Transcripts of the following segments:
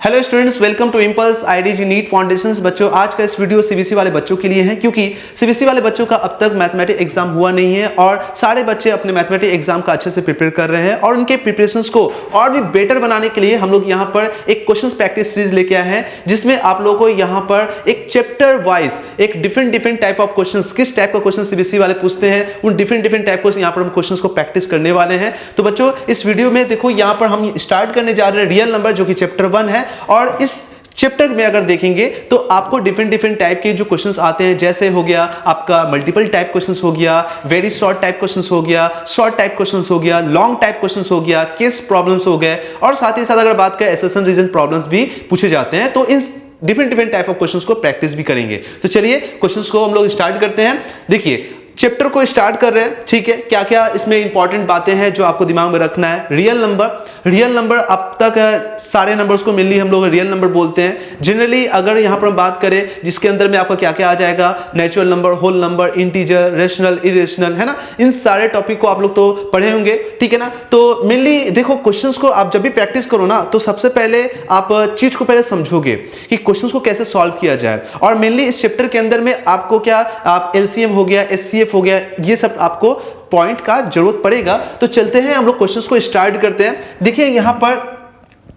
Hello students, welcome to Impulse IDG NEET foundations. बच्चों, आज का इस वीडियो सीबीएसई वाले बच्चों के लिए है, क्योंकि सीबीएसई वाले बच्चों का अब तक मैथमेटिक्स एग्जाम हुआ नहीं है और सारे बच्चे अपने मैथमेटिक्स एग्जाम का अच्छे से प्रिपेयर कर रहे हैं और उनके प्रिपरेशंस को और भी बेटर बनाने के लिए हम लोग यहाँ पर एक क्वेश्चन प्रैक्टिस सीरीज लेके आए हैं, जिसमें आप लोगों को यहाँ पर एक चैप्टर वाइज एक डिफरेंट टाइप ऑफ क्वेश्चन, किस टाइप का क्वेश्चन सीबीएसई वाले पूछते हैं, उन डिफरेंट टाइप को यहाँ पर हम क्वेश्चन को प्रैक्टिस करने वाले हैं। तो बच्चों, इस वीडियो में देखो, यहाँ पर हम स्टार्ट करने जा रहे हैं रियल नंबर, जो कि चैप्टर 1 है। और इस चैप्टर में अगर देखेंगे तो आपको डिफरेंट टाइप के जो क्वेश्चंस आते हैं, जैसे हो गया आपका मल्टीपल टाइप क्वेश्चंस हो गया, वेरी शॉर्ट टाइप क्वेश्चंस हो गया, शॉर्ट टाइप क्वेश्चंस हो गया, लॉन्ग टाइप क्वेश्चंस हो गया, केस प्रॉब्लम्स हो गए, और साथ ही साथ अगर बात करें एसेशन रीजन प्रॉब्लम्स भी पूछे जाते हैं। तो in different type of questions को प्रैक्टिस भी करेंगे। तो चलिए क्वेश्चंस को हम लोग स्टार्ट करते हैं। देखिए, चैप्टर को स्टार्ट कर रहे हैं, ठीक है। क्या क्या इसमें इंपॉर्टेंट बातें हैं जो आपको दिमाग में रखना है। रियल नंबर अब तक सारे नंबर्स को मेनली हम लोग रियल नंबर बोलते हैं। जनरली अगर यहाँ पर हम बात करें, जिसके अंदर में आपका क्या क्या आ जाएगा, natural number, whole number, integer, rational, irrational, है ना। इन सारे टॉपिक को आप लोग तो पढ़े होंगे, ठीक है ना। तो मेनली देखो, क्वेश्चंस को आप जब भी प्रैक्टिस करो ना, तो सबसे पहले आप चीज को पहले समझोगे कि क्वेश्चंस को कैसे सॉल्व किया जाए। और मेनली इस चैप्टर के अंदर में आपको क्या, आप एलसीएम हो गया, एचसीएफ हो गया, ये सब आपको पॉइंट का जरूरत पड़ेगा। तो चलते हैं हम लोग क्वेश्चंस को स्टार्ट करते हैं। देखिए, यहां पर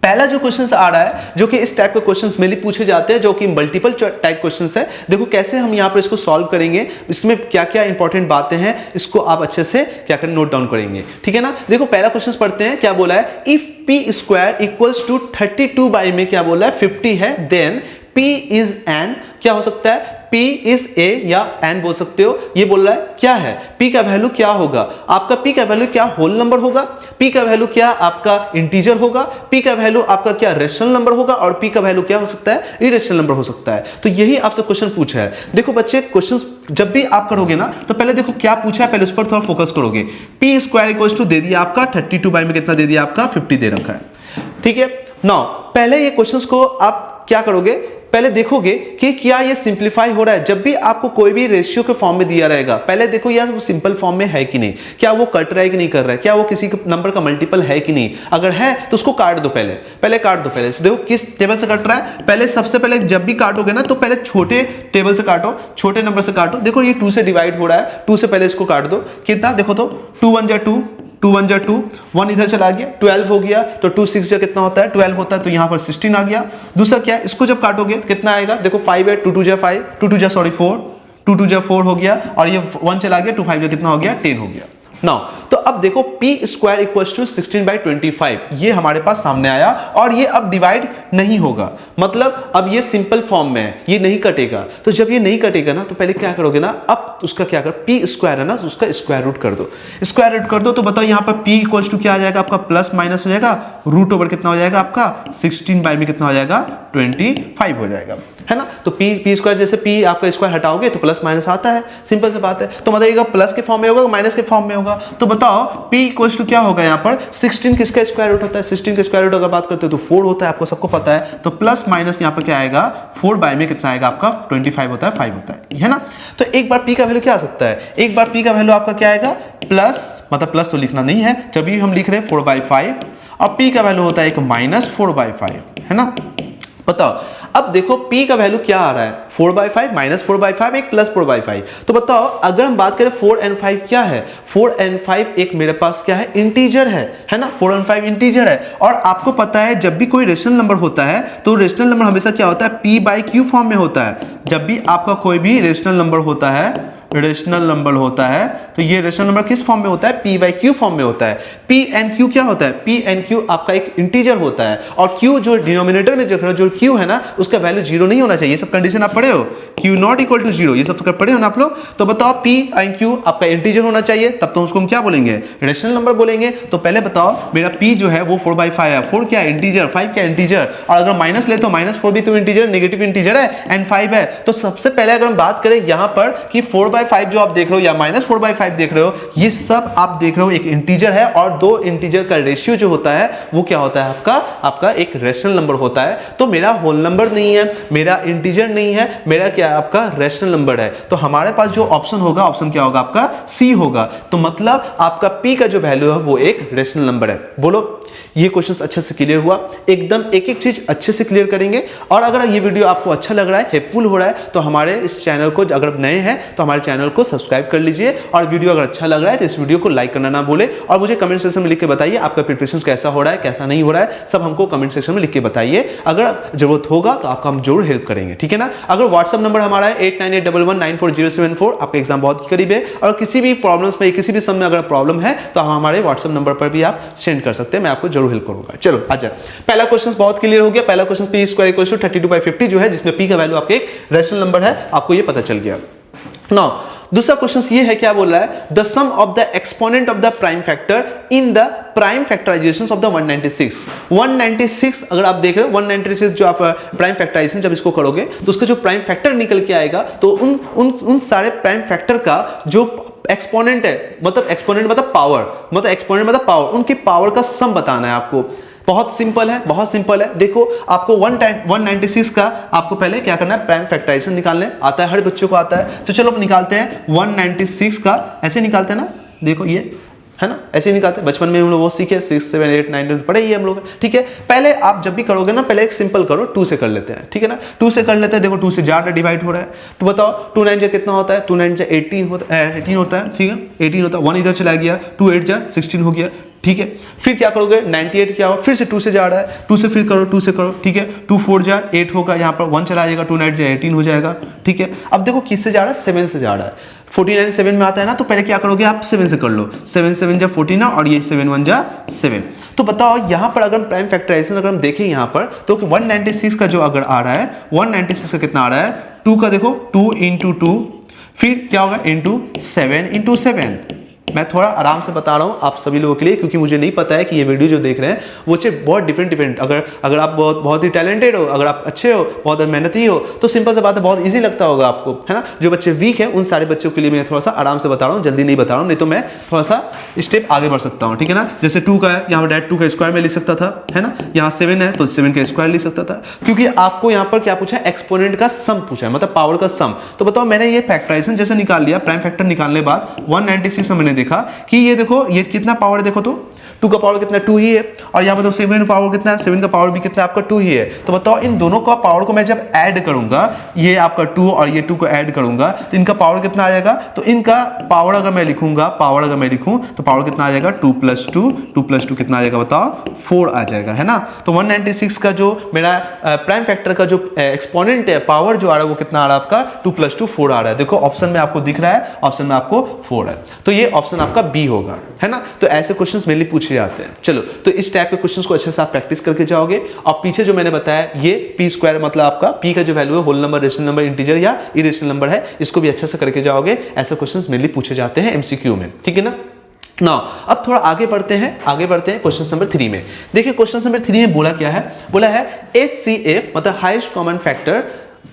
पहला जो क्वेश्चन आ रहा है, जो कि इस टाइप के क्वेश्चंस मेनली पूछे जाते हैं, जो कि मल्टीपल टाइप क्वेश्चंस है। देखो कैसे हम यहां पर इसको सॉल्व करेंगे, इसमें क्या क्या इंपॉर्टेंट बातें हैं, इसको आप अच्छे से क्या करें, नोट डाउन करेंगे, ठीक है ना। देखो पहला क्वेश्चन पढ़ते हैं। क्या बोला है, if P square equals to 32 by में क्या बोला है, 50 है, देन P इज एन, क्या हो सकता है, P इज ए या एन बोल सकते हो। ये बोल रहा है क्या है, P का वैल्यू क्या होगा आपका, P का वैल्यू क्या होल नंबर होगा, P का वैल्यू क्या आपका इंटीजर होगा, P का वैल्यू आपका क्या रेशनल नंबर होगा, और P का वैल्यू क्या हो सकता है, इरेशनल नंबर हो सकता है। तो यही आपसे क्वेश्चन पूछा है। देखो बच्चे, क्वेश्चन जब भी आप करोगे ना, तो पहले देखो क्या पूछा है, पहले उस पर थोड़ा फोकस करोगे। P स्क्वायर इक्वल्स टू दे दिया आपका 32 बाई में कितना दे दिया आपका 50 दे रखा है, ठीक है। नाउ पहले ये क्वेश्चंस को आप क्या करोगे, पहले देखोगे कि क्या ये सिंपलीफाई हो रहा है। जब भी आपको कोई भी रेशियो के फॉर्म में दिया रहेगा, पहले देखो यार वो सिंपल फॉर्म में है कि नहीं, क्या वो कट रहा है कि नहीं कर रहा है, क्या वो किसी नंबर का मल्टीपल है कि नहीं। अगर है तो उसको काट दो, पहले काट दो। पहले देखो किस टेबल से कट रहा है। पहले सबसे पहले जब भी काटोगे ना, तो पहले छोटे टेबल से काटो, छोटे नंबर से काटो। देखो ये 2 से डिवाइड हो रहा है, 2 से पहले इसको काट दो। कितना देखो, तो 2 1 जा 2, 2 1 जा 2, 1 इधर चला गया, 12 हो गया। तो 2 6 जा कितना होता है, 12 होता है। तो यहाँ पर 16 आ गया। दूसरा क्या है, इसको जब काटोगे तो कितना आएगा, देखो 5 है, 2 2 जा 5, 2 2 जा 4, 2 2 जा 4 हो गया, और ये 1 चला गया, 2 5 जा कितना हो गया, 10 हो गया। नाउ तो अब देखो, P square equals to 16 by 25, ये हमारे पास सामने आया, और ये अब डिवाइड नहीं होगा, मतलब अब ये सिंपल फॉर्म में है, ये नहीं कटेगा। तो जब ये नहीं कटेगा ना, तो पहले क्या करोगे ना, अब उसका क्या कर, P स्क्वायर है ना, तो उसका स्क्वायर रूट कर दो, स्क्वायर रूट कर दो। तो बताओ यहाँ पर P इक्वल्स टू क्या आ जाएगा आपका, प्लस माइनस हो जाएगा, रूट ओवर कितना हो जाएगा आपका 16 बाई में कितना हो जाएगा 25 हो जाएगा, है ना। तो P स्क्वायर, जैसे P आपका स्क्वायर हटाओगे तो प्लस माइनस आता है, सिंपल सी बात है। तो बताइएगा प्लस के फॉर्म में होगा, माइनस के फॉर्म में होगा। तो बताओ P इक्वल्स टू क्या होगा यहाँ पर, 16 किसका स्क्वायर रूट होता है, 16 का स्क्वायर रूट अगर बात करते हो तो 4 होता है, आपको सबको पता है। तो प्लस माइनस यहाँ पर क्या आएगा, 4 बाई में कितना आएगा आपका 25 होता है, 5 होता है ना। तो एक बार P का वैल्यू क्या आ सकता है, एक बार P का वैल्यू आपका क्या आएगा, प्लस, मतलब प्लस तो लिखना नहीं है, जब भी हम लिख रहे हैं 4/5, और P का वैल्यू होता है एक -4/5, है ना। बताओ अब देखो P का वैल्यू क्या आ रहा है, 4/5, -4/5, एक +4/5। तो बताओ अगर हम बात करें 4 and 5 क्या है, 4 and 5 एक मेरे पास क्या है, इंटीजर है ना। 4 and 5 इंटीजर है, और आपको पता है जब भी कोई रेशनल नंबर होता है, तो रेशनल नंबर हमेशा क्या होता है, P/Q फॉर्म में होता है। जब भी आपका कोई भी रेशनल नंबर होता है, रेशनल नंबर होता है, तो ये रेशनल नंबर किस फॉर्म में होता है, P/Q फॉर्म में होता है। P and Q क्या होता है, P and Q आपका एक इंटीजर होता है, और Q जो डिनोमिनेटर में जो Q है ना, उसका वैल्यू 0 नहीं होना चाहिए। ये सब कंडीशन आप पढ़े हो, Q नॉट इक्वल टू 0, ये सब तो पढ़े हो ना आप लोग। तो बताओ P and Q आपका इंटीजर होना चाहिए, तब तो उसको हम क्या बोलेंगे, रेशनल नंबर बोलेंगे। तो पहले बताओ मेरा P जो है वो 4/5 है, 4 क्या है इंटीजर, 5 क्या इंटीजर, और अगर माइनस ले तो -4 भी तो इंटीजर, नेगेटिव इंटीजर है, एंड 5 है। तो सबसे पहले अगर हम बात करें यहाँ पर कि 4/5 4/5 जो आप देख रहे हो या -4/5 देख रहे हो, ये सब आप देख रहे हो एक इंटीजर है और दो इंटीजर का रेशियो जो होता है वो क्या होता है, आपका एक रेशनल नंबर होता है। तो मेरा होल नंबर नहीं है, मेरा इंटीजर नहीं है, मेरा क्या है, आपका रेशनल नंबर है। तो हमारे पास जो ऑप्शन होगा, ऑप्शन क्या होगा, आपका सी होगा। तो मतलब आपका पी का जो वैल्यू है वो एक रेशनल नंबर है। बोलो, ये क्वेश्चन अच्छे से क्लियर हुआ? एकदम एक एक चीज अच्छे से क्लियर करेंगे। और अगर ये वीडियो आपको अच्छा लग रहा है, हेल्पफुल हो रहा है, तो हमारे इस चैनल को, अगर नए हैं तो हमारे चैनल को सब्सक्राइब कर लीजिए। और वीडियो अगर अच्छा लग रहा है तो इस वीडियो को लाइक करना ना भूले। और मुझे कमेंट सेक्शन में लिख के बताइए आपका प्रिपरेशन कैसा हो रहा है, कैसा नहीं हो रहा है, सब हमको कमेंट सेक्शन में लिख के बताइए। अगर जरूरत होगा तो आपका हम जरूर हेल्प करेंगे, ठीक है ना। अगर व्हाट्सएप नंबर हमारा है 8981194074, आपका एग्जाम बहुत करीब है और किसी भी प्रॉब्लम्स में, किसी भी समय में अगर प्रॉब्लम है तो हमारे व्हाट्सएप नंबर पर भी आप सेंड कर सकते हैं, मैं आपको जरूर हेल्प करूंगा। चलो अच्छा, पहला क्वेश्चन बहुत क्लियर हो गया। पहला question p square equal to 32/50 जो है, जिसमें p का वैल्यू आपके एक रेशनल नंबर है, आपको ये पता चल गया। नाउ दूसरा क्वेश्चन ये है, क्या बोल रहा है, the sum of the exponent of the prime factor in the prime factorisation of the 196 अगर आप देख रहे हो 196 जो आप प्राइम फैक्टराइजेशन जब इसको करोगे तो उसका जो प्राइम फैक्टर निकल के आएगा, तो उन सारे प्राइम फैक्टर का जो एक्सपोनेंट है, मतलब एक्सपोनेंट मतलब पावर, मतलब एक्सपोनेंट मतलब पावर, उनकी पावर का सम बताना है आपको। बहुत सिंपल है, बहुत सिंपल है। देखो, आपको 196 का आपको पहले क्या करना है, प्राइम फैक्टराइजेशन निकालने आता है, हर बच्चों को आता है। तो चलो अब निकालते हैं 196 का। ऐसे निकालते हैं ना, देखो ये है ना, ऐसे ही निकालते हैं। बचपन में हम लोग वो सीखे, 6, 7, 8, 9 पढ़े ही हम लोग, ठीक है। पहले आप जब भी करोगे ना, पहले एक सिंपल करो, 2 से कर लेते हैं, ठीक है ना। 2 से कर लेते हैं। देखो 2 से ज्यादा डिवाइड हो रहा है, तो बताओ 2 9 जा कितना होता है, 2 9 जा 18 होता है, ठीक है, 18 होता है। 1 इधर चला गया, 2 8 जा 16 हो गया, ठीक है। फिर क्या करोगे, 98 क्या होगा, फिर से 2 से जा रहा है, 2 से फिर करो, 2 से करो, ठीक है। 2 4 जा 8 होगा, यहाँ पर 1 चला जाएगा, 2 9 जा 18 हो जाएगा, ठीक है। अब देखो किससे जा रहा है, 7 से जा रहा है। 49 7 में आता है ना, तो पहले क्या करोगे आप, 7 से कर लो। 7 7 जा 14 और ये 7 1 जा 7। तो बताओ यहाँ पर अगर प्राइम फैक्टराइजेशन अगर हम देखें यहाँ पर, तो 196 का जो अगर आ रहा है, 196 का कितना आ रहा है, 2 का देखो 2 × 2, फिर क्या होगा इंटू 7 × 7। मैं थोड़ा आराम से बता रहा हूँ आप सभी लोगों के लिए, क्योंकि मुझे नहीं पता है कि ये वीडियो जो देख रहे हैं वो बहुत डिफरेंट अगर आप बहुत ही टैलेंटेड हो, अगर आप अच्छे हो, बहुत मेहनती हो, तो सिंपल सा बात है, बहुत इजी लगता होगा आपको, है ना। जो बच्चे वीक हैं उन सारे बच्चों के लिए मैं थोड़ा सा आराम से बता रहा हूँ, जल्दी नहीं बता रहा हूँ, नहीं तो मैं थोड़ा सा स्टेप आगे बढ़ सकता हूँ, ठीक है ना। जैसे 2 का है, यहाँ पर डायरेक्ट 2 का स्क्वायर में लिख सकता था, है ना। यहाँ 7 है तो 7 का स्क्वायर लिख सकता था, क्योंकि आपको यहाँ पर क्या पूछा है, एक्सपोनेंट का सम पूछा है, मतलब पावर का सम। तो बताओ मैंने ये फैक्टराइजेशन जैसे निकाल लिया, प्राइम फैक्टर निकालने के बाद 196 में मैंने देखा कि ये देखो ये कितना पावर है, देखो तो 2 का पावर कितना 2 ही है, और यहाँ पर तो 7 का पावर कितना है, 7 का पावर भी कितना है आपका 2 ही है। तो बताओ इन दोनों का पावर को मैं जब ऐड करूंगा, ये आपका 2 और ये 2 को ऐड करूंगा, तो इनका पावर कितना आ जाएगा, तो इनका पावर अगर मैं लिखूंगा, पावर अगर मैं लिखूं तो पावर कितना आ जाएगा, 2 + 2 कितना आ जाएगा बताओ, 4 आ जाएगा, है ना। तो 196 का जो मेरा प्राइम फैक्टर का जो एक्सपोनेंट है, पावर जो आ रहा है वो कितना आ रहा है आपका, 2 + 2 4 आ रहा है। देखो ऑप्शन में आपको दिख रहा है, ऑप्शन में आपको 4 है, तो ये ऑप्शन आपका बी होगा, है ना। तो ऐसे क्वेश्चंस मेनली पूछे जाते हैं। चलो, तो इस टाइप के क्वेश्चंस को अच्छे से आप प्रैक्टिस करके जाओगे। और पीछे जो मैंने बताया, ये पी स्क्वायर मतलब आपका पी का जो वैल्यू है, whole number, rational number, integer या इरेशनल नंबर है, इसको भी अच्छे से करके जाओगे। ऐसे क्वेश्चंस मेनली पूछे जाते हैं एमसीक्यू में, ठीक है ना। नाउ अब थोड़ा आगे बढ़ते हैं क्वेश्चन नंबर 3 में। देखिए क्वेश्चन नंबर 3 में बोला क्या है, बोला है HCF मतलब highest common factor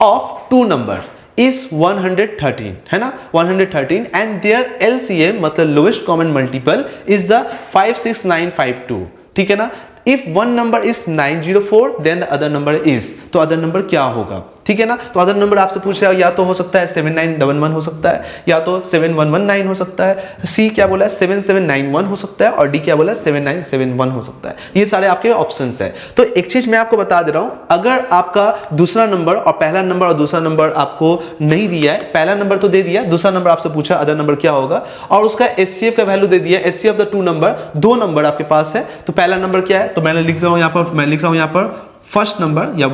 of 2 number is 113, है ना, 113 and their LCM मतलब lowest common multiple is the 56952, ठीक है ना। If one number is 904 then the other number is, तो अदर नंबर क्या होगा, ठीक है ना। तो अदर नंबर आपसे पूछ रहा है, या तो हो सकता है 7911 हो सकता है, या तो 7119 हो सकता है, सी क्या बोला है 7791 हो सकता है, और डी क्या बोला है 7971 हो सकता है। ये सारे आपके ऑप्शंस है। तो एक चीज मैं आपको बता दे रहा हूं, अगर आपका दूसरा नंबर और पहला नंबर और दूसरा नंबर आपको नहीं दिया है, पहला नंबर तो दे दिया, दूसरा नंबर आपसे पूछा अदर नंबर क्या होगा, और उसका HCF का वैल्यू दे दिया, HCF of the 2 number, 2 number आपके पास है, तो पहला नंबर क्या है, तो मैंने लिख रहा हूं यहाँ पर, मैं लिख रहा हूं यहाँ पर फर्स्ट नंबर या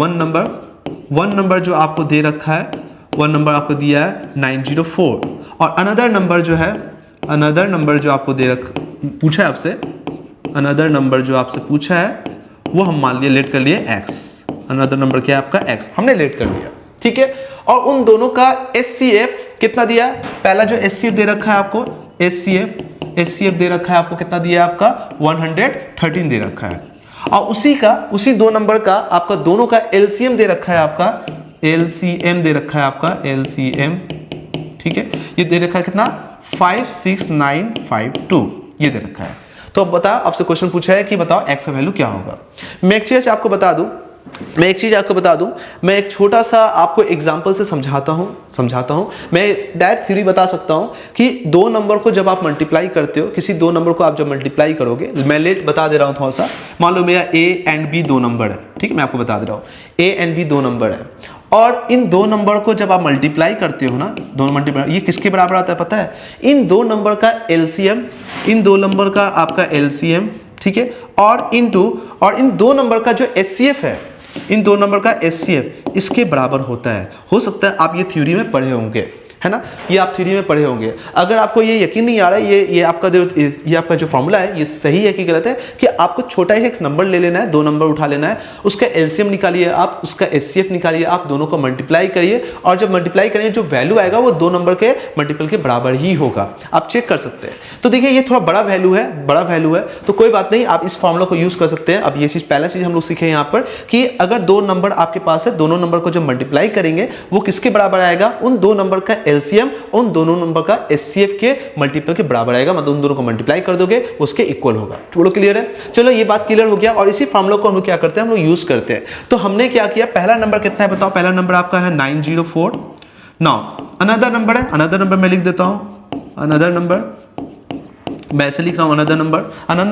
1 नंबर जो आपको दे रखा है, 1 नंबर आपको दिया है 904, और अनदर नंबर जो है, अनदर नंबर जो आपको पूछा है आपसे, अनदर नंबर जो आपसे पूछा है वो हम मान लिए, लेट कर लिए x, अनदर नंबर क्या है आपका x, हमने लेट कर लिया, ठीक है। और उन दोनों का HCF कितना दिया, पहला जो HCF दे रखा है आपको, HCF दे रखा है आपको, कितना दिया है आपका 113 दे रखा है, और उसी 2 नंबर का आपका दोनों का LCM दे रखा है आपका, LCM दे रखा है आपका, LCM, ठीक है, ये दे रखा है कितना 56952 ये दे रखा है। तो अब बताओ, आपसे क्वेश्चन पूछा है कि बताओ x का वैल्यू क्या होगा। मैं एक चीज आपको बता दूं, मैं एक छोटा सा आपको एग्जांपल से समझाता हूं। मैं डायरेक्ट थ्योरी बता सकता हूं कि दो नंबर को जब आप मल्टीप्लाई करते हो, किसी दो नंबर को आप जब मल्टीप्लाई करोगे, मैं लेट बता दे रहा हूं थोड़ा सा। मान लो मेरा a एंड b दो नंबर है, ठीक है, मैं आपको बता दे रहा हूं a एंड b दो नंबर है, और इन दो नंबर को जब आप मल्टीप्लाई करते हो ना, दोनों मल्टीप्लाई, ये किसके बराबर आता है पता है? इन दो नंबर का एलसीएम, इन दो नंबर का आपका एलसीएम, ठीक है, और इन दो नंबर का जो एचसीएफ है, इन दो नंबर का एचसीएफ इसके बराबर होता है। हो सकता है आप ये थ्योरी में पढ़े होंगे, है ना, ये आप थ्योरी में पढ़े होंगे। अगर आपको ये यकीन नहीं आ रहा है ये आपका जो फॉर्मूला है ये सही है कि गलत है, कि आपको छोटा ही एक नंबर ले लेना है, दो नंबर उठा लेना है, उसका एलसीएम निकालिए आप, उसका एचसीएफ निकालिए आप, दोनों को मल्टीप्लाई करिए, और जब मल्टीप्लाई करेंगे जो वैल्यू आएगा वो दो नंबर के मल्टीपल के बराबर ही होगा। आप चेक कर सकते हैं। तो देखिए ये थोड़ा बड़ा वैल्यू है, तो कोई बात नहीं, आप इस फॉर्मूला को यूज कर सकते हैं। अब ये चीज, पहला चीज हम लोग सीखे यहाँ पर कि अगर दो नंबर आपके पास है, दोनों नंबर को जब मल्टीप्लाई करेंगे वो किसके बराबर आएगा? उन दो नंबर का एलसीएम उन दोनों नंबर का एचसीएफ के मल्टीपल के बराबर आएगा, मतलब उन दोनों को मल्टीप्लाई कर दोगे उसके इक्वल होगा। चलो क्लियर है? चलो ये बात क्लियर हो गया। और इसी फॉर्मूला को हम लोग क्या करते हैं, हम लोग यूज करते हैं। तो हमने क्या किया, पहला नंबर कितना है बताओ? पहला नंबर आपका है 904। नाउ अनदर नंबर है, अनदर नंबर मैं लिख देता हूं, अनदर नंबर मैं ऐसे लिख रहा हूं, अनदर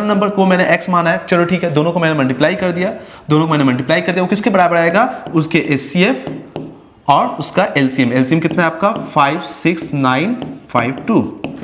नंबर को मैंने x माना है। चलो ठीक है, दोनों को मैंने मल्टीप्लाई कर दिया, वो किसके बराबर आएगा? उसके एचसीएफ और उसका एलसीएम कितना है आपका? 56952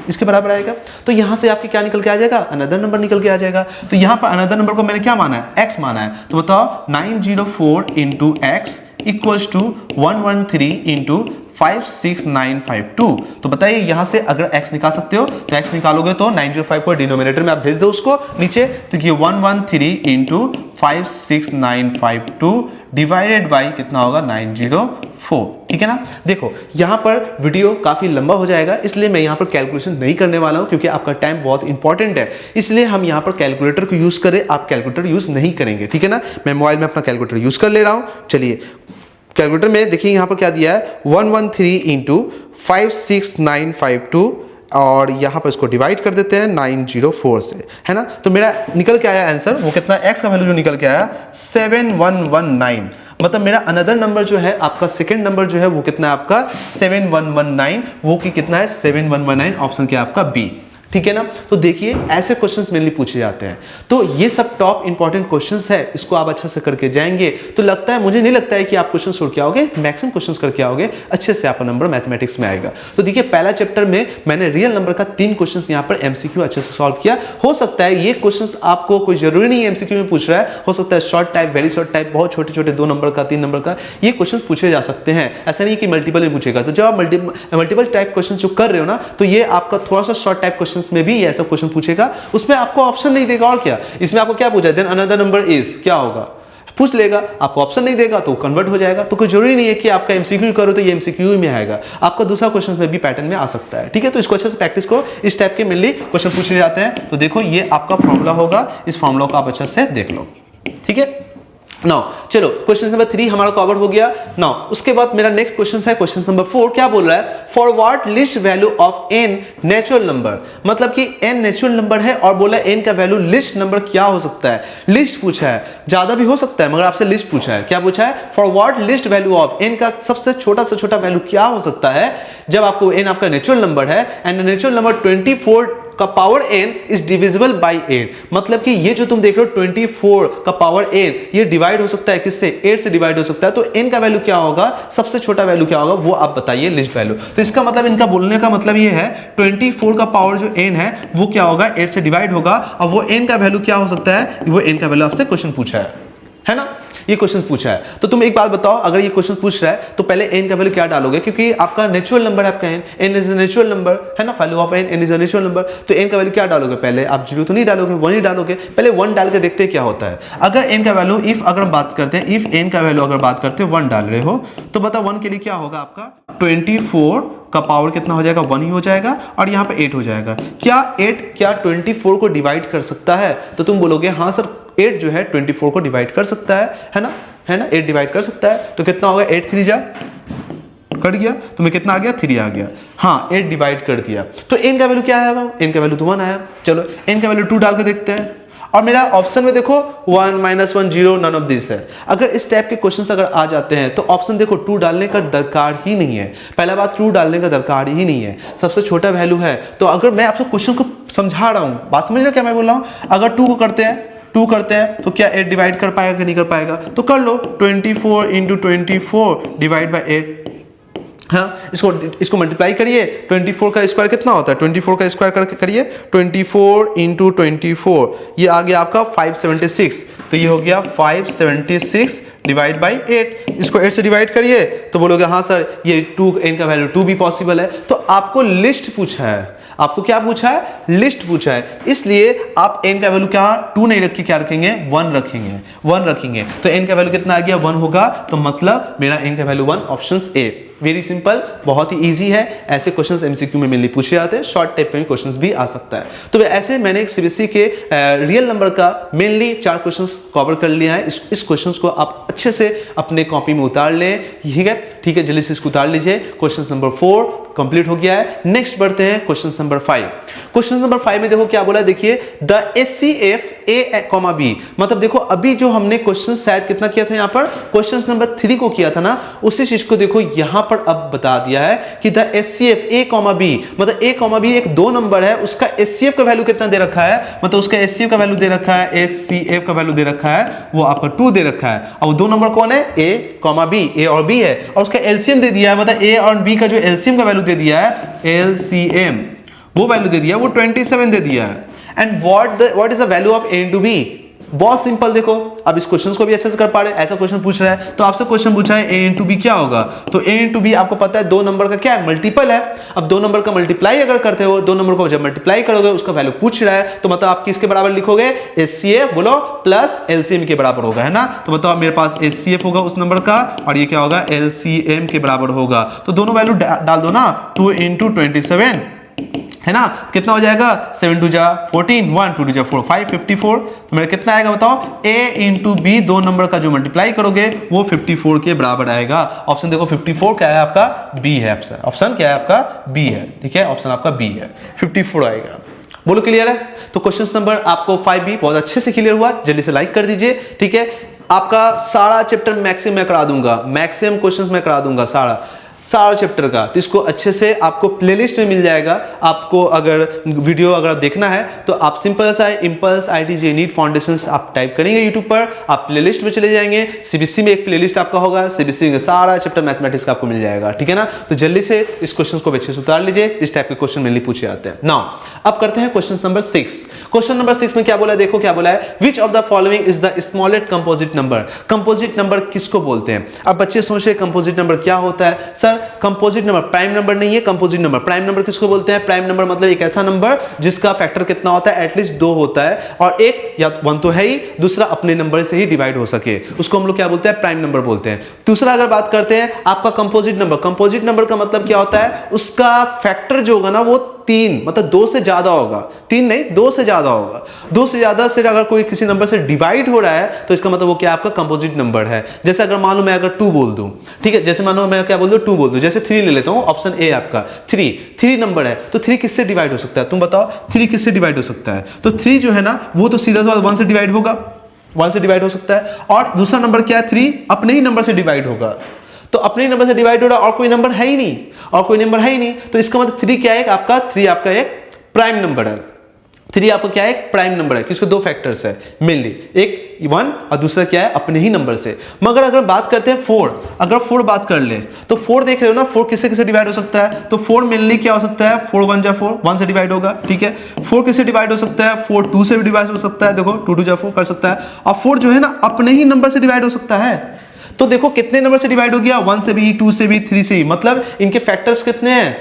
इसके बराबर आएगा। तो यहां से आपके क्या निकल के आ जाएगा? अनदर नंबर निकल के आ जाएगा। तो यहां पर अनदर नंबर को मैंने क्या माना है? x माना है। तो बताओ 904 into x equals to 113 into 56952। तो बताइए यहां से अगर x निकाल सकते हो तो x निकालोगे तो 905 को डिनोमिनेटर में आप भेज दो उसको नीचे, तो ये 113 इंटू 56952 डिवाइडेड बाई कितना होगा? 904। ठीक है ना? देखो यहां पर वीडियो काफी लंबा हो जाएगा, इसलिए मैं यहां पर कैलकुलेशन नहीं करने वाला हूं, क्योंकि आपका टाइम बहुत इंपॉर्टेंट है, इसलिए हम यहां पर कैलकुलेटर को यूज करें। आप कैलकुलेटर यूज नहीं करेंगे, ठीक है ना? मैं मोबाइल में अपना कैलकुलेटर यूज कर ले रहा हूं। चलिए कैलकुलेटर में देखिए यहाँ पर क्या दिया है, 113 इंटू 56952 और यहाँ पर इसको डिवाइड कर देते हैं 904 से, है ना? तो मेरा निकल के आया आंसर, वो कितना? x का वैल्यू जो निकल के आया 7119। मतलब मेरा अनदर नंबर जो है आपका, सेकंड नंबर जो है वो कितना है आपका? 7119। वो की कितना है? 7119। ऑप्शन क्या आपका? बी। ठीक है ना? तो देखिए ऐसे क्वेश्चंस मेनली पूछे जाते हैं। तो ये सब टॉप इंपॉर्टेंट क्वेश्चंस है, इसको आप अच्छा से करके जाएंगे तो लगता है, मुझे नहीं लगता है कि आप क्वेश्चन छोड़ के आओगे, मैक्सिमम क्वेश्चंस करके आओगे, अच्छे से आपका नंबर मैथमेटिक्स में आएगा। तो देखिए पहला चैप्टर में मैंने रियल नंबर का 3 क्वेश्चंस यहाँ पर एमसीक्यू अच्छे से सॉल्व किया। हो सकता है ये क्वेश्चंस आपको कोई जरूरी नहीं है एमसीक्यू में पूछ रहा है, हो सकता है short type, very short type, बहुत छोटे छोटे 2 नंबर का, 3 नंबर का ये क्वेश्चन पूछे जा सकते हैं। ऐसा नहीं कि मल्टीपल में पूछेगा। तो जब आप मल्टीपल टाइप क्वेश्चन जो कर रहे हो ना, तो ये आपका थोड़ा सा शॉर्ट टाइप क्वेश्चन में भी ऐसा क्वेश्चन पूछेगा, उसमें आपको ऑप्शन नहीं देगा। और क्या इसमें आपको क्या पूछा? देन अनदर नंबर इज क्या होगा पूछ लेगा, आपको ऑप्शन नहीं देगा तो कन्वर्ट हो जाएगा। तो कोई जरूरी नहीं है कि आपका एमसीक्यू करो तो ये एमसीक्यू में आएगा, आपका दूसरा क्वेश्चन में भी पैटर्न में आ सकता है। ठीक है, तो इसको अच्छे से प्रैक्टिस करो। इस टाइप के मेनली क्वेश्चन पूछे जाते हैं। तो देखो ये आपका फॉर्मूला होगा, इस फॉर्मूला को आप अच्छे से देख लो। ठीक है, नाउ चलो क्वेश्चन नंबर 3 हमारा कवर हो गया। नाउ उसके बाद मेरा नेक्स्ट क्वेश्चन है क्वेश्चन नंबर 4। क्या बोल रहा है? For what least value of n natural number, मतलब कि n नेचुरल नंबर है और बोला n का वैल्यू लिस्ट नंबर क्या हो सकता है? लिस्ट पूछा है, ज्यादा भी हो सकता है मगर आपसे लिस्ट पूछा है। क्या पूछा है? For what least value of n का सबसे छोटा से छोटा वैल्यू क्या हो सकता है जब आपको n आपका नेचुरल नंबर है एंड नेचुरल नंबर 24 का power n is divisible by 8। मतलब कि ये जो तुम देख रहे हो 24 का पावर n, ये डिवाइड हो सकता है किससे? 8 से डिवाइड हो सकता है। तो n का वैल्यू क्या होगा? सबसे छोटा वैल्यू क्या होगा वो आप बताइए, लिस्ट वैल्यू। तो इसका मतलब, इनका बोलने का मतलब ये है 24 का पावर जो n है वो क्या होगा? 8 से डिवाइड होगा। और वो n का वैल्यू क्या हो सकता है? वो n का वैल्यू आपसे क्वेश्चन पूछा है ना? ये क्वेश्चन पूछा है। तो तुम एक बात बताओ, अगर ये क्वेश्चन पूछ रहा है तो पहले n का वैल्यू क्या डालोगे? क्योंकि आपका नेचुरल नंबर है, आपका n is a natural number, है ना? Value of n is a natural number. तो n का वैल्यू क्या डालोगे? पहले आप 0 तो नहीं डालोगे, 1 ही डालोगे। पहले 1 डाल के देखते हैं क्या होता है। अगर n का वैल्यू, इफ अगर हम बात करते हैं, इफ n का वैल्यू अगर बात करते हैं 1 डाल रहे हो, तो बताओ 1 के लिए क्या होगा आपका? 24 का पावर कितना हो जाएगा? 1 ही हो जाएगा और यहाँ पे 8 हो जाएगा। क्या 8 क्या 24 को डिवाइड कर सकता है? तो तुम बोलोगे हाँ सर 8 जो है 24 को डिवाइड कर सकता है ना? 8 डिवाइड कर सकता है। तो कितना होगा? 8 3 जा कट गया, तो मैं कितना आ गया 3 आ गया। हाँ 8 डिवाइड कर दिया, तो n का वैल्यू क्या आया, n का वैल्यू तो 1 आया। चलो n का वैल्यू 2 डाल के देखते हैं, और मेरा ऑप्शन में देखो 1 -1 0 नन ऑफ दिस है। अगर इस टाइप के क्वेश्चंस अगर आ जाते हैं तो ऑप्शन देखो 2 डालने का दरकार ही नहीं है। पहला बात 2 डालने का दरकार ही नहीं है, सबसे छोटा वैल्यू है। तो अगर मैं आपको क्वेश्चन को समझा रहा हूँ, बात समझ रहे हो क्या मैं बोल रहा हूँ, अगर 2 को करते हैं तो क्या 8 डिवाइड कर पाएगा कि नहीं कर पाएगा, तो कर लो 24 × 24 डिवाइड बाई 8। हाँ इसको मल्टीप्लाई करिए, 24 का स्क्वायर कितना होता है, 24 का स्क्वायर करिए 24 × 24, ये आ गया आपका 576, तो ये हो गया 576 डिवाइड बाई 8। इसको 8 से डिवाइड करिए तो बोलोगे हाँ सर ये 2 n का वैल्यू 2 भी पॉसिबल है। तो आपको लिस्ट पूछा है, आपको क्या पूछा है, लिस्ट पूछा है, इसलिए आप n का वैल्यू क्या 2 नहीं रख के क्या रखेंगे 1 रखेंगे, 1 रखेंगे। तो n का वैल्यू कितना आ गया 1 होगा, तो मतलब मेरा n का value 1, option A. Very simple, बहुत ही इजी है। ऐसे क्वेश्चंस एमसीक्यू में मेनली पूछे जाते हैं, शॉर्ट टाइप में क्वेश्चंस भी आ सकता है। तो ऐसे मैंने एक सीबीएसई के रियल नंबर का मेनली 4 क्वेश्चंस कवर कर लिया है। इस क्वेश्चंस को आप अच्छे से अपने कॉपी में उतार लें, ठीक है, जल्दी से इसको उतार लीजिए। क्वेश्चन नंबर 4 कंप्लीट हो गया है। नेक्स्ट बढ़ते हैं क्वेश्चन नंबर 5। क्वेश्चन नंबर 5 में देखो क्या बोला, देखिए द HCF A, B, मतलब देखो अभी जो हमने क्वेश्चन शायद कितना किया था, यहाँ पर क्वेश्चन नंबर 3 को किया था ना, उसी चीज को देखो यहाँ पर अब बता दिया है कि द HCF A, B, मतलब A, B एक 2 नंबर है, उसका HCF का वैल्यू कितना दे रखा है, मतलब उसका HCF का वैल्यू दे रखा है, HCF का वैल्यू दे रखा है वो आपका 2 दे रखा है। और 2 नंबर कौन है, A, B, A और B है, और उसका LCM दे दिया है, मतलब A और B का जो LCM का वैल्यू दे दिया है, LCM वो वैल्यू दे दिया है, वो 27 दे दिया है। And what is the value of A into B, बहुत सिंपल। देखो अब इस क्वेश्चन को भी अच्छे से कर पा रहे, ऐसा क्वेश्चन पूछ रहा है तो आपसे क्वेश्चन पूछा है A into B क्या होगा, तो A into B आपको पता है 2 नंबर का क्या है, मल्टीपल है। अब 2 नंबर का मल्टीप्लाई अगर करते हो, 2 नंबर को जब मल्टीप्लाई करोगे उसका वैल्यू पूछ रहा है, तो मतलब आप किसके बराबर लिखोगे, HCF बोलो प्लस LCM के बराबर होगा, है ना। तो बताओ मेरे पास HCF होगा उस नंबर का, और ये क्या होगा, LCM के बराबर होगा। तो दोनों वैल्यू डाल दो ना, 2 into 27 है ना, कितना हो जाएगा, 7 2 जा 14, 1 2 2 जा 4 5 54। तो मेरा कितना आएगा बताओ, A into B 2 नंबर का जो मल्टीप्लाई करोगे वो 54 के बराबर आएगा। ऑप्शन देखो 54 क्या है आपका, B है। ऑप्शन क्या है आपका, B है, ठीक है, ऑप्शन आपका B है, 54 आएगा। बोलो क्लियर है। तो क्वेश्चन नंबर आपको 5B बहुत अच्छे से क्लियर हुआ, जल्दी से लाइक कर दीजिए, ठीक है। आपका सारा चैप्टर मैक्सिमम मैं करा दूंगा, मैक्सिमम क्वेश्चंस मैं करा दूंगा सारा चैप्टर का। तो इसको अच्छे से आपको प्लेलिस्ट में मिल जाएगा। आपको अगर वीडियो अगर देखना है तो आप सिंपल सा इम्पल्स IIT नीट फाउंडेशंस आप टाइप करेंगे यूट्यूब पर, आप प्लेलिस्ट में चले जाएंगे, सीबीएसई में एक प्लेलिस्ट आपका होगा, सीबीएसई का सारा चैप्टर मैथमेटिक्स का आपको मिल जाएगा, ठीक है ना। तो जल्दी से इस क्वेश्चन को अच्छे से उतार लीजिए, इस टाइप के क्वेश्चन मेनली पूछे जाते हैं। नाउ अब करते हैं क्वेश्चन नंबर 6। क्वेश्चन नंबर 6 में क्या बोला है, देखो क्या बोला है, which of the following is the smallest composite number. Composite number किसको बोलते हैं। अब बच्चे सोच रहे कंपोजिट नंबर क्या होता है, sir composite number prime number नहीं है, कंपोजिट नंबर। प्राइम नंबर किसको बोलते हैं, प्राइम नंबर मतलब एक ऐसा नंबर जिसका फैक्टर कितना होता है, एटलीस्ट 2 होता है, और एक या 1 तो है ही, दूसरा अपने नंबर से ही डिवाइड हो सके, उसको हम लोग क्या बोलते हैं, प्राइम नंबर बोलते हैं। दूसरा अगर बात करते हैं आपका कंपोजिट नंबर, कंपोजिट नंबर का मतलब क्या होता है, उसका फैक्टर जो होगा ना वो 3 मतलब 2 से ज्यादा होगा, 3 नहीं 2 से ज्यादा होगा। 2 से ज्यादा से अगर कोई किसी नंबर से डिवाइड हो रहा है तो इसका मतलब वो क्या आपका कंपोजिट नंबर है। जैसे अगर मान लो मैं अगर 2 बोल दूं, ठीक है, जैसे मान लो मैं क्या बोल दूं 2 बोल दूं, जैसे 3 ले लेता हूं, ऑप्शन ए आपका 3 नंबर है, तो 3 किससे डिवाइड हो सकता है, तुम बताओ 3 किससे डिवाइड हो सकता है। तो 3 जो है ना वो तो सीधा सा 1 से डिवाइड होगा, 1 से डिवाइड हो सकता है। और दूसरा नंबर क्या है, 3 अपने ही नंबर से डिवाइड होगा, तो अपने नंबर से डिवाइड हो रहा है और कोई नंबर है ही नहीं, और कोई नंबर है ही नहीं, तो इसका मतलब 3 क्या है आपका, 3 आपका एक प्राइम नंबर है। 3 आपका क्या है, एक प्राइम नंबर है, क्योंकि 2 फैक्टर्स है मेनली, एक 1 और दूसरा क्या है अपने ही नंबर से। मगर अगर बात करते हैं 4, अगर 4 बात कर ले तो 4 देख रहे हो ना, 4 किससे किससे डिवाइड हो सकता है, तो 4 मेनली क्या हो सकता है, 4 1 जा 4 1 से डिवाइड होगा, ठीक है। 4 किससे डिवाइड हो सकता है, 4 2 से भी डिवाइड हो सकता है, देखो 2 2 जा 4 कर सकता है। और 4 जो है ना अपने ही नंबर से डिवाइड हो सकता है, तो देखो कितने नंबर से डिवाइड हो गया, 1 से भी, 2 से भी, 3 से भी, मतलब इनके फैक्टर्स कितने हैं,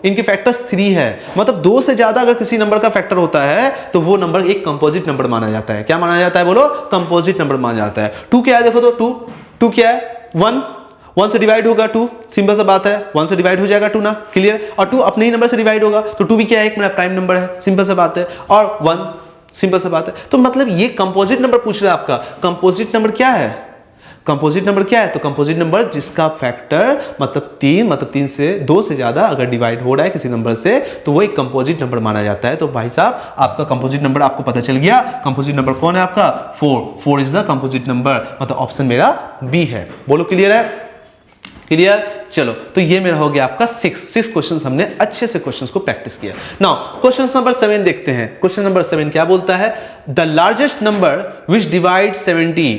इनके फैक्टर्स 3 है। मतलब 2 से ज्यादा अगर किसी नंबर का फैक्टर होता है तो वो नंबर एक कंपोजिट नंबर माना जाता है। क्या माना जाता है, बोलो कंपोजिट नंबर माना जाता है। 2 क्या है, देखो तो 2 क्या है, 1 से डिवाइड होगा 2, सिंपल सा बात है, 1 से डिवाइड हो जाएगा 2 ना, क्लियर। और 2 अपने ही नंबर से डिवाइड होगा, तो 2 भी क्या है, एक मेरा प्राइम नंबर है, सिंपल सा बात है। और 1 सिंपल सा बात है। तो मतलब ये कंपोजिट नंबर पूछ रहा है आपका, कंपोजिट नंबर क्या है, कंपोजिट नंबर क्या है? तो कंपोजिट नंबर जिसका फैक्टर मतलब 3 से 2 से ज्यादा अगर डिवाइड हो रहा है किसी नंबर से तो वो एक कंपोजिट नंबर माना जाता है। तो भाई साहब आपका कंपोजिट नंबर आपको पता चल गया। कंपोजिट नंबर कौन है आपका? 4 इज द कंपोजिट नंबर, मतलब ऑप्शन मेरा बी है। बोलो क्लियर है? क्लियर? चलो तो ये मेरा हो गया आपका 6 क्वेश्चंस, हमने अच्छे से क्वेश्चंस को प्रैक्टिस किया। नाउ क्वेश्चन नंबर 7 देखते हैं। क्वेश्चन नंबर 7 क्या बोलता है? The largest number which divide 70,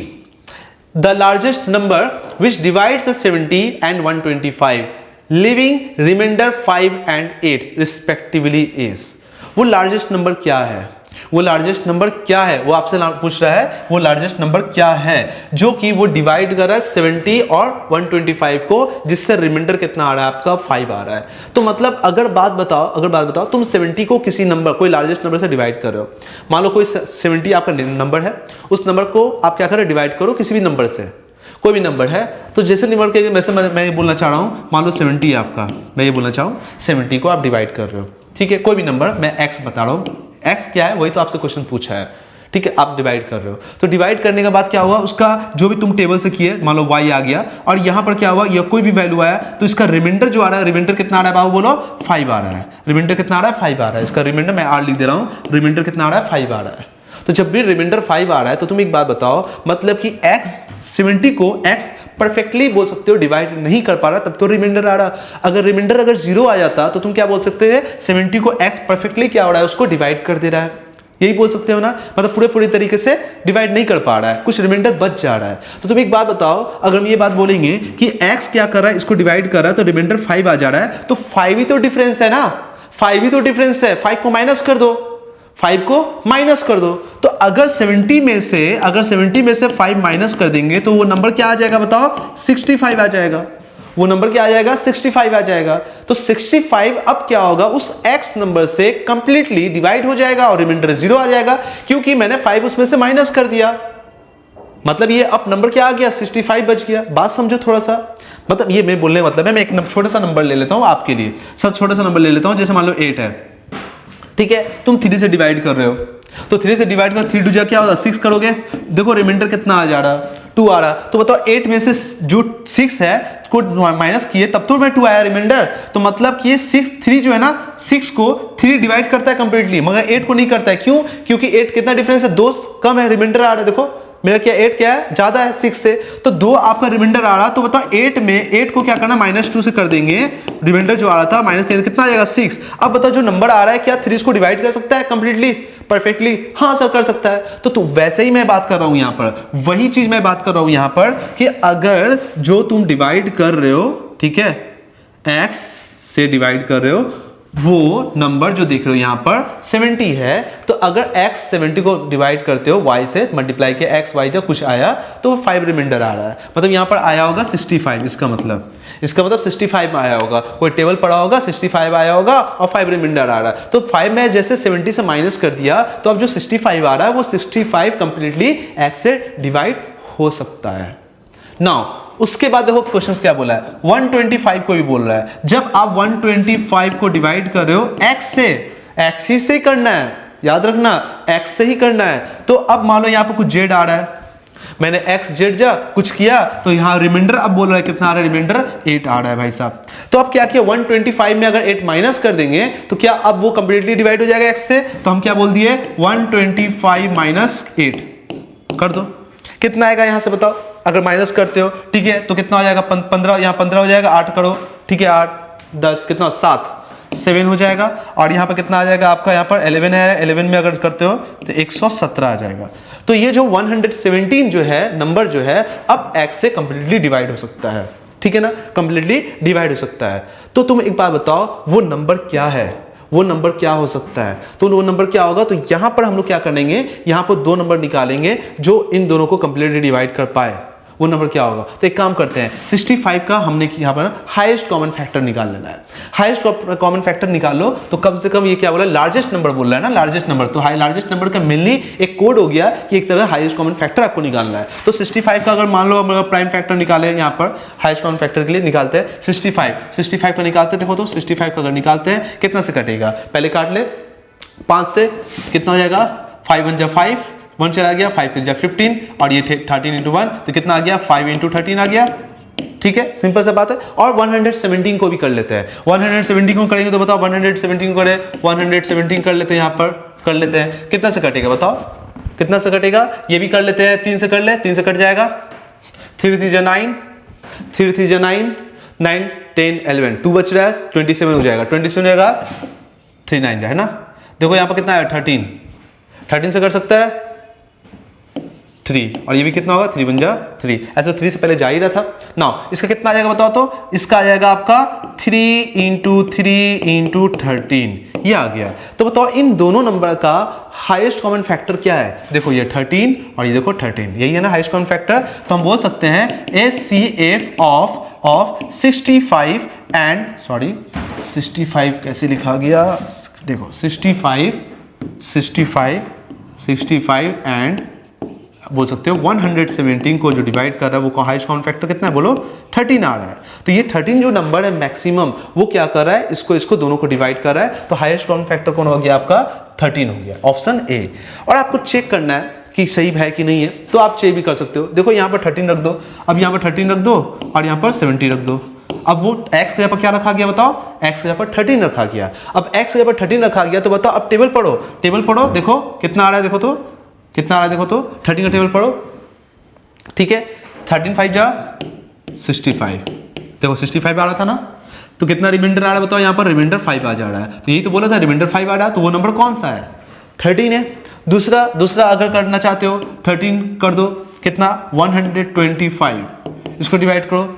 the largest number which divides the 70 and 125 leaving remainder 5 and 8 respectively is. वो लार्जेस्ट नंबर क्या है? वो लार्जेस्ट नंबर क्या है? वो आपसे पूछ रहा है वो लार्जेस्ट नंबर क्या है जो कि वो डिवाइड कर रहा है 70 और 125 को, जिससे रिमाइंडर कितना आ रहा है आपका? 5 आ रहा है। तो मतलब अगर बात बताओ तुम 70 को किसी नंबर, कोई लार्जेस्ट नंबर से डिवाइड कर रहे हो। मान लो कोई 70 आपका नंबर है, उस नंबर को आप क्या करो? डिवाइड करो किसी भी नंबर से, कोई भी नंबर है। तो जैसे नंबर के वैसे मैं ये बोलना चाह रहा हूँ, मान लो 70 है आपका, मैं ये बोलना चाहूँ 70 को आप डिवाइड कर रहे हो, ठीक है, कोई भी नंबर, मैं x बता रहा हूँ। x क्या है? वही तो आपसे क्वेश्चन पूछा है, ठीक है। आप डिवाइड कर रहे हो, तो डिवाइड करने के बाद क्या हुआ? उसका जो भी तुम टेबल से किए, मान लो y आ गया, और यहाँ पर क्या हुआ? यह कोई भी वैल्यू आया तो इसका रिमाइंडर जो आ रहा है, रिमाइंडर कितना आ रहा है बाबू? बोलो 5 आ रहा है। रिमाइंडर कितना आ रहा है? 5 आ रहा है। इसका रिमाइंडर मैं r लिख दे रहा हूँ, रिमाइंडर कितना आ रहा है? 5 आ रहा है। तो जब भी रिमाइंडर 5 आ रहा है तो तुम एक बात बताओ, मतलब कि x 70 को x परफेक्टली बोल सकते हो डिवाइड नहीं कर पा रहा, तब तो रिमाइंडर आ रहा। अगर रिमाइंडर अगर 0 आ जाता तो तुम क्या बोल सकते हैं? 70 को x परफेक्टली क्या हो रहा है? उसको डिवाइड कर दे रहा है, यही बोल सकते हो ना। मतलब पूरे तरीके से डिवाइड नहीं कर पा रहा है, कुछ रिमाइंडर बच जा रहा है। तो तुम एक बात बताओ, अगर हम ये बात बोलेंगे कि x क्या कर रहा है? इसको डिवाइड कर रहा है तो रिमाइंडर 5 आ जा रहा है, तो 5 ही तो डिफरेंस है ना, 5 ही तो डिफरेंस है। 5 को माइनस कर दो, 5 को माइनस कर दो। तो अगर 70 में से 5 माइनस कर देंगे तो वो नंबर क्या आ जाएगा बताओ? 65 आ जाएगा। वो नंबर क्या आ जाएगा? 65 आ जाएगा। तो 65 अब क्या होगा? उस x नंबर से कंप्लीटली डिवाइड हो जाएगा और रिमाइंडर 0 आ जाएगा, क्योंकि मैंने 5 उसमें से माइनस कर दिया। मतलब ये अब नंबर क्या आ गया? 65 बच गया। बात समझो थोड़ा सा, मतलब ये मैं बोलने मतलब है, मैं एक छोटा सा नंबर ले लेता हूं आपके लिए, सब छोटा सा नंबर ले लेता हूं, जैसे मान लो 8 है, ठीक है। तुम 3 से डिवाइड कर रहे हो, तो 3 से डिवाइड कर 3 2 जा क्या होगा? 6 करोगे, देखो रिमाइंडर कितना आ जा रहा? 2 आ रहा। तो बताओ 8 में से जो 6 है को माइनस किए तब तो मैं 2 आया रिमाइंडर। तो मतलब कि ये 3 जो है ना, 6 को 3 डिवाइड करता है कंप्लीटली, मगर 8 को नहीं करता है। क्यों? क्योंकि 8 कितना डिफरेंस है? 2 कम है, रिमाइंडर आ रहा है। देखो मेरा क्या 8 क्या है? ज्यादा है 6 से, तो 2 आपका रिमाइंडर आ रहा। तो बताओ 8 को क्या करना? -2 से कर देंगे, रिमाइंडर जो आ रहा था माइनस कितना आ जाएगा? 6। अब बताओ जो नंबर आ रहा है क्या 3 को डिवाइड कर सकता है कंप्लीटली परफेक्टली? हाँ सर कर सकता है। तो वैसे ही मैं बात कर रहा हूं यहां पर, वही चीज मैं बात कर रहा हूं यहां पर कि अगर जो तुम डिवाइड कर रहे हो, ठीक है, x से डिवाइड कर रहे हो, वो नंबर जो देख रहे हो यहां पर 70 है, तो अगर x 70 को डिवाइड करते हो y से, मल्टीप्लाई किया x y जब कुछ आया तो 5 रिमाइंडर आ रहा है। मतलब यहां पर आया होगा 65। इसका मतलब 65 आया होगा, कोई टेबल पड़ा होगा 65 आया होगा और 5 रिमाइंडर आ रहा है। तो 5 में जैसे 70 से माइनस कर दिया, तो अब जो 65 आ रहा है वो 65 कंप्लीटली x से डिवाइड हो सकता है। नाउ उसके बाद देखो क्वेश्चन क्या बोला है? 125 को भी बोल रहा है। जब आप 125 को डिवाइड कर रहे हो x से, x ही से करना है, याद रखना x से ही करना है। तो अब मान लो यहाँ पर कुछ z आ रहा है, मैंने x z जा कुछ किया, तो यहाँ रिमाइंडर अब बोल रहा है कितना आ रहा है? रिमाइंडर 8 आ रहा है भाई साहब। तो अब क्या किया? 125 में अगर 8 माइनस कर देंगे तो क्या अब वो कंप्लीटली डिवाइड हो जाएगा x से? तो हम क्या बोल दिए? 125 माइनस 8 कर दो, कितना आएगा यहां से बताओ? अगर माइनस करते हो, ठीक है, तो कितना हो जाएगा? 15, यहाँ 15 हो जाएगा, 8 करो, ठीक है, 8 10 कितना? 7 हो जाएगा। और यहाँ पर कितना आ जाएगा आपका? यहाँ पर 11 है, 11 में अगर करते हो तो 117 आ जाएगा। तो ये जो 117 जो है नंबर जो है अब x से कंप्लीटली डिवाइड हो सकता है, ठीक है ना, कंप्लीटली डिवाइड हो सकता है। तो तुम एक बात बताओ वो नंबर क्या है? वो नंबर क्या हो सकता है? तो वो नंबर क्या होगा? तो यहां पर हम लोग क्या करेंगे? यहां पर 2 नंबर निकालेंगे जो इन दोनों को कंप्लीटली डिवाइड कर पाए। वो नंबर क्या होगा? तो एक काम करते हैं, 65 का हमने यहाँ पर हाईएस्ट कॉमन फैक्टर निकाल लेना है। हाईएस्ट कॉमन फैक्टर निकाल लो तो कम से कम ये क्या बोला? लार्जेस्ट नंबर बोल रहा है ना, लार्जेस्ट नंबर। तो लार्जेस्ट नंबर का मेनली एक कोड हो गया कि एक तरह हाईएस्ट कॉमन फैक्टर आपको निकालना है। तो 65 का अगर मान लो हम प्राइम फैक्टर निकाले, यहाँ पर हाईएस्ट कॉमन फैक्टर के लिए निकालते हैं 65 का निकालते हैं। देखो तो 65 का अगर निकालते हैं कितना से कटेगा? पहले काट ले, 5 से कितना हो जाएगा? 5 1 जा 5, 1 चला गया, 5 3 जा 15 और ये 13 इंटू 1 तो कितना आ गया 5 इंटू 13 आ गया। ठीक है, सिंपल सा बात है। और 117 को भी कर लेते हैं। 117 को करेंगे तो बताओ 117 करे 117 कर लेते हैं, यहाँ पर कर लेते हैं, कितना से कटेगा बताओ, कितना से कटेगा, ये भी कर लेते हैं, 3 से कर ले, 3 से कट जाएगा, 3 3 जा 9, 3 3 जा 9, 9 10 11 2 बच रहा है, 27 हो जाएगा, 27 हो जाएगा, 3 9 जा है ना। देखो यहाँ पर कितना है 13 से कर सकता है 3 और ये भी कितना होगा 3 बन जा 3, ऐसे 3 से पहले जा ही रहा था ना। इसका कितना आ जाएगा बताओ, तो इसका आ जाएगा आपका 3 इंटू 3 इंटू 13, ये आ गया। तो बताओ इन दोनों नंबर का हाईएस्ट कॉमन फैक्टर क्या है, देखो ये 13 और ये देखो 13, यही है ना हाईएस्ट कॉमन फैक्टर। तो हम बोल सकते हैं HCF ऑफ 65 एंड 65 कैसे लिखा गया, देखो 65 एंड बोल सकते हो 117 को जो डिवाइड कर रहा है वो हाईएस्ट कॉमन फैक्टर कितना है बोलो 13 आ रहा है। तो ये 13 जो नंबर है मैक्सिमम वो क्या कर रहा है, इसको दोनों को डिवाइड कर रहा है। तो हाईएस्ट कॉमन फैक्टर कौन हो गया आपका 13 हो गया, ऑप्शन ए। और आपको चेक करना है कि सही है कि नहीं है, तो आप चेक भी कर सकते हो। देखो यहाँ पर 13 रख दो, अब यहाँ पर 13 रख दो और यहाँ पर 70 रख दो। अब वो x के जगह पर क्या रखा गया बताओ, x के जगह पर 13 रखा गया। अब x के जगह पर 13 रखा गया तो बताओ अब टेबल पढ़ो, देखो कितना आ रहा है, देखो तो कितना आ रहा है, देखो तो 13 का टेबल पढ़ो। ठीक है, 13 5 जा 65, देखो 65 आ रहा था ना, तो कितना रिमाइंडर आ रहा है बताओ, यहाँ पर रिमाइंडर 5 आ जा रहा है। तो यही तो बोला था रिमाइंडर 5 आ रहा है, तो वो नंबर कौन सा है 13 है। दूसरा अगर करना चाहते हो 13 कर दो, कितना 125, इसको डिवाइड करो,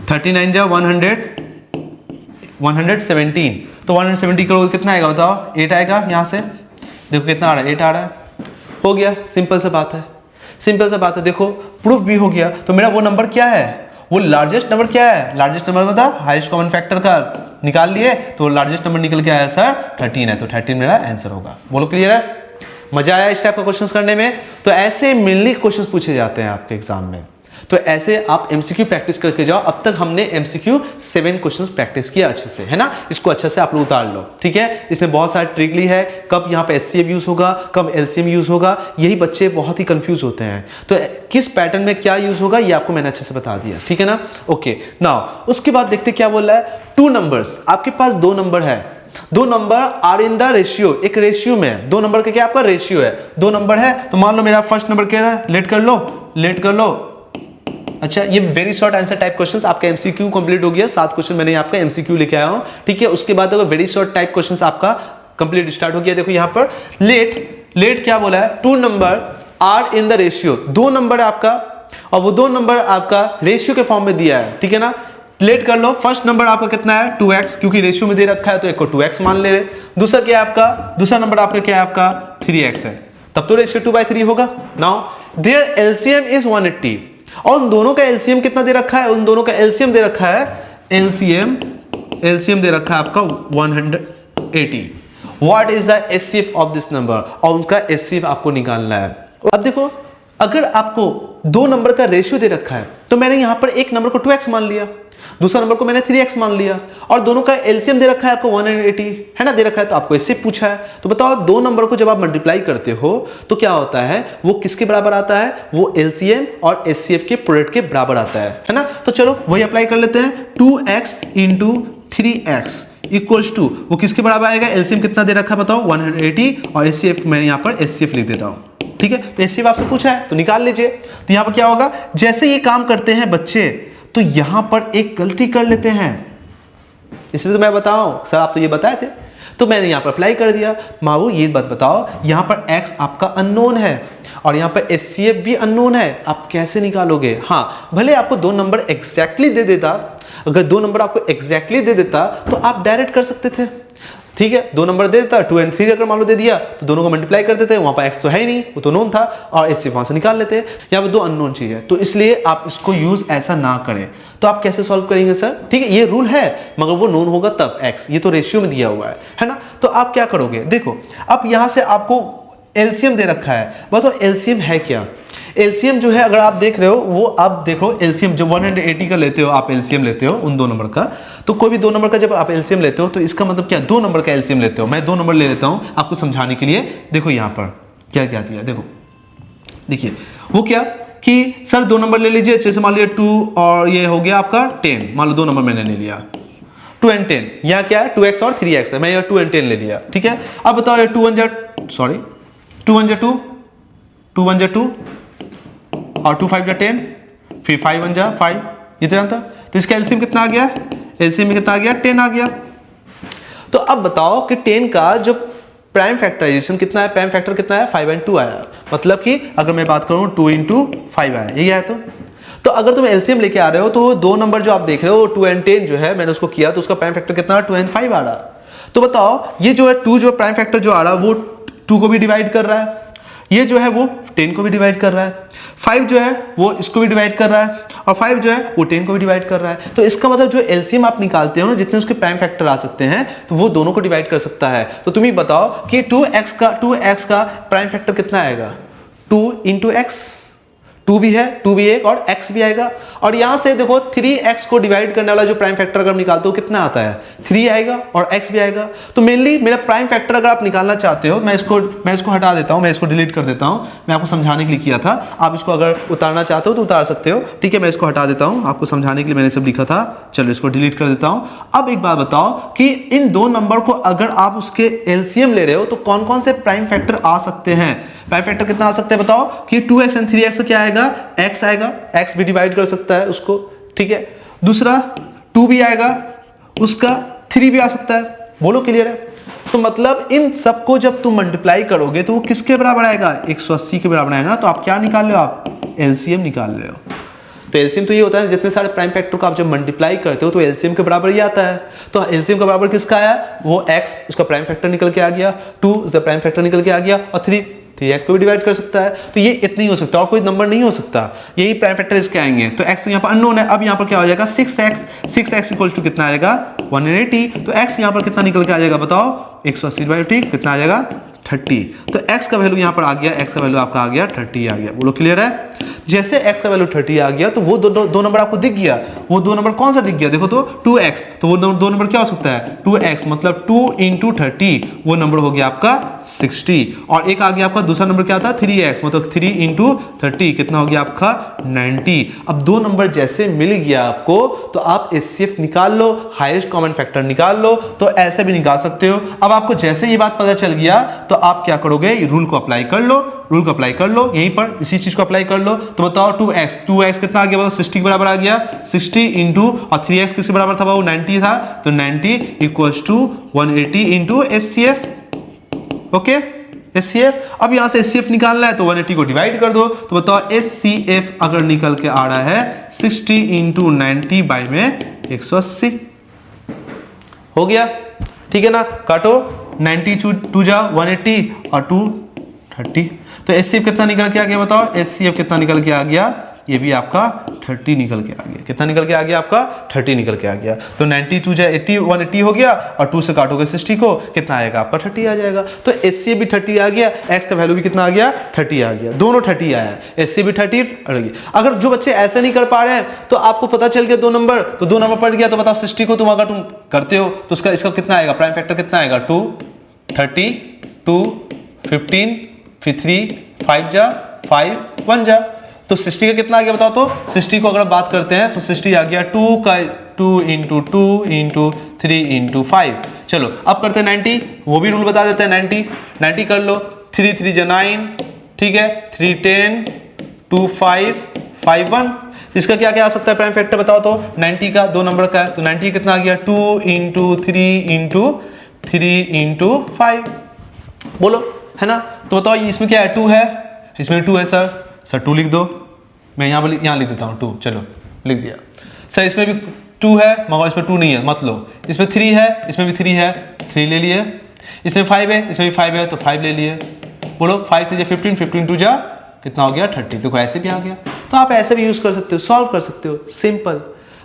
39 जा 117, तो 170 करोगे कितना आएगा बताओ, 8 आएगा। यहाँ से देखो कितना आ रहा है, 8 आ रहा है, हो गया। सिंपल सा बात है, देखो प्रूफ भी हो गया। तो मेरा वो नंबर क्या है, वो लार्जेस्ट नंबर क्या है, लार्जेस्ट नंबर बता, हाईएस्ट कॉमन फैक्टर का निकाल लिए तो लार्जेस्ट नंबर निकल के आया सर 13 है, तो 13 मेरा आंसर होगा। बोलो क्लियर है, मजा आया इस टाइप का क्वेश्चंस करने में। तो ऐसे मेनली क्वेश्चंस पूछे जाते हैं आपके एग्जाम में, तो ऐसे आप एमसीक्यू प्रैक्टिस करके जाओ। अब तक हमने एमसीक्यू 7 क्वेश्चंस प्रैक्टिस किया अच्छे से, है ना। इसको अच्छे से आप लोग उतार लो, ठीक है। इसमें बहुत सारे ट्रिक ली है, कब यहाँ पे एचसीएफ यूज होगा, कब एलसीएम यूज होगा, यही बच्चे बहुत ही कंफ्यूज होते हैं। तो किस पैटर्न में क्या यूज होगा ये आपको मैंने अच्छे से बता दिया, ठीक है ना। ओके नाउ उसके बाद देखते क्या बोल रहा है, 2 नंबर्स, आपके पास 2 नंबर है, 2 number are in the ratio, एक रेशियो में 2 नंबर का क्या आपका रेशियो है, 2 नंबर है। तो मान लो मेरा फर्स्ट नंबर क्या है, लेट कर लो। अच्छा, ये very short answer type questions, आपका एमसीक्यू कंप्लीट हो गया। 7 क्वेश्चन मैंने आपका एमसीक्यू लेके आया हूं, ठीक है। उसके बाद अगर वेरी शॉर्ट टाइप क्वेश्चंस आपका कंप्लीट स्टार्ट हो गया। देखो यहाँ पर लेट क्या बोला है, 2 number are in the ratio, 2 number है आपका और वो 2 नंबर आपका रेशियो के फॉर्म में दिया है, ठीक है ना। लेट कर लो, फर्स्ट नंबर आपका कितना है 2x, क्योंकि रेशियो में दे रखा है तो एक को 2x मान ले रहे। दूसरा क्या है आपका, दूसरा नंबर आपका क्या है आपका 3x है, तब तो रेशियो 2/3 होगा। नाउ देयर एलसीएम इज 180 और उन दोनों का एलसीएम कितना दे रखा है, उन दोनों का एलसीएम दे रखा है, एलसीएम दे रखा है आपका 180। What is the HCF of this number, और उनका एचसीएफ आपको निकालना है। अब देखो अगर आपको 2 नंबर का रेशियो दे रखा है तो मैंने यहां पर एक नंबर को 2x मान लिया, दूसरा नंबर को मैंने 3x मान लिया, और दोनों का एलसीएम दे रखा है आपको 180, है ना, दे रखा है। तो आपको इससे पूछा है, तो बताओ 2 नंबर को जब आप मल्टीप्लाई करते हो तो क्या होता है, वो किसके बराबर आता है, वो एलसीएम और एचसीएफ के प्रोडक्ट के बराबर आता है ना। तो चलो वही अप्लाई कर लेते हैं, 2x into 3x equals to, वो किसके बराबर आएगा, एलसीएम कितना दे रखा है बताओ 180, और एचसीएफ मैं यहाँ पर एचसीएफ लिख देता हूँ, ठीक है। तो एचसीएफ आपसे पूछा है तो निकाल लीजिए। तो यहाँ पर क्या होगा, जैसे ये काम करते हैं बच्चे तो यहां पर एक गलती कर लेते हैं, इसलिए तो मैं बताऊं सर आप तो ये बताए थे, तो मैंने यहां पर अप्लाई कर दिया। माऊ ये बात बताओ, यहां पर x आपका अननोन है और यहां पर एचसीएफ भी अननोन है, आप कैसे निकालोगे। हाँ भले आपको 2 नंबर एग्जैक्टली दे देता, अगर 2 नंबर आपको एग्जैक्टली दे देता तो आप डायरेक्ट कर सकते थे, ठीक है। 2 नंबर दे देता, 2 और 3 अगर मान लो दे दिया तो दोनों को मल्टीप्लाई कर देते, वहां पर x तो है ही नहीं, वो तो नोन था, और इससे वहां से निकाल लेते। यहाँ पर 2 अननोन चीज है, तो इसलिए आप इसको यूज ऐसा ना करें। तो आप कैसे सॉल्व करेंगे सर, ठीक है, ये रूल है मगर वो नोन होगा तब x, ये तो रेशियो में दिया हुआ है ना। तो आप क्या करोगे, देखो अब यहां से आपको एलसीएम दे रखा है, बताओ एलसीएम है क्या। एलसीएम जो है अगर आप देख रहे हो वो आप देखो, एलसीएम जब 180 का लेते हो आप, एलसीएम लेते हो उन 2 नंबर का, तो कोई भी 2 नंबर का जब आप एलसीएम लेते हो तो इसका मतलब क्या, 2 नंबर का एलसीएम लेते हो। मैं 2 नंबर ले लेता हूं आपको समझाने के लिए। देखो यहां पर क्या क्या दिया, देखो देखिए वो क्या कि सर 2 नंबर ले लीजिए, जैसे मान लीजिए 2 और ये हो गया आपका 10, मान लो 2 नंबर मैंने ले लिया 2 and 10, यहाँ क्या है 2x और 3x है, मैं यहाँ 2 and 10 ले लिया, ठीक है। अब बताओ ये 2 1 जा 2, 2 1 जा 2 और 2 5 जा 10, फिर 5 1 जा 5, ये तो जानता। तो इसका एलसीएम कितना आ गया, एलसीएम में कितना आ गया 10 आ गया। तो अब बताओ कि 10 का जो प्राइम फैक्टराइजेशन कितना है, प्राइम फैक्टर कितना है 5 and 2 आया, मतलब कि अगर मैं बात करूं 2 into 5 आया, यही आया। तो अगर तुम एलसीएम लेके आ रहे हो तो 2 नंबर जो आप देख रहे हो 2 and 10 जो है मैंने उसको किया तो उसका प्राइम फैक्टर कितना 2 and 5 आ रहा। तो बताओ ये जो है 2 जो प्राइम फैक्टर जो आ रहा वो 2 को भी डिवाइड कर रहा है, ये जो है वो 10 को भी डिवाइड कर रहा है, 5 जो है वो इसको भी डिवाइड कर रहा है और 5 जो है वो 10 को भी डिवाइड कर रहा है। तो इसका मतलब जो एलसीएम आप निकालते हो ना, जितने उसके प्राइम फैक्टर आ सकते हैं तो वो दोनों को डिवाइड कर सकता है। तो तुम ही बताओ कि 2x का प्राइम फैक्टर कितना आएगा 2 into x, 2 भी है, 2 भी एक और x भी आएगा। और यहां से देखो 3x को डिवाइड करने वाला जो प्राइम फैक्टर अगर निकालते हो कितना आता है 3 आएगा और x भी आएगा। तो मेनली मेरा प्राइम फैक्टर अगर आप निकालना चाहते हो, मैं इसको हटा देता हूं, मैं इसको डिलीट कर देता हूं, मैं आपको समझाने के लिए किया था। आप इसको अगर उतारना चाहते हो तो उतार सकते हो, ठीक है। मैं इसको हटा देता हूं, आपको समझाने के लिए मैंने सब लिखा था, चलो इसको डिलीट कर देता हूं। अब एक बात बताओ कि इन 2 नंबर को अगर आप उसके एलसीएम ले रहे हो तो कौन कौन से प्राइम फैक्टर आ सकते हैं, प्राइम फैक्टर कितना आ सकता है बताओ कि 2x and 3x क्या आएगा x आएगा, x भी डिवाइड कर सकता है उसको, ठीक है। दूसरा 2 भी आएगा, उसका 3 भी आ सकता है, बोलो क्लियर है। तो मतलब इन सबको जब तुम मल्टीप्लाई करोगे तो वो किसके बराबर आएगा 180 के बराबर आएगा ना। तो आप क्या निकाल रहे हो, आप एलसीएम निकाल रहे हो। तो एलसीएम तो ये होता है जितने सारे प्राइम फैक्टर को आप जब मल्टीप्लाई करते हो तो एलसीएम के बराबर ही आता है। तो एलसीएम के बराबर किसका आया, वो x उसका प्राइम फैक्टर निकल के आ गया, 2 उसका प्राइम फैक्टर निकल के आ गया और 3x को भी डिवाइड कर सकता है। तो ये इतना ही हो सकता है और कोई नंबर नहीं हो सकता, यही प्राइम फैक्टर इसके आएंगे। तो x तो यहाँ पर अननोन है। अब यहाँ पर क्या हो जाएगा 6x इक्वल्स टू कितना आएगा 180। तो x यहाँ पर कितना निकल के आ जाएगा बताओ 180/80 कितना आ जाएगा 30। तो x का वैल्यू यहाँ पर आ गया, x का वैल्यू आपका आ गया 30 आ गया, बोलो क्लियर है। जैसे x का वैल्यू 30 आ गया तो वो दो नंबर आपको दिख गया, वो 2 नंबर कौन सा दिख गया देखो तो 2x, तो वो 2 नंबर क्या हो सकता है 2x मतलब 2 into 30 वो नंबर हो गया आपका 60। और एक आ गया आपका दूसरा नंबर क्या था 3x मतलब 3 into 30 कितना हो गया आपका 90। अब 2 नंबर जैसे मिल गया आपको तो आप एचसीएफ निकाल लो, हाईएस्ट कॉमन फैक्टर निकाल लो, तो ऐसे भी निकाल सकते हो। अब आपको जैसे ये बात पता चल गया तो आप क्या करोगे, रूल को अप्लाई कर लो, रूल को अप्लाई कर लो, यहीं पर इसी चीज को अप्लाई कर लो। तो बताओ 2x कितना आ गया बताओ 60 के बराबर आ गया, 60 इंटू और 3x किसके बराबर था वो 90 था, तो 90 equals to 180 into HCF. Okay HCF. अब यहां से एचसीएफ निकालना है तो 180 को डिवाइड कर दो। तो बताओ एचसीएफ अगर निकल के आ रहा है 60 इंटू 90 बाई में 180 हो गया, ठीक है ना। काटो 90 2 जा 180 और 2 30। तो एचसीएफ कितना निकल के आ गया बताओ, एचसीएफ कितना निकल के आ गया, ये भी आपका 30 निकल के आ गया। कितना निकल के आ गया आपका 30 निकल के आ गया। तो 90 2 जा 80 180 हो गया और 2 से काटोगे 60 को कितना आएगा आपका 30 आ जाएगा। तो एचसीएफ भी 30 आ गया, एक्स का वैल्यू भी कितना आ गया 30 आ गया, दोनों 30 आया है, एचसीएफ भी 30। अगर जो बच्चे ऐसे नहीं कर पा रहे हैं तो आपको पता चल गया 2 नंबर, तो 2 नंबर पड़ गया तो बताओ 60 को तुम अगर तुम करते हो तो इसका कितना आएगा, प्राइम फैक्टर कितना आएगा 2 30 2 15 फिर 3 5 जा 5 1 जा। तो 60 का कितना आ गया बताओ, तो 60 को अगर बात करते हैं तो 60 आ गया 2 इंटू 2 इंटू 3 इंटू 5। चलो अब करते हैं 90, वो भी रूल बता देते हैं। 90 कर लो, 3 3 जा 9, ठीक है, 3 10 2 5 5 1। इसका क्या क्या आ सकता है प्राइम फैक्टर बताओ, तो 90 का 2 नंबर का है तो 90 कितना आ गया 2 इंटू 3 इंटू 3 इंटू 5, बोलो है ना। तो बताओ इसमें क्या है 2 है, इसमें 2 है सर 2 लिख दो, मैं यहाँ लिख देता हूँ 2, चलो लिख दिया सर। इसमें भी 2 है मगर इसमें 2 नहीं है मत लो। इसमें 3 है, इसमें भी 3 है 3 ले लिए। इसमें 5 है, इसमें भी 5 है तो 5 ले लिए। बोलो 5 3 जा 15 15 2 जा कितना हो गया 30। देखो ऐसे भी आ गया। तो आप ऐसे भी यूज कर सकते हो, सॉल्व कर सकते हो, सिंपल।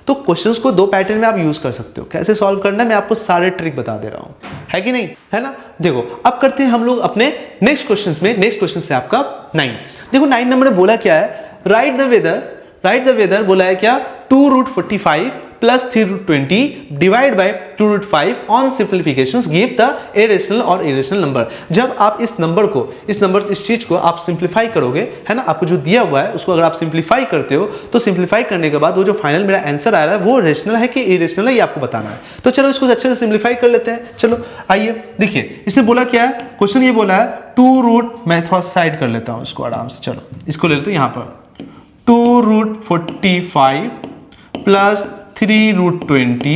तो क्वेश्चंस को 2 पैटर्न में आप यूज कर सकते हो। कैसे सॉल्व करना है मैं आपको सारे ट्रिक बता दे रहा हूं, है कि नहीं, है ना। देखो अब करते हैं हम लोग अपने नेक्स्ट क्वेश्चंस में। नेक्स्ट क्वेश्चन से आपका 9। देखो 9 नंबर ने बोला क्या है, राइट द वेदर बोला है क्या 2√45 plus 3√20 divide by 2√5 on simplifications give the irrational और इरेशनल नंबर। जब आप इस चीज को आप सिंप्लीफाई करोगे, है ना, आपको जो दिया हुआ है उसको अगर आप सिंप्लीफाई करते हो तो सिंप्लीफाई करने के बाद वो जो फाइनल मेरा आंसर आ रहा है वो रेशनल है कि इरेशनल है ये आपको बताना है। तो चलो इसको अच्छे से सिंप्लीफाई कर लेते हैं। चलो आइए देखिए, इसने बोला क्या है, क्वेश्चन ये बोला है 2 मैं थोड़ा साइड कर लेता हूं इसको आराम से। चलो इसको ले लेते हैं यहां पर 2√45 प्लस 3√20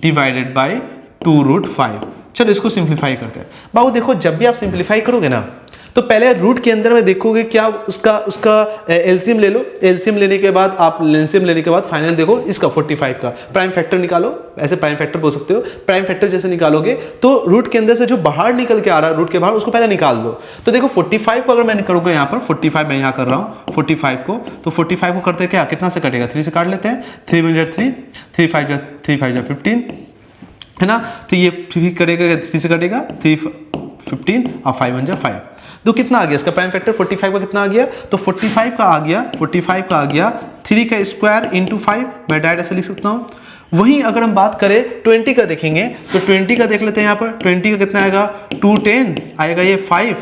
डिवाइडेड बाय 2√5। चलो इसको सिंप्लीफाई करते हैं। बाबू देखो, जब भी आप सिंप्लीफाई करोगे ना तो पहले रूट के अंदर में देखोगे क्या उसका एलसीएम ले लो। एलसीएम लेने के बाद आप एलसीएम लेने के बाद फाइनल देखो इसका 45 का प्राइम फैक्टर निकालो। ऐसे प्राइम फैक्टर बोल सकते हो। प्राइम फैक्टर जैसे निकालोगे तो रूट के अंदर से जो बाहर निकल के आ रहा है रूट के बाहर उसको पहले निकाल दो। तो देखो 45 को अगर मैं करूंगा यहाँ पर 45 मैं यहाँ कर रहा हूँ 45 को, तो 45 को करते क्या कितना से कटेगा 3 से काट लेते हैं। 3 × 3 3 5 15 है ना, तो ये 3 कटेगा 3 से कटेगा 3 15 और 5 × 5 तो कितना आ गया इसका प्राइम फैक्टर 45 का कितना आ गया, तो 45 का आ गया 3 का स्क्वायर इंटू 5 मैं डायरेक्ट ऐसे लिख सकता हूँ। वहीं अगर हम बात करें 20 का देखेंगे तो 20 का देख लेते हैं यहाँ पर 20 का कितना आएगा 2 10 आएगा, ये 5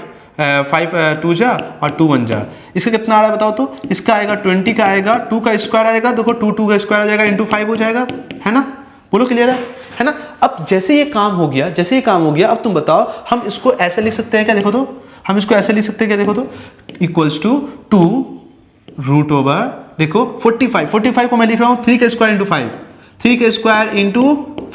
2 जा और 2 1 जा। इसका कितना आ रहा है बताओ, तो इसका आएगा 20 का आएगा 2 का स्क्वायर आएगा, देखो 2 का स्क्वायर आ जाएगा इंटू 5 हो जाएगा, है ना, बोलो क्लियर है ना। अब जैसे ये काम हो गया अब तुम बताओ हम इसको ऐसे लिख सकते हैं क्या, देखो तो हम इसको ऐसे लिख सकते हैं क्या, देखो तो इक्वल्स टू 2 देखो 45 को मैं लिख रहा हूँ 3 का स्क्वायर इंटू 5 3 का स्क्वायर इंटू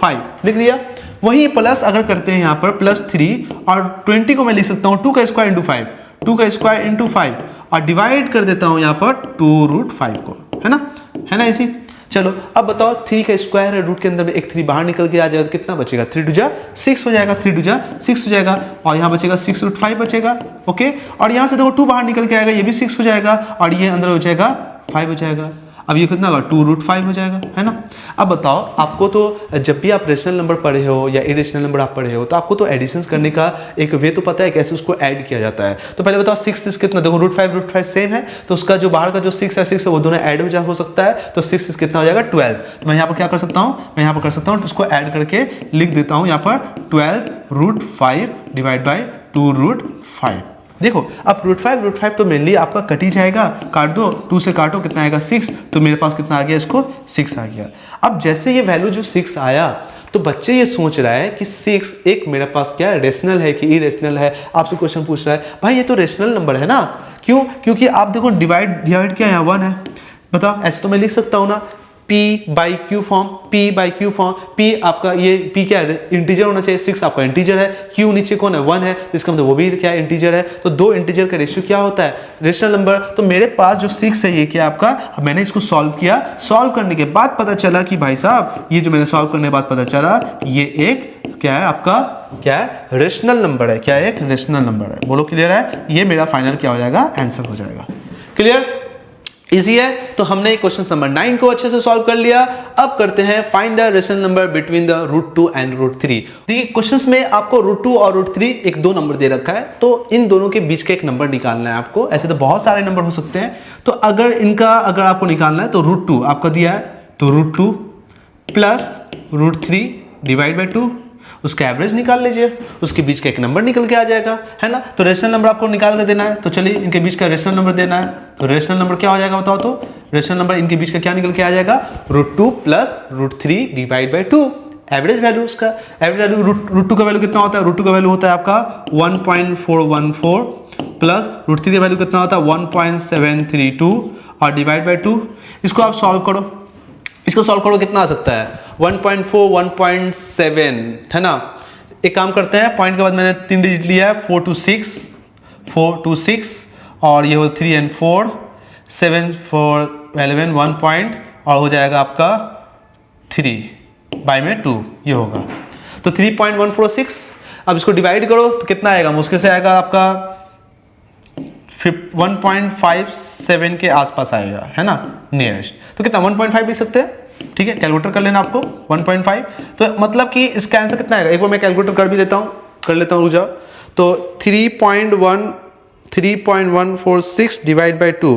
5 लिख दिया। वहीं प्लस अगर करते हैं यहाँ पर प्लस 3 और 20 को मैं लिख सकता हूँ 2 का स्क्वायर इंटू 5 2 का स्क्वायर इंटू 5 और डिवाइड कर देता हूँ यहाँ पर 2√5 को, है ना इसी। चलो अब बताओ 3 का स्क्वायर है, रूट के अंदर में एक 3 बाहर निकल के आ जाएगा तो कितना बचेगा 3 2 जा 6 हो जाएगा, 3 2 जा 6 हो जाएगा और यहाँ बचेगा 6√5 बचेगा। ओके, और यहाँ से देखो 2 बाहर निकल के आएगा ये भी 6 हो जाएगा और ये अंदर हो जाएगा 5 हो जाएगा। अब ये कितना होगा 2√5 हो जाएगा, है ना। अब बताओ आपको तो जब भी आप रेशनल नंबर पढ़े हो या इरेशनल नंबर आप पढ़े हो तो आपको तो एडिशंस करने का एक वे तो पता है कैसे उसको ऐड किया जाता है। तो पहले बताओ 6 कितना, देखो √5 सेम है तो उसका जो बाहर का जो 6 है वो दोनों ऐड हो सकता है, तो 6 कितना हो जाएगा 12। तो मैं यहाँ पर क्या कर सकता हूँ, मैं यहाँ पर कर सकता हूँ उसको ऐड करके लिख देता हूँ यहाँ पर 12√5 डिवाइड बाई 2√5। देखो अब √5 तो मेनली आपका कट ही जाएगा, काट दो 2 से काटो कितना आएगा 6, तो मेरे पास कितना आ गया इसको 6 आ गया। अब जैसे ये वैल्यू जो 6 आया तो बच्चे ये सोच रहा है कि 6 एक मेरे पास क्या है रेशनल है कि इरेशनल है। आपसे क्वेश्चन पूछ रहा है भाई ये तो रेशनल नंबर है ना, क्यों, क्योंकि आप देखो डिवाइड क्या यहाँ 1 है, बताओ ऐसे तो मैं लिख सकता हूँ ना P by Q form, P आपका ये P क्या है इंटीजर होना चाहिए, 6 आपका इंटीजर है, Q नीचे कौन है 1 है तो इसका मतलब वो भी क्या है इंटीजर है, तो दो इंटीजर का रेशियो क्या होता है रेशनल नंबर। तो मेरे पास जो 6 है ये क्या आपका, मैंने इसको सॉल्व किया, सॉल्व करने के बाद पता चला कि भाई साहब ये जो मैंने सॉल्व करने के बाद पता चला ये एक क्या है आपका क्या है रेशनल नंबर है, क्या है एक रेशनल नंबर है। बोलो क्लियर है, ये मेरा फाइनल क्या हो जाएगा आंसर हो जाएगा। क्लियर, इजी है। तो हमने क्वेश्चन नंबर 9 को अच्छे से सॉल्व कर लिया। अब करते हैं find the rational number between the √2 and √3। देखिए क्वेश्चंस में आपको √2 और √3 एक दो नंबर दे रखा है, तो इन दोनों के बीच का एक नंबर निकालना है आपको। ऐसे तो बहुत सारे नंबर हो सकते हैं, तो अगर आपको निकालना है तो √2 आपका दिया है तो √2 प्लस √3 डिवाइड बाई 2 उसका एवरेज निकाल लीजिए, उसके बीच का एक नंबर निकल के आ जाएगा, है ना। तो रेशनल नंबर आपको निकाल के देना है, तो चलिए इनके बीच का रेशनल नंबर देना है। तो रेशनल नंबर क्या हो जाएगा बताओ, तो रेशनल नंबर इनके बीच का क्या निकल के आ जाएगा √2 plus √3 divide by 2 average value. उसका एवरेज वैल्यू √2 का वैल्यू कितना होता है, √2 का वैल्यू होता है आपका 1.414 प्लस √3 का वैल्यू कितना होता है 1.732 और डिवाइड बाई 2। इसको आप सॉल्व करो, इसको सॉल्व करो कितना आ सकता है 1.4 1.7, है ना। एक काम करते हैं, पॉइंट के बाद मैंने 3 डिजिट लिया है 4 to 6 और ये हो 3 and 4 7 4 11 1 पॉइंट और हो जाएगा आपका 3 बाई में 2 ये होगा, तो 3.146। अब इसको डिवाइड करो तो कितना आएगा, मुश्किल से आएगा आपका 1.57 के आसपास आएगा, है ना नियरेस्ट। तो कितना 1.5 लिख सकते हैं, ठीक है कैलकुलेटर कर लेना आपको 1.5। तो मतलब कि इसका आंसर कितना आएगा, एक बार मैं कैलकुलेटर कर भी लेता हूँ, रुक जाओ। तो 3.1 3.146 डिवाइड बाई 2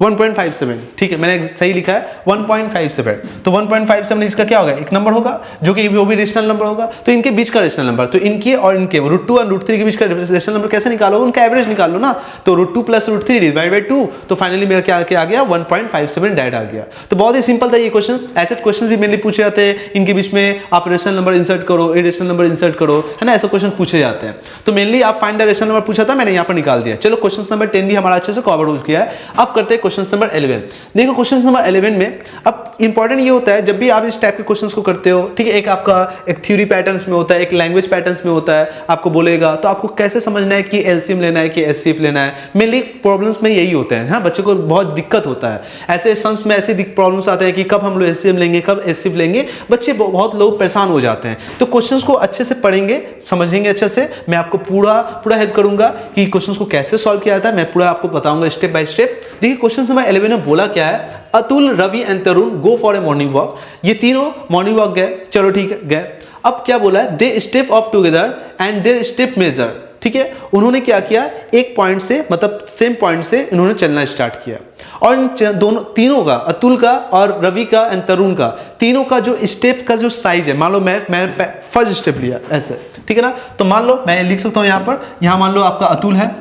1.57, ठीक है, मैंने सही लिखा है 1.57। तो 1.57 इसका क्या होगा, एक नंबर होगा जो कि वो भी रेशनल नंबर होगा। तो इनके बीच का रेशनल नंबर, तो इनके और इनके √2 और √3 के बीच का रेशनल नंबर कैसे निकालो, उनका एवरेज निकाल लो ना। तो √2 + √3 डिवाइड बाय 2, तो फाइनली मेरा क्या आ गया 1.57 डायरेक्ट आ गया। तो बहुत ही सिंपल था ये क्वेश्चन। ऐसे क्वेश्चन भी मेनली पूछे जाते हैं, इनके बीच में आप रेशनल नंबर इंसर्ट करो, इरेशनल नंबर इंसर्ट करो, है ना, ऐसे क्वेश्चन पूछे जाते हैं। तो मेनली आप फाइंड द रेशनल नंबर पूछा था, मैंने यहाँ पर निकाल दिया। चलो क्वेश्चन नंबर 10 भी हमारा अच्छे से कवर हो गया है। अब करते हैं क्वेश्चन नंबर 11। देखो क्वेश्चन नंबर 11 में अब इंपॉर्टेंट ये होता है, जब भी आप इस टाइप के क्वेश्चंस को करते हो, ठीक है, एक आपका एक थ्योरी पैटर्न्स में होता है, एक लैंग्वेज पैटर्न्स में होता है, आपको बोलेगा तो आपको कैसे समझना है कि एलसीएम लेना है कि एचसीएफ लेना है। मेनली प्रॉब्लम्स में यही होते हैं, हाँ, बच्चों को बहुत दिक्कत होता है ऐसे सम्स में, ऐसे प्रॉब्लम्स आते हैं कि कब हम लोग एलसीएम लेंगे, कब एचसीएफ लेंगे, बच्चे बहुत लोग परेशान हो जाते हैं। तो क्वेश्चंस को अच्छे से पढ़ेंगे, समझेंगे अच्छे से, मैं आपको पूरा हेल्प करूंगा कि क्वेश्चंस को कैसे सॉल्व किया जाता है, मैं पूरा आपको बताऊंगा स्टेप बाय स्टेप। देखिए क्वेश्चन नंबर 11 में बोला क्या है, Atul, Ravi and Tarun go for a morning walk. ये तीनों मॉर्निंग वॉक गए, चलो ठीक है गए। अब क्या बोला है, they step off together and their step measure, ठीक है, उन्होंने क्या किया, एक पॉइंट से मतलब सेम पॉइंट से इन्होंने चलना स्टार्ट किया। और इन दोनों तीनों का, अतुल का और रवि का एंड तरुण का, तीनों का जो स्टेप का जो साइज है, मान लो मैं फर्स्ट स्टेप लिया ऐसे, ठीक है ना, तो मान लो मैं लिख सकता हूं यहां पर, यहां मान लो आपका अतुल है,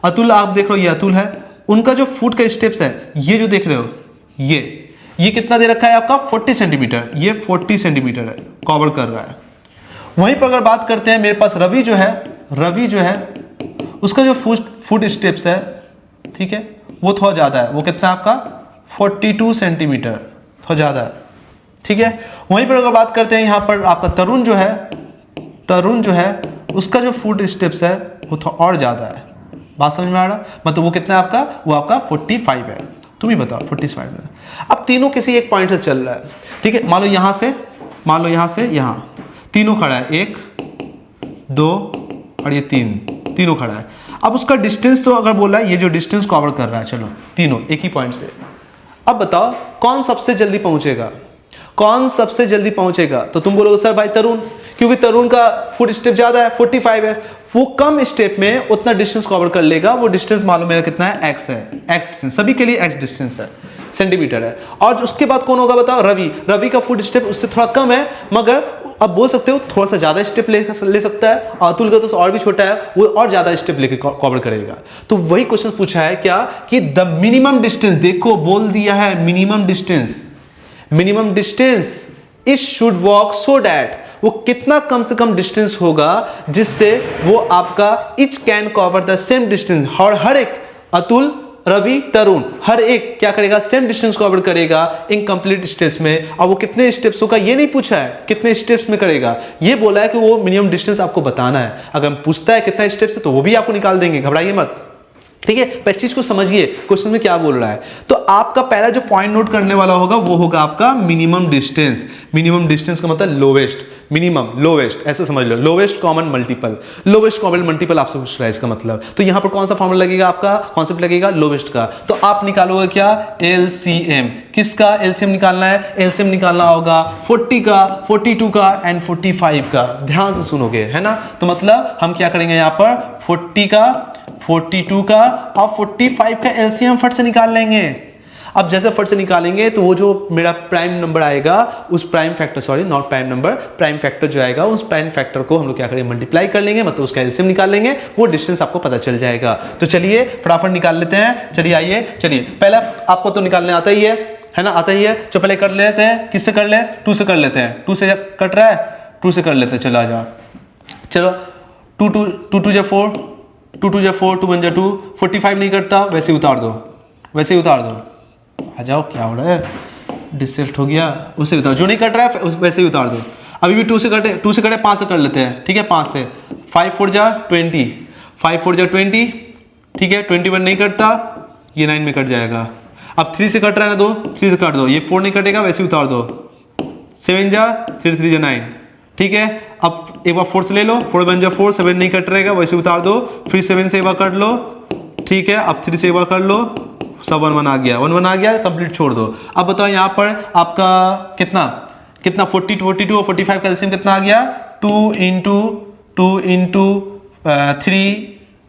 अतुल आप देख रहे हो, ये अतुल है, उनका जो फुट का स्टेप्स है, ये जो देख रहे हो, ये कितना दे रखा है आपका 40 सेंटीमीटर, ये 40 सेंटीमीटर है, कवर कर रहा है। वहीं पर अगर बात करते हैं मेरे पास रवि जो है उसका जो फुट स्टेप्स है, ठीक है, वो थोड़ा ज़्यादा है, वो कितना आपका 42 सेंटीमीटर, थोड़ा ज़्यादा है, ठीक है। वहीं पर अगर बात करते हैं यहाँ पर आपका तरुण जो है उसका जो फुट स्टेप्स है वो थोड़ा और ज़्यादा है। बात समझ में आ रहा, मतलब वो कितना है आपका, वो आपका 45 है, तुम ही बताओ 45 है। अब तीनों किसी एक पॉइंट से चल रहा है, ठीक है, मान लो यहाँ से यहाँ तीनों खड़ा है, 1 2 और ये तीनों खड़ा है। अब उसका डिस्टेंस तो अगर बोला है, ये जो डिस्टेंस कवर कर रहा है, चलो तीनों एक ही पॉइंट से। अब बताओ कौन सबसे जल्दी पहुंचेगा, तो तुम बोलोगे सर भाई तरुण, क्योंकि तरुण का फुट स्टेप ज्यादा है, 45 है, वो कम स्टेप में उतना डिस्टेंस कवर कर लेगा। वो डिस्टेंस मालूम मेरा कितना है, x है, x डिस्टेंस, सभी के लिए x डिस्टेंस है, सेंटीमीटर है। और उसके बाद कौन होगा बताओ, रवि का फुट स्टेप उससे थोड़ा कम है, मगर अब बोल सकते हो थोड़ा सा ज्यादा स्टेप ले सकता है। अतुल का तो और भी छोटा है, वो और ज्यादा स्टेप लेके कवर करेगा। तो वही क्वेश्चन पूछा है क्या कि द मिनिमम डिस्टेंस, देखो बोल दिया है minimum distance it should walk so that, वो कितना कम से कम डिस्टेंस होगा जिससे वो आपका etch can cover the same distance, और हर एक अतुल, रवि, तरुण हर एक क्या करेगा, सेम डिस्टेंस कवर करेगा इनकम्प्लीट स्टेप्स में। और वो कितने स्टेप्स होगा ये नहीं पूछा है, कितने स्टेप्स में करेगा, ये बोला है कि वो मिनिमम डिस्टेंस आपको बताना है। अगर पूछता है कितना स्टेप्स है तो वो भी आपको निकाल देंगे, घबराइए मत, ठीक है। पहली चीज को समझिए क्वेश्चन में क्या बोल रहा है। तो आपका पहला जो पॉइंट नोट करने वाला होगा वो होगा आपका मिनिमम डिस्टेंस का मतलब लोवेस्ट, मिनिमम लोवेस्ट ऐसे समझ लो, लोवेस्ट कॉमन मल्टीपल आपसे पूछ रहा है इसका मतलब। तो यहां पर कौन सा फॉर्मूला लगेगा, आपका कॉन्सेप्ट लगेगा लोवेस्ट का। तो आप निकालोगे क्या, एलसीएम, किसका एलसीएम निकालना है, एलसीएम निकालना होगा 40 का, 42 का एंड 45 का। ध्यान से सुनोगे, है ना। तो मतलब हम क्या करेंगे यहाँ पर 40 का, 42 का और 45 का एलसीएम फट से निकाल लेंगे। अब जैसे फट से निकालेंगे तो वो जो मेरा प्राइम नंबर आएगा, उस prime factor, sorry not prime number, prime factor जो आएगा, उस प्राइम फैक्टर को हम लोग क्या करेंगे, मल्टीप्लाई कर लेंगे, मतलब उसका एलसीएम निकाल लेंगे, वो डिस्टेंस आपको पता चल जाएगा। तो चलिए फटाफट निकाल लेते हैं। चलिए आइए, चलिए पहला आपको तो निकालने आता ही है ना, आता ही है। तो पहले कर लेते हैं, किससे कर ले, 2 से कर लेते हैं, 2 से कट रहा है, 2 से कर लेते हैं। चलो आ जाओ, चलो 2 2 जा 4, 2 2 जा 4, 2 1 जा 2, 45 नहीं कटता, वैसे ही उतार दो, आ जाओ, क्या हो रहा है, डिस्टेंस हो गया, उसे उतार, जो नहीं कट रहा है वैसे ही उतार दो। अभी भी 2 से कटे, 5 से कर लेते हैं, ठीक है, 5 से 5 4 जा 20, 5 4 जा 20, ठीक है, 21 नहीं कटता, ये 9 में कट जाएगा। अब 3 से कट रहा है ना, 3 से काट दो, ये 4 नहीं कटेगा, वैसे उतार दो, 7 जा 3 3 जा 9, ठीक है। अब एक बार 4 से ले लो, 4 1 जा 4, 7 नहीं कट रहेगा, वैसे उतार दो, फिर 7 से एक बार कर लो, ठीक है। अब 3 से एक बार कर लो, सब 1 1 आ गया, 1 1 आ गया, कंप्लीट छोड़ दो। अब बताओ यहाँ पर आपका कितना 42 और 45 का एलसीएम कितना आ गया, 2 इंटू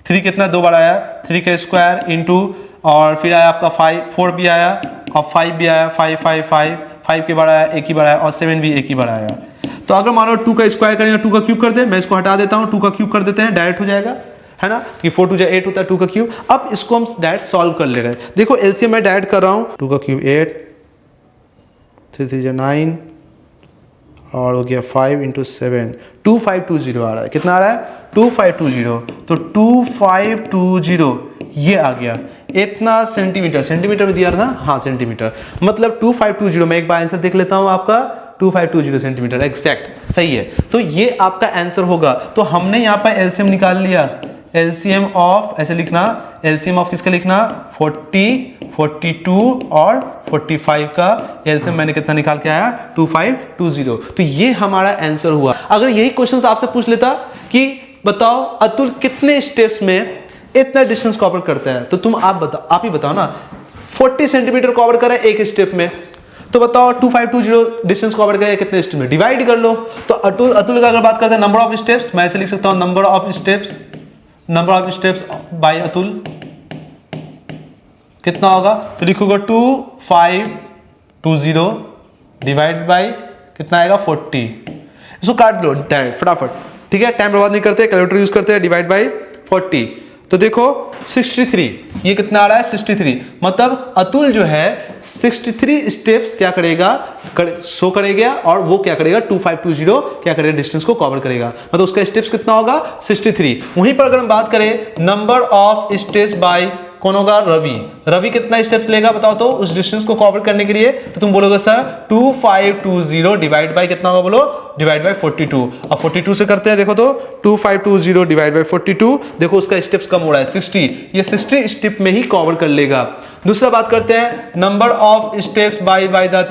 3 कितना, 2 बार आया, 3 का स्क्वायर इंटू और फिर आया आपका 4 भी आया और 5 भी आया, 5 के बार आया, एक ही बार आया और 7 भी एक ही बार आया। तो अगर मान लो 2 का स्क्वायर करें या 2 का क्यूब कर दे, मैं इसको हटा देता हूँ, 2 का क्यूब कर देते हैं, डायरेक्ट हो जाएगा, है ना, कि 4 2 जा 8 होता है 2 का क्यूब। अब इसको हम डायरेक्ट सॉल्व कर ले रहे हैं। देखो एलसीएम मैं डायरेक्ट कर रहा हूँ, 2 का क्यूब 8, 3 3 जा 9 और हो गया 5 × 7, 2520 आ रहा है। कितना आ रहा है? 2520। तो 2520 ये आ गया इतना सेंटीमीटर, सेंटीमीटर में दिया था, हाँ सेंटीमीटर, मतलब 2520। मैं एक बार आंसर देख लेता हूँ आपका, 2520 सेंटीमीटर एग्जैक्ट सही है। तो ये आपका आंसर होगा। तो हमने यहाँ पर एलसीएम निकाल लिया, एलसीएम ऑफ ऐसे लिखना, एलसीएम ऑफ किसका लिखना, 40, 42 और 45 का एलसीएम मैंने कितना निकाल के आया, 2520। तो ये हमारा आंसर हुआ। अगर यही क्वेश्चन आपसे पूछ लेता कि बताओ अतुल कितने स्टेप्स में इतना डिस्टेंस कवर करता है, तो तुम आप ही बताओ ना, 40 सेंटीमीटर कवर करा एक स्टेप में, तो बताओ 2520 डिस्टेंस कवर करेगा कितने स्टेप में, डिवाइड कर लो। तो अतुल का अगर बात करते हैं नंबर ऑफ स्टेप्स, मैं ऐसे लिख सकता हूं number of steps by Atul कितना होगा, तो लिखोगे 2520 डिवाइड बाय कितना आएगा 40। इसको काट लो डायरेक्ट फटाफट, ठीक है, टाइम बर्बाद नहीं करते, कैलकुलेटर यूज करते हैं, डिवाइड बाय 40। तो देखो 63, ये कितना आ रहा है 63, मतलब अतुल जो है 63 स्टेप्स क्या करेगा, शो करेगा, और वो क्या करेगा 2520 क्या करेगा डिस्टेंस को कवर करेगा, मतलब उसका स्टेप्स कितना होगा 63। वहीं पर अगर हम बात करें नंबर ऑफ स्टेप्स बाय कौन होगा, रवि कितना स्टेप्स लेगा बताओ तो उस डिस्टेंस को कवर करने के लिए, तो तुम बोलोगे सर 2520 डिवाइड बाय कितना होगा, बोलो डिवाइड बाय 42। अब 42 से करते हैं, देखो तो 2520 डिवाइड बाय 42, देखो उसका स्टेप्स कम हो रहा है 60, ये 60 स्टेप में ही कवर कर लेगा। दूसरा बात करते हैं number of steps by the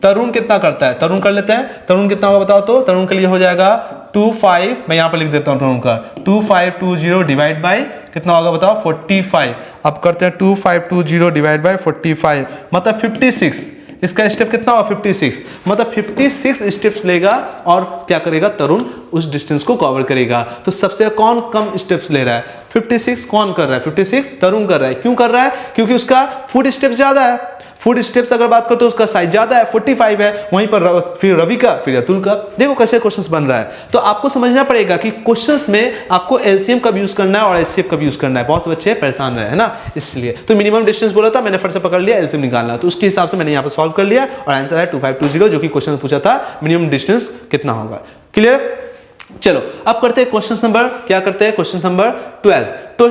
Tarun कितना करता है, तरुण कर लेते हैं, तरुण कितना होगा बताओ तो, तरुण के लिए हो जाएगा 25, मैं यहां पर लिख देता हूं तरुण का 2520 डिवाइड बाय कितना होगा बताओ 45। अब करते हैं 2520 डिवाइड बाय 45, मतलब 56, इसका स्टेप कितना होगा 56, मतलब 56 स्टेप्स लेगा और क्या करेगा तरुण उस डिस्टेंस को कवर करेगा। तो सबसे कौन कम स्टेप्स ले रहा है, 56 कौन कर रहा है, 56 तरुण कर रहा है। क्यों कर रहा है, क्योंकि उसका फुट स्टेप ज्यादा है, फुट स्टेप्स अगर बात करो तो उसका साइज ज्यादा है 45 है, वहीं पर फिर रवि का फिर अतुल का। देखो कैसे क्वेश्चंस बन रहा है। तो आपको समझना पड़ेगा कि क्वेश्चंस में आपको एलसीएम कब यूज करना है और एचसीएफ कब यूज करना है। बहुत से बच्चे परेशान रहे है ना, इसलिए तो मिनिमम डिस्टेंस बोला था, मैंने फट से पकड़ लिया एलसीएम निकालना, तो उसके हिसाब से मैंने यहाँ पर सॉल्व कर लिया और आंसर है 2520, जो कि क्वेश्चन पूछा था मिनिमम डिस्टेंस कितना होगा। क्लियर। चलो अब करते हैं क्वेश्चन नंबर, क्या करते हैं क्वेश्चन नंबर 12। तो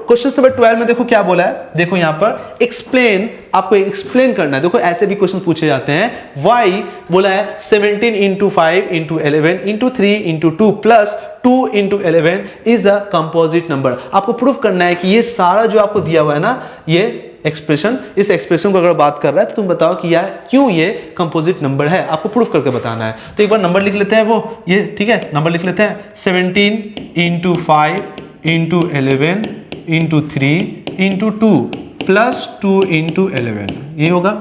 क्वेश्चन नंबर 12 में देखो क्या बोला है, देखो यहाँ पर एक्सप्लेन, आपको एक्सप्लेन करना है। देखो ऐसे भी क्वेश्चन पूछे जाते हैं। y बोला है 17 × 5 × 11 × 3 × 2 plus 2 × 11 is a composite number. आपको प्रूफ करना है कि ये सारा जो आपको दिया हुआ है ना, ये एक्सप्रेशन, इस एक्सप्रेशन को अगर बात कर रहा है तो तुम बताओ कि यार क्यों ये कंपोजिट नंबर है, आपको प्रूफ करके बताना है। तो एक बार नंबर लिख लेते हैं, वो ये ठीक है, नंबर लिख लेते हैं 17 × 5 × 11 × 3 × 2 प्लस 2 × 11, ये होगा।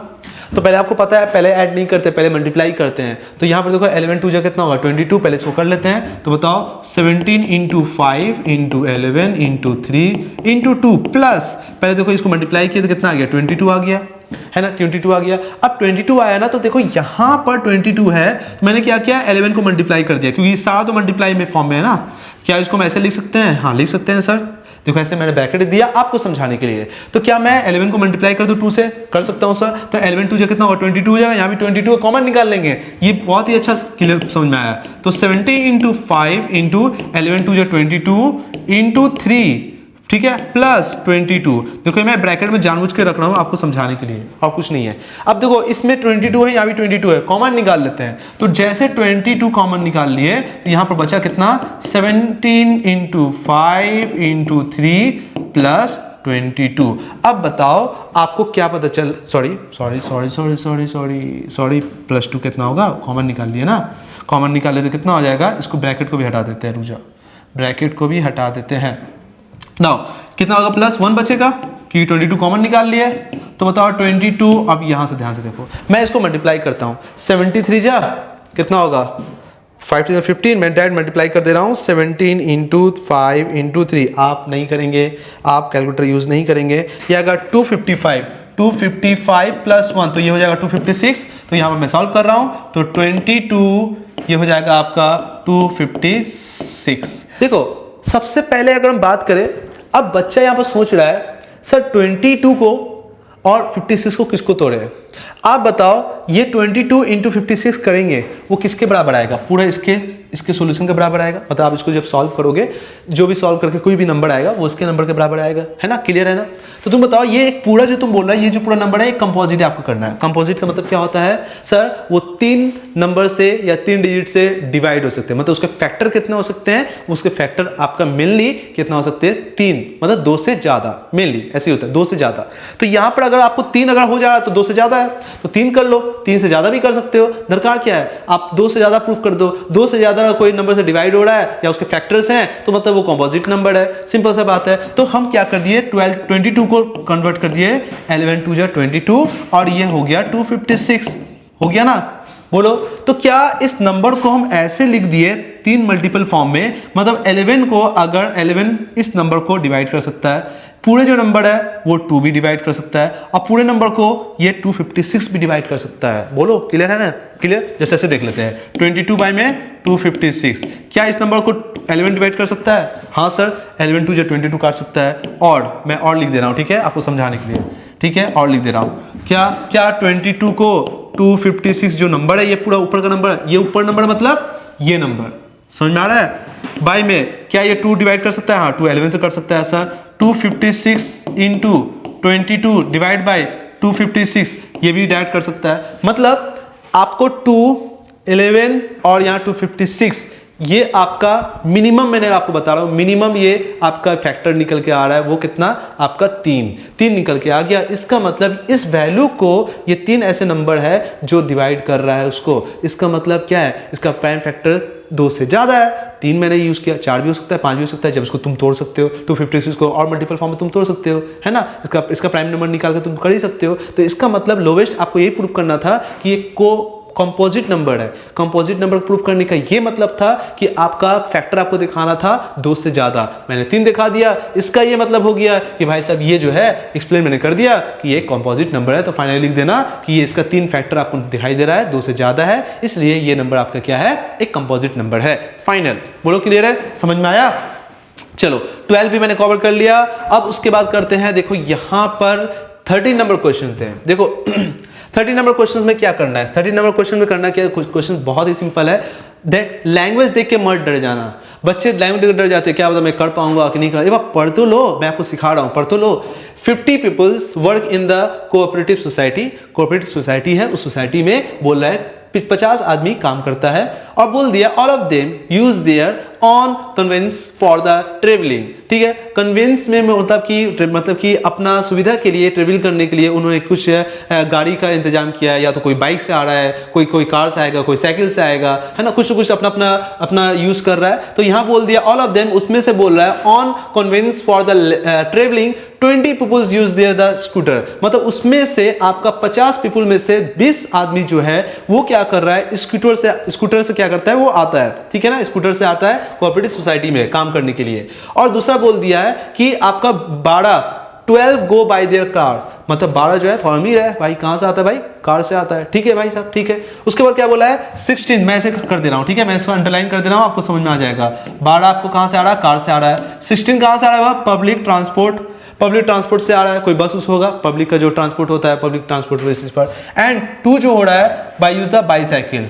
तो पहले आपको पता है पहले ऐड नहीं करते, पहले मल्टीप्लाई करते हैं। तो यहाँ पर देखो 11 2 जा कितना होगा 22, पहले इसको कर लेते हैं। तो बताओ 17 × 5 × 11 × 3 × 2 प्लस, पहले देखो इसको मल्टीप्लाई किया तो कितना आ गया 22 आ गया, है ना, 22 आ गया। अब 22 आया ना, तो देखो यहाँ पर 22 है, तो मैंने क्या किया 11 को मल्टीप्लाई कर दिया, क्योंकि सारा तो मल्टीप्लाई में फॉर्म में है ना। क्या इसको हम ऐसे लिख सकते हैं, हाँ लिख सकते हैं सर। देखो ऐसे मैंने ब्रैकेट दिया आपको समझाने के लिए। तो क्या मैं 11 को मल्टीप्लाई कर दूं 2 से, कर सकता हूं सर। तो 11 2 कितना होगा 22 हो जाएगा, यहाँ भी 22 कॉमन निकाल लेंगे। ये बहुत ही अच्छा क्लियर समझ में आया। तो 70 × 5 × 11 2 22 × 3, ठीक है, प्लस 22। देखो मैं ब्रैकेट में जानबूझ के रख रहा हूं आपको समझाने के लिए, और कुछ नहीं है। अब देखो इसमें 22 है, यहाँ भी 22 है, कॉमन निकाल लेते हैं। तो जैसे 22 कॉमन निकाल लिए तो यहाँ पर बचा कितना 17 × 5 × 3 प्लस 22। अब बताओ आपको क्या पता चल, सॉरी प्लस 2 कितना होगा, कॉमन निकाल लिए ना, कॉमन निकाल ले तो कितना हो जाएगा, इसको ब्रैकेट को भी हटा देते हैं, रुजा ब्रैकेट को भी हटा देते हैं। नाउ कितना होगा प्लस 1 बचेगा, क्योंकि 22 कॉमन निकाल लिए। तो बताओ 22, अब यहां से ध्यान से देखो, मैं इसको मल्टीप्लाई करता हूं, 73 जा कितना होगा 5 to 15 मैं डायरेक्ट मल्टीप्लाई कर दे रहा हूँ 17 इंटू 5 इंटू 3। आप नहीं करेंगे, आप कैलकुलेटर यूज़ नहीं करेंगे। यह आएगा 255 प्लस 1 तो ये हो जाएगा 256। तो यहाँ पर मैं सॉल्व कर रहा हूँ तो 22 ये हो जाएगा आपका 256। देखो सबसे पहले अगर हम बात करें, अब बच्चा यहाँ पर सोच रहा है सर 22 को और 56 को किसको तोड़े। आप बताओ ये 22 इंटू 56 करेंगे वो किसके बराबर आएगा? पूरा इसके सॉल्यूशन के बराबर आएगा। मतलब आप इसको जब सॉल्व करोगे, जो भी सॉल्व करके कोई भी नंबर आएगा वो इसके नंबर के बराबर आएगा, है ना? क्लियर है ना? तो तुम बताओ ये एक पूरा जो तुम बोल रहा है, ये जो पूरा नंबर है एक कंपोजिट आपको करना है। कंपोजिट का मतलब क्या होता है सर? वो 3 नंबर से या 3 डिजिट से डिवाइड हो सकते हैं। मतलब उसके फैक्टर कितने हो सकते हैं? उसके फैक्टर आपका मेनली कितना हो सकते हैं? 3, मतलब 2 से ज्यादा। मेनली ऐसे ही होता है, 2 से ज्यादा। तो यहां पर अगर आपको 3 अगर हो जा रहा है तो 2 से ज्यादा है तो 3 कर लो, 3 से ज्यादा भी कर सकते हो। दरकार क्या है? आप 2 से ज्यादा प्रूफ कर दो। 2 से ज्यादा कोई नंबर से डिवाइड हो रहा है या उसके फैक्टर्स हैं तो मतलब वो कंपोजिट नंबर है। सिंपल सा बात है। तो हम क्या कर दिए, 22 को कन्वर्ट कर दिए 11 2 22 और ये हो गया 256। हो गया ना? बोलो तो क्या इस नंबर को हम ऐसे लिख दिए 3 मल्टीपल फॉर्म में? मतलब 11 को अगर 11 इस नंबर को डिवाइड कर सकता है, पूरे जो नंबर है वो 2 भी डिवाइड कर सकता है और पूरे नंबर को ये 256 भी डिवाइड कर सकता है। बोलो क्लियर है ना? क्लियर? जैसे ऐसे देख लेते हैं 22 बाई में 256। क्या इस नंबर को 11 डिवाइड कर सकता है? हाँ सर, 11 2 22 काट सकता है। और मैं और लिख दे रहा हूँ, ठीक है, आपको समझाने के लिए, ठीक है, और लिख दे रहा हूँ। क्या 22 को 256 जो नंबर है, ये पूरा ऊपर का नंबर, ये ऊपर नंबर मतलब ये नंबर, समझ में आ रहा है? बाई में क्या ये 2 डिवाइड कर सकता है? हाँ, 2 11 से कर सकता है सर। 256 इंटू 22 डिवाइड बाई 256 ये भी डिवाइड कर सकता है। मतलब आपको 2 11 और यहाँ 256 ये आपका मिनिमम, मैंने आपको बता रहा हूं मिनिमम ये आपका फैक्टर निकल के आ रहा है। वो कितना? आपका 3 निकल के आ गया। इसका मतलब इस वैल्यू को ये 3 ऐसे नंबर है जो डिवाइड कर रहा है उसको। इसका मतलब क्या है? इसका प्राइम फैक्टर 2 से ज्यादा है। 3 मैंने यूज किया, 4 भी हो सकता है, 5 भी हो सकता है। जब इसको तुम तोड़ सकते हो 256 को और मल्टीपल फॉर्म में तुम तोड़ सकते हो, है ना? इसका प्राइम नंबर निकाल कर तुम कर ही सकते हो। तो इसका मतलब लोवेस्ट आपको यही प्रूफ करना था कि ये कंपोजिट नंबर है। कंपोजिट नंबर प्रूफ करने का ये मतलब था कि आपका फैक्टर आपको दिखाना था 2 से ज्यादा। मैंने 3 दिखा दिया, इसका ये मतलब हो गया कि भाई साहब ये जो है एक्सप्लेन मैंने कर दिया कि ये कंपोजिट नंबर है। तो फाइनली लिख देना कि ये इसका 3 फैक्टर आपको दिखाई दे रहा है, 2 से ज्यादा है, इसलिए ये नंबर आपका क्या है? एक कंपोजिट नंबर है। फाइनल। बोलो क्लियर है? समझ में आया? चलो 12 भी मैंने कवर कर लिया। अब उसके बाद करते हैं, देखो यहां पर 13 नंबर क्वेश्चन थे। देखो 13 नंबर क्वेश्चन में क्या करना है? 13 नंबर क्वेश्चन में करना क्या है? क्वेश्चन बहुत ही सिंपल है। देख, लैंग्वेज देख के मत डर जाना। बच्चे लैंग्वेज देख के डर जाते हैं, क्या पता मैं कर पाऊंगा कि नहीं कर। एक बार पढ़ तो लो, मैं आपको सिखा रहा हूं, पढ़ तो लो। 50 people's work in the cooperative society. Cooperative society है, उस सोसाइटी में बोल रहा है 50 आदमी काम करता है और बोल दिया all of them use their own conveyance for the travelling. ठीक है, कन्वेंस में मतलब कि अपना सुविधा के लिए, ट्रेवल करने के लिए उन्होंने कुछ गाड़ी का इंतजाम किया है। या तो कोई बाइक से आ रहा है, कोई कार से आएगा, कोई साइकिल से आएगा, है ना? कुछ तो कुछ अपना यूज कर रहा है। तो यहां बोल दिया ऑल ऑफ देम, उसमें से बोल रहा है own conveyance for the travelling 20 peoples use their the scooter. मतलब उसमें से आपका 50 पीपल में से 20 आदमी जो है वो क्या कर रहा है? स्कूटर से क्या करता है? वो आता है, ठीक है ना? स्कूटर से आता है कोऑपरेटिव सोसाइटी में काम करने के लिए। और दूसरा बोल दिया है कि आपका 12 गो बाय देयर कार। मतलब 12 जो है थोड़ा अमीर है भाई, कहां से आता है भाई? कार से आता है। ठीक है भाई साहब, ठीक है। उसके बाद क्या बोला है? 16, मैं ऐसे कर दे रहा हूं, ठीक है, मैं इसको अंडरलाइन कर दे रहा हूं, आपको समझ में आ जाएगा। 12 आपको कहां से आ रहा है? कार से आ रहा है। 16 कहां से आ रहा है? पब्लिक ट्रांसपोर्ट से आ रहा है। कोई बस होगा, पब्लिक का जो ट्रांसपोर्ट होता है, पब्लिक ट्रांसपोर्ट बेसिस पर। एंड 2 जो हो रहा है बाय यूज द बाईसाइकिल।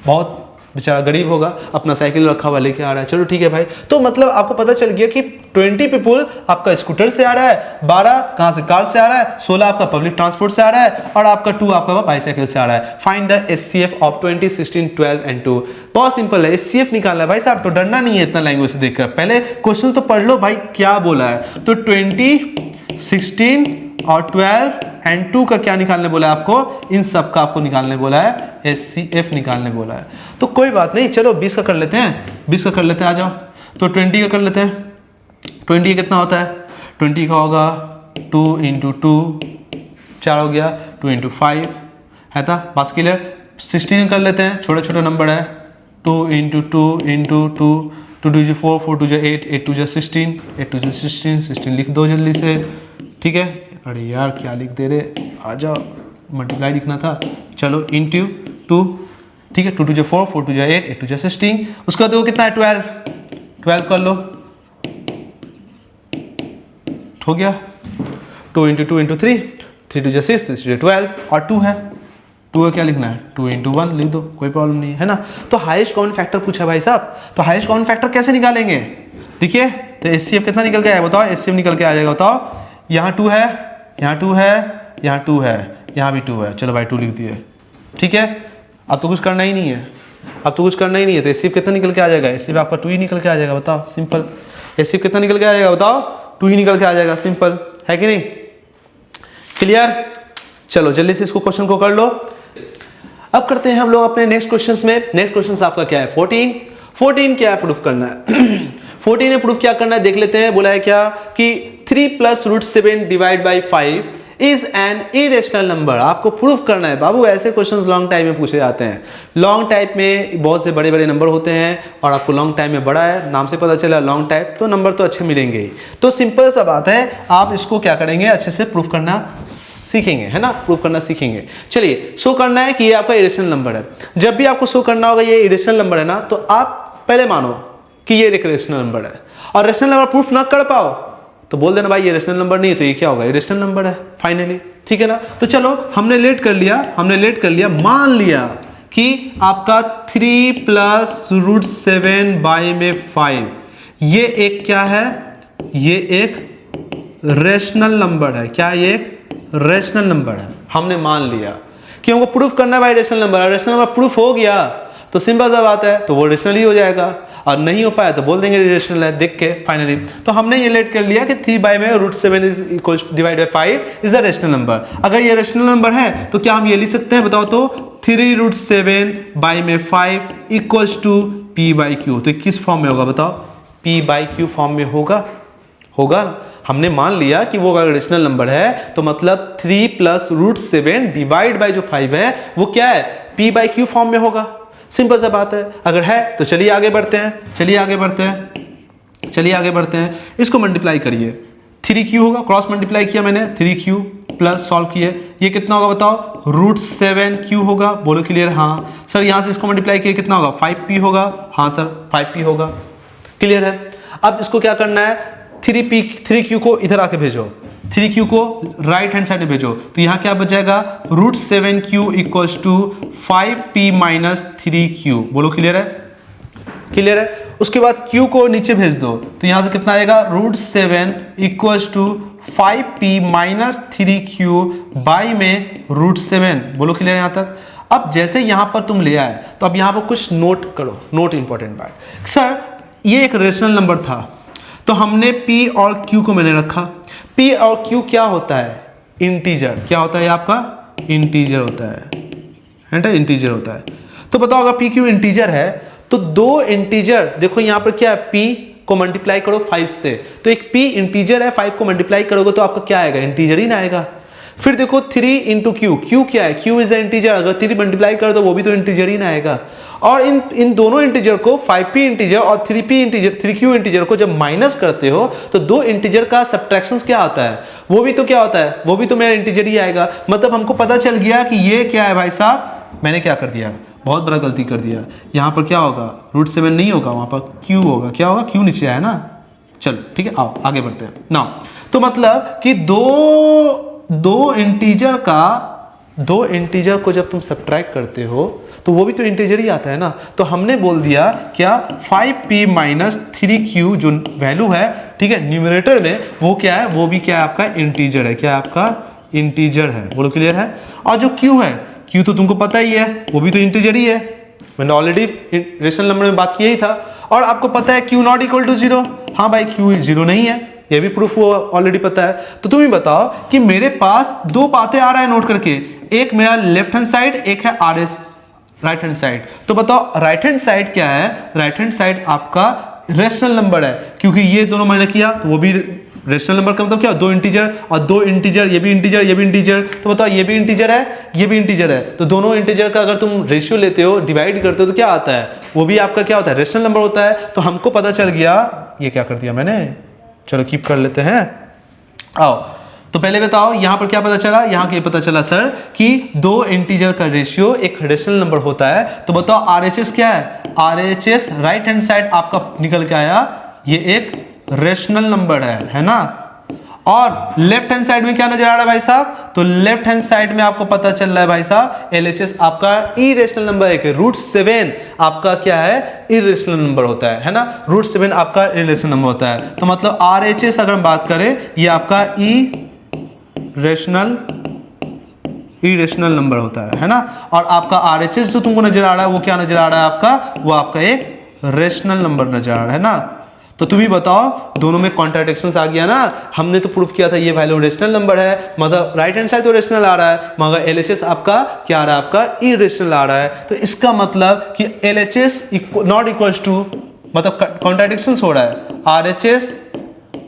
बहुत बेचारा गरीब होगा, अपना साइकिल रखा हुआ लेके आ रहा है। चलो ठीक है भाई। तो मतलब आपको पता चल गया कि 20 पीपल आपका स्कूटर से आ रहा है, 12 कहां से? कार से आ रहा है, 16 आपका पब्लिक ट्रांसपोर्ट से आ रहा है और आपका 2 आपका बाईसाइकिल से आ रहा है। Find the HCF of 20 16 12 and 2। बहुत सिंपल है, एचसीएफ निकालना है भाई साहब। तो डरना नहीं है इतना लैंग्वेज से देखकर, पहले क्वेश्चन तो पढ़ लो भाई क्या बोला है। तो 20 16 और 12 एंड 2 का क्या निकालने बोला है आपको? इन सब का आपको निकालने बोला है, एचसीएफ निकालने बोला है। तो कोई बात नहीं, चलो 20 का कर लेते हैं, 20 का कर लेते हैं, आ जाओ। तो 20 का कर लेते हैं। 20 का कितना होता है? 20 का होगा 2 इंटू 2, 4 हो गया, 2 इंटू 5 है था। बात क्लियर? 16 कर लेते हैं, छोटा छोटा नंबर है, 2 इंटू 2 इंटू 2, 2 2 4, 4 2 8, 8 2 16, 8 2 16, 16 लिख दो जल्दी से, ठीक है। अरे यार क्या लिख दे रहे, आ जाओ, मल्टीप्लाई लिखना था, चलो इंटू 2, ठीक है। 2 2 4, 4 2 8, 8 2 16, उसके बाद वो कितना है 12, 12 कर लो, हो गया। 2 इंटू 2 इंटू 3, 3 2 6, 6 2 12, और 2 है, 2 का क्या लिखना है, 2 इंटू 1 लिख दो, कोई प्रॉब्लम नहीं है ना। तो हाईएस्ट कॉमन फैक्टर पूछा भाई साहब, तो हाईएस्ट कॉमन फैक्टर कैसे निकालेंगे, देखिए तो एचसीएफ कितना निकल के आया बताओ, एचसीएफ निकल के आ जाएगा बताओ, यहाँ 2 है, यहाँ 2 है, यहाँ 2 है, यहाँ भी 2 है, चलो भाई 2 लिख दिए, ठीक है। अब तो कुछ करना ही नहीं है, अब तो कुछ करना ही नहीं है, तो एचसीएफ कितना निकल के आ जाएगा, एचसीएफ आपका 2 ही निकल के आ जाएगा, बताओ सिंपल। एचसीएफ कितना निकल के आ जाएगा बताओ, 2 ही निकल के आ जाएगा, सिंपल है कि नहीं, क्लियर। चलो जल्दी से इसको क्वेश्चन को कर लो। अब करते हैं हम लोग अपने नेक्स्ट क्वेश्चंस में। नेक्स्ट क्वेश्चन आपका क्या है, 14। 14 क्या है, प्रूफ करना है। 14 में प्रूफ क्या करना है देख लेते हैं। बोला है क्या कि 3 + √7 divide by 5 is an irrational number. आपको प्रूफ करना है बाबू, ऐसे क्वेश्चंस लॉन्ग टाइम में पूछे जाते हैं। लॉन्ग टाइप में बहुत से बड़े बड़े नंबर होते हैं और आपको लॉन्ग टाइम में बड़ा है, नाम से पता चला लॉन्ग टाइप, तो नंबर तो अच्छे मिलेंगे ही। तो सिंपल सा बात है, आप इसको क्या करेंगे, अच्छे से प्रूफ करना सीखेंगे, है ना, प्रूफ करना सीखेंगे। चलिए शो करना है कि ये आपका इरेशनल नंबर है। जब भी आपको शो करना होगा ये इरेशनल नंबर है ना, तो आप पहले मानो कि ये एक रेशनल नंबर है, और रेशनल नंबर प्रूफ ना कर पाओ तो बोल देना भाई ये रेशनल नंबर नहीं है, तो ये क्या होगा, इरेशनल नंबर है फाइनली, ठीक है ना। तो चलो हमने लेट कर लिया, मान लिया कि आपका 3 + √7 बाई में 5 ये एक क्या है, ये एक रेशनल नंबर है। क्या ये एक रेशनल नंबर है, हमने मान लिया कि हमको प्रूफ करना है भाई रेशनल नंबर है। रेशनल नंबर प्रूफ हो गया तो सिंपल सा बात है, तो वो रेशनल ही हो जाएगा, और नहीं हो पाया तो बोल देंगे रेशनल है देख के फाइनली। तो हमने ये लेट कर लिया कि 3 बाई में √7 is equal divide by 5 is the rational number. अगर ये रेशनल नंबर है तो क्या हम ये लिख सकते हैं बताओ तो, 3 √7 बाई में 5 इक्वल्स टू p/q। तो किस फॉर्म में होगा बताओ, p/q फॉर्म में होगा। हमने मान लिया कि वो अगर रेशनल नंबर है तो मतलब 3 + √7 डिवाइड बाई जो 5 है वो क्या है, p/q फॉर्म में होगा। सिंपल सा बात है। अगर है तो चलिए आगे बढ़ते हैं, इसको मल्टीप्लाई करिए, 3q होगा, क्रॉस मल्टीप्लाई किया मैंने, 3q प्लस सॉल्व किए, ये कितना होगा बताओ, √7q होगा, बोलो क्लियर। हाँ सर, यहाँ से इसको मल्टीप्लाई किए कितना होगा, 5p होगा, हाँ सर 5p होगा, क्लियर है। अब इसको क्या करना है, 3q को इधर आके भेजो, 3q को राइट हैंड साइड में भेजो, तो यहाँ क्या बच जाएगा, √7q equals to 5p minus 3q, बोलो क्लियर है। उसके बाद q को नीचे भेज दो, तो यहाँ से कितना आएगा, √7 equals to 5p minus 3q by में √7, बोलो क्लियर यहाँ तक। अब जैसे यहाँ पर तुम ले आए तो अब यहाँ पर कुछ नोट करो, नोट इंपॉर्टेंट बात। सर ये एक रेशनल नंबर था तो हमने p और q को मैंने रखा, p और q क्या होता है, इंटीजर। क्या होता है आपका, इंटीजर होता है, इंटीजर होता है। तो बताओ अगर p q इंटीजर है तो दो इंटीजर, देखो यहाँ पर क्या है, p को मल्टीप्लाई करो 5 से, तो एक p इंटीजर है, 5 को मल्टीप्लाई करोगे तो आपका क्या आएगा, इंटीजर ही ना आएगा। फिर देखो 3 इंटू q क्या है, q इज इंटीजर, अगर 3 मल्टीप्लाई करो तो वो भी तो इंटीजर ही ना आएगा। और इन दोनों इंटीजर को 5p इंटीजर और 3p इंटीजर, 3q इंटीजर को जब माइनस करते हो तो दो इंटीजर का सब्ट्रैक्शंस क्या आता है, वो भी तो क्या होता है, वो भी तो मेरा इंटीजर ही आएगा। मतलब हमको पता चल गया कि ये क्या है भाई साहब, मैंने क्या कर दिया, बहुत बड़ा गलती कर दिया। यहाँ पर क्या होगा, √7 नहीं होगा, वहाँ पर q होगा। क्या होगा, q नीचे आया ना। चलो ठीक है, आओ आगे बढ़ते हैं ना। तो मतलब कि दो इंटीजर को जब तुम सब्ट्रैक्ट करते हो तो वो भी तो इंटीजर ही आता है ना। तो हमने बोल दिया क्या, 5p माइनस 3q जो वैल्यू है, ठीक है, न्यूमरेटर में वो क्या है, वो भी क्या है आपका इंटीजर है। क्या है आपका, इंटीजर है, बोलो क्लियर है। और जो q है, q तो तुमको पता ही है, वो भी तो इंटीजर ही है, मैंने ऑलरेडी रेशनल नंबर में बात किया ही था। और आपको पता है q नॉट इक्वल टू 0, हाँ भाई q 0 नहीं है, ये भी प्रूफ ऑलरेडी पता है। तो तुम ही बताओ कि मेरे पास दो बातें आ रहा है नोट करके, एक मेरा लेफ्ट हैंड साइड, एक है RS राइट हैंड साइड। तो बताओ राइट हैंड साइड क्या है, राइट हैंड साइड आपका रेशनल नंबर है, क्योंकि ये दोनों मैंने किया तो वो भी रेशनल नंबर का मतलब क्या, दो इंटीजर, और दो इंटीजर, ये भी इंटीजर, ये भी इंटीजर, तो बताओ ये भी इंटीजर है, ये भी इंटीजर है, तो दोनों इंटीजर का अगर तुम रेशियो लेते हो, डिवाइड करते हो, तो क्या आता है, वो भी आपका क्या होता है, रेशनल नंबर होता है। तो हमको पता चल गया, ये क्या कर दिया मैंने, चलो कीप कर लेते हैं। आओ, तो पहले बताओ यहाँ पर क्या पता चला, यहाँ के पता चला सर कि दो इंटीजर का रेशियो एक रेशनल नंबर होता है। तो बताओ आरएचएस क्या है, आरएचएस राइट हैंड साइड आपका निकल के आया, ये एक रेशनल नंबर है ना। और लेफ्ट हैंड साइड में क्या नजर आ रहा है भाई साहब, तो लेफ्ट हैंड साइड में आपको पता चल रहा है भाई साहब एलएचएस आपका इरेशनल नंबर है कि √7 आपका क्या है, इरेशनल नंबर होता है ना, √7 आपका इरेशनल नंबर होता है। तो मतलब आरएचएस अगर हम बात करें, ये आपका इरेशनल नंबर होता है ना। और आपका आरएचएस जो तुमको नजर आ रहा है वो क्या नजर आ रहा है आपका, वो आपका एक रेशनल नंबर नजर आ रहा है ना। तो तुम ही बताओ, दोनों में कॉन्ट्राडिक्शंस आ गया ना। हमने तो प्रूफ किया था ये वैल्यू रेशनल नंबर है, मतलब राइट हैंड साइड तो रेशनल आ रहा है, मगर एलएचएस आपका क्या आ रहा है, आपका इरेशनल आ रहा है। तो इसका मतलब कि एलएचएस नॉट इक्वल्स टू, मतलब कॉन्ट्राडिक्शंस हो रहा है, आरएचएस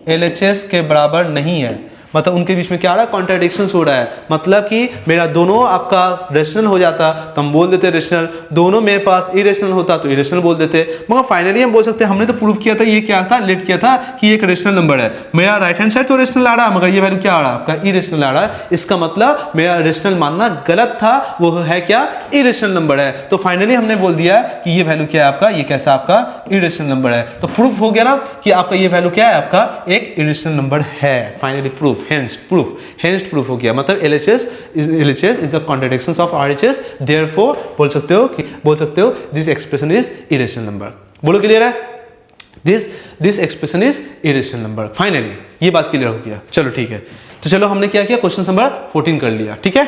एलएचएस के बराबर नहीं है, मतलब उनके बीच में क्या आ रहा है, कॉन्ट्राडिक्शंस हो रहा है। मतलब कि मेरा दोनों आपका रेशनल हो जाता तो हम बोल देते रेशनल, दोनों मेरे पास इरेशनल होता तो इरेशनल बोल देते। मगर फाइनली हम बोल सकते हैं, हमने तो प्रूव किया था, ये क्या था, लेट किया था कि ये एक रेशनल नंबर है। मेरा राइट हैंड साइड तो रेशनल आ रहा है, मगर ये वैल्यू क्या आ रहा है, आपका इरेशनल आ रहा है। इसका मतलब मेरा रेशनल मानना गलत था, वो है क्या, इरेशनल नंबर है। तो फाइनली हमने बोल दिया कि ये वैल्यू क्या है आपका, ये कैसा आपका इरेशनल नंबर है। तो प्रूफ हो गया ना कि आपका ये वैल्यू क्या है, आपका एक इरेशनल नंबर है। फाइनली प्रूफ, hence proof हो गया। मतलब LHS is the contradictions of RHS, therefore बोल सकते हो this expression is irrational number। बोलो क्लियर है, this expression is irrational number। Finally ये बात क्लियर हो गया। चलो ठीक है, तो चलो हमने क्या किया, क्वेश्चन नंबर 14 कर लिया, ठीक है।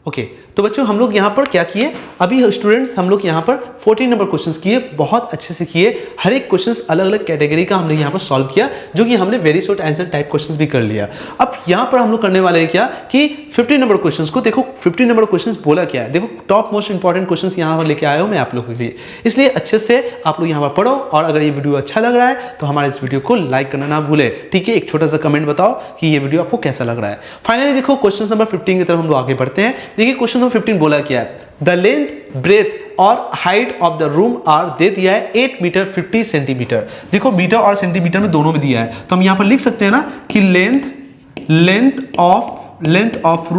ओके तो बच्चों हम लोग यहाँ पर क्या किए, अभी स्टूडेंट्स हम लोग यहाँ पर 14 नंबर क्वेश्चंस किए, बहुत अच्छे से किए। हर एक क्वेश्चंस अलग अलग कैटेगरी का हमने यहाँ पर सॉल्व किया, जो कि हमने very short answer type questions भी कर लिया। अब यहाँ पर हम लोग करने वाले हैं क्या कि 15 नंबर क्वेश्चंस को देखो, 15 नंबर क्वेश्चंस बोला क्या है, देखो टॉप मोस्ट इंपॉर्टेंट क्वेश्चंस यहाँ पर लेके आया हूँ मैं आप लोगों के लिए, इसलिए अच्छे से आप लोग यहाँ पर पढ़ो। और अगर ये वीडियो अच्छा लग रहा है तो हमारे इस वीडियो को लाइक करना ना भूले, ठीक है। एक छोटा सा कमेंट बताओ कि ये वीडियो आपको कैसा लग रहा है। फाइनली देखो क्वेश्चन नंबर 15 की तरफ हम लोग आगे बढ़ते हैं। देखिए क्वेश्चन नंबर 15 बोला क्या है, द लेंथ ब्रेथ और height of the room are, दे दिया है 8 मीटर 50 सेंटीमीटर। देखो मीटर और सेंटीमीटर में दोनों में दिया है, तो हम यहां पर लिख सकते हैं ना कि लेंथ ऑफ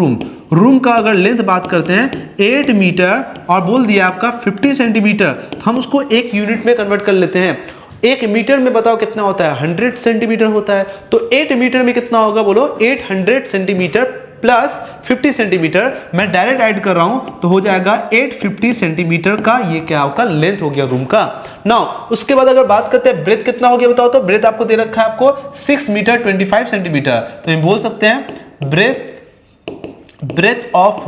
रूम का अगर लेंथ बात करते हैं 8 मीटर और बोल दिया आपका 50 सेंटीमीटर, तो हम उसको एक यूनिट में कन्वर्ट कर लेते हैं। एक मीटर में बताओ कितना होता है, 100 सेंटीमीटर होता है। तो 8 मीटर में कितना होगा बोलो, 800 सेंटीमीटर प्लस 50 सेंटीमीटर, मैं डायरेक्ट ऐड कर रहा हूं तो हो जाएगा 850 सेंटीमीटर का ये क्या आपका लेंथ हो गया रूम का। नाउ उसके बाद अगर बात करते हैं ब्रेथ कितना हो गया बताओ, तो ब्रेथ आपको दे रखा है आपको 6 मीटर 25 सेंटीमीटर, तो हम बोल सकते हैं ब्रेथ ऑफ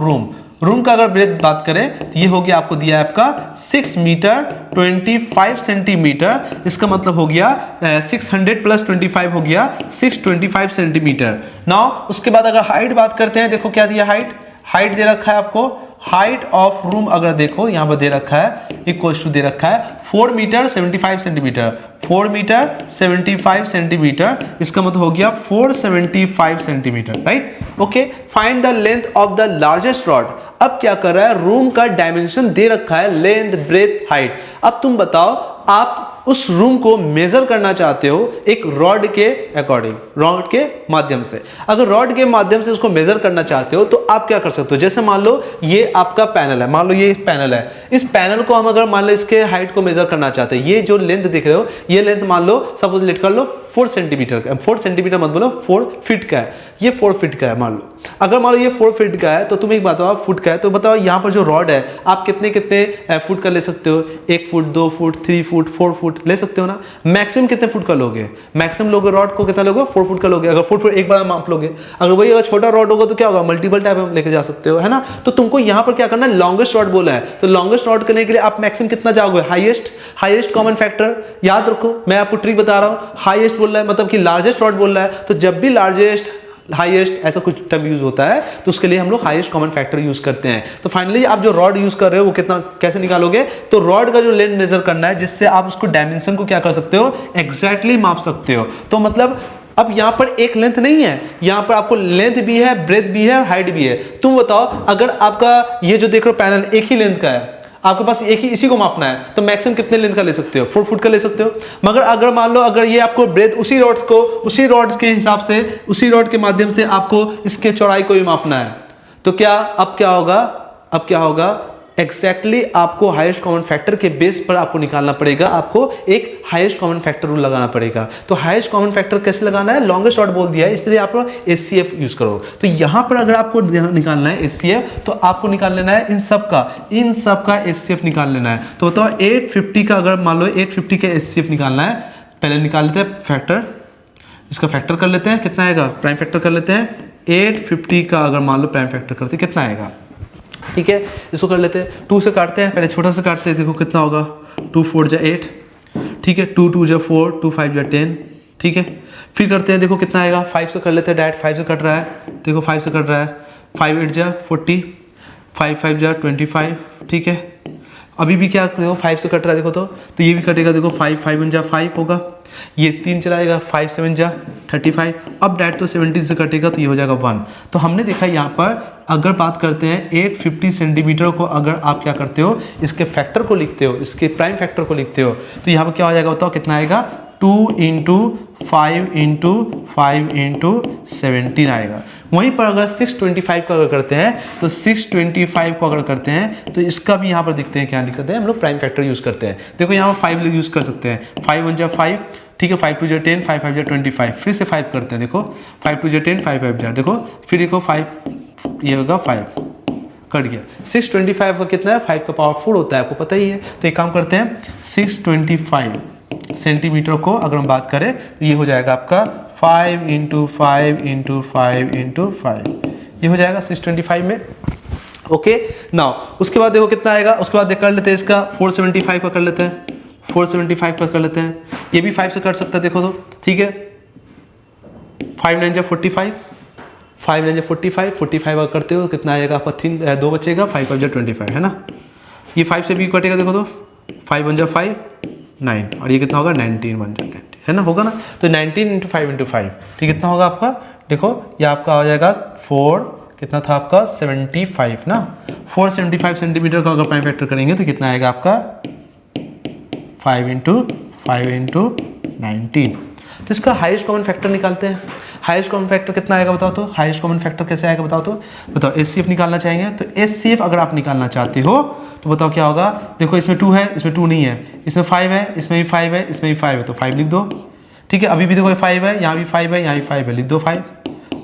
रूम का अगर ब्रेथ बात करें तो ये हो गया, आपको दिया है आपका 6 मीटर 25 सेंटीमीटर। इसका मतलब हो गया 600 प्लस 25 हो गया 625 सेंटीमीटर। नाउ उसके बाद अगर हाइट बात करते हैं, देखो क्या दिया, हाइट दे रखा है आपको, हाइट ऑफ रूम अगर देखो यहाँ पर दे रखा है इक्वल्स टू दे रखा है 4 मीटर 75 सेंटीमीटर, 4 मीटर 75 सेंटीमीटर। इसका मतलब हो गया 475 centimetre, right. Okay, find the length of the largest rod. अब क्या कर रहा है, रूम का डायमेंशन दे रखा है, लेंथ ब्रेथ हाइट। अब तुम बताओ, आप उस रूम को मेजर करना चाहते हो एक रॉड के अकॉर्डिंग, रॉड के माध्यम से। अगर रॉड के माध्यम से उसको मेजर करना चाहते हो तो आप क्या कर सकते हो, जैसे मान लो ये आपका पैनल है, मान लो ये पैनल है, इस पैनल को हम अगर मान लो इसके हाइट को मेजर करना चाहते हैं, ये जो लेंथ दिख रहे हो ये लेंथ मान लो सपोज लेट कर लो 4 सेंटीमीटर का, 4 सेंटीमीटर मत बोलो 4 फीट का है, ये 4 फीट का है मान लो। अगर मान लो ये 4 फीट का है तो तुम एक बात बताओ, फुट का है तो बताओ यहाँ पर जो रॉड है आप कितने फुट का ले सकते हो, 1 फुट 2 फुट 3 फुट 4 फुट ले सकते हो ना। मैक्सिमम कितने फुट का लोगे, मैक्सिमम लोगे रॉड को कितना लोगे, 4 फुट का लोगे। अगर 4 फुट एक बार माप लोगे, अगर वही अगर छोटा रॉड होगा तो क्या होगा, मल्टीपल टाइप में लेके जा सकते हो, है ना। तो तुमको यहाँ पर क्या करना है, लॉन्गेस्ट रॉड बोला है, तो लॉन्गेस्ट रॉड करने के लिए आप मैक्सिमम कितना जाओगे, हाईएस्ट कॉमन फैक्टर। याद रखो मैं आपको ट्रिक बता रहा हूँ, हाईएस्ट बोल रहा है मतलब कि लार्जेस्ट रॉड बोल रहा है, तो जब भी लार्जेस्ट हाईएस्ट, ऐसा कुछ टर्म यूज होता है, तो उसके लिए हम लोग हाईएस्ट कॉमन फैक्टर यूज करते हैं। तो फाइनली आप जो रॉड यूज कर रहे हो वो कितना कैसे निकालोगे, तो रॉड का जो लेंथ मेजर करना है जिससे आप उसको डायमेंशन को क्या कर सकते हो, एग्जैक्टली माप सकते हो। तो मतलब अब यहां पर एक लेंथ नहीं है, यहां पर आपको लेंथ भी है, ब्रेथ भी है और हाइट भी है। तुम बताओ अगर आपका ये जो देख रहे हो पैनल एक ही लेंथ का है, आपके पास एक ही इसी को मापना है, तो मैक्सिमम कितने लेंथ का ले सकते हो, 4 फुट का ले सकते हो। मगर अगर मान लो अगर ये आपको ब्रेथ उसी रॉड के हिसाब से, उसी रॉड के माध्यम से आपको इसके चौड़ाई को भी मापना है, तो अब क्या होगा एग्जैक्टली आपको हाईएस्ट कॉमन फैक्टर के बेस पर आपको निकालना पड़ेगा, आपको एक हाईएस्ट कॉमन फैक्टर रूल लगाना पड़ेगा। तो हाईएस्ट कॉमन फैक्टर कैसे लगाना है, लॉन्गेस्ट रॉड बोल दिया है इसलिए आप एचसीएफ यूज करो। तो यहां पर अगर आपको निकालना है एचसीएफ, तो आपको निकाल लेना है इन सब का एचसीएफ निकाल लेना है। तो बताओ 850 का, अगर मान लो 850 का एचसीएफ निकालना है, पहले निकाल लेते हैं फैक्टर, इसका फैक्टर कर लेते हैं, कितना आएगा, प्राइम फैक्टर कर लेते हैं। 850 का अगर मान लो प्राइम फैक्टर करते कितना आएगा, ठीक है, इसको कर लेते हैं, 2 से काटते हैं, पहले छोटा से काटते हैं, देखो कितना होगा, 2 4 जा 8, ठीक है, 2 2 जा 4, 2 5 जा 10, ठीक है। फिर करते हैं, देखो कितना आएगा, 5 से कर लेते हैं, डायरेक्ट 5 से कट रहा है, देखो 5 से कट रहा है, 5 8 जा 40, 5 5 जा 25, ठीक है। अभी भी क्या देखो 5 से कट रहा है, देखो तो ये भी कटेगा, देखो 5 5 1 जा 5 होगा, ये 3 चलाएगा, 5 7 जा 35, अब डायरेक्ट तो 70 से कटेगा तो ये हो जाएगा 1। तो हमने देखा यहाँ पर अगर बात करते हैं 850 सेंटीमीटर को, अगर आप क्या करते हो इसके फैक्टर को लिखते हो, इसके प्राइम फैक्टर को लिखते हो, तो यहाँ पर क्या हो जाएगा बताओ कितना आएगा, 2 × 5 × 5 × 17 आएगा। वहीं पर अगर 625 का अगर करते हैं, तो 625 को अगर करते हैं तो इसका भी यहाँ पर देखते हैं क्या लिखते हैं हम लोग, प्राइम फैक्टर यूज करते हैं। देखो यहाँ पर 5 यूज कर सकते हैं, 5 1 जा 5, ठीक है, 5 2 जा 10, 5 5 जा 25, फिर से 5 करते हैं, देखो 5 2 जा 10, 5 5 जा, देखो फिर देखो 5, ये होगा 5 कट गया। 625 का कितना है, 5 का पावर 4 होता है, आपको पता ही है। तो एक काम करते हैं, 625 सेंटीमीटर को अगर हम बात करें तो ये हो जाएगा आपका 5 × 5 × 5 × 5, ये हो जाएगा 625 में। ओके नाउ उसके बाद देखो कितना आएगा, उसके बाद कर लेते हैं इसका 475 का कर लेते हैं, 475 का कर लेते हैं, ये भी 5 से कट सकता है, देखो तो ठीक है, 5 9 जा 45, 5 9 जा 45, 45 अगर करते हो कितना आएगा आपका, 2 बचेगा, 5 5 जा 25 है ना, ये 5 से भी कटेगा, देखो तो 5 1 जा 5 9, और ये कितना होगा 19 1 जा 20 है ना, होगा ना। तो 19 × 5 × 5, ठीक कितना होगा आपका, देखो ये आपका हो जाएगा 4 कितना था आपका 75 ना, 475 सेंटीमीटर का अगर प्राइम फैक्टर करेंगे तो कितना आएगा आपका 5 × 5 × 19। तो इसका हाईएस्ट कॉमन फैक्टर निकालते हैं। हाईएस्ट कॉमन फैक्टर कितना आएगा बताओ तो, हाईएस्ट कॉमन फैक्टर कैसे आएगा बताओ तो, बताओ एचसीएफ निकालना चाहेंगे, तो एचसीएफ अगर आप निकालना चाहते हो तो बताओ क्या होगा, देखो इसमें 2 है, इसमें 2 नहीं है, इसमें 5 है, इसमें भी 5 है, इसमें भी 5 है, तो 5 लिख दो, ठीक है। अभी भी देखो 5 है, यहाँ भी 5 है, यहाँ भी 5 है, लिख दो 5,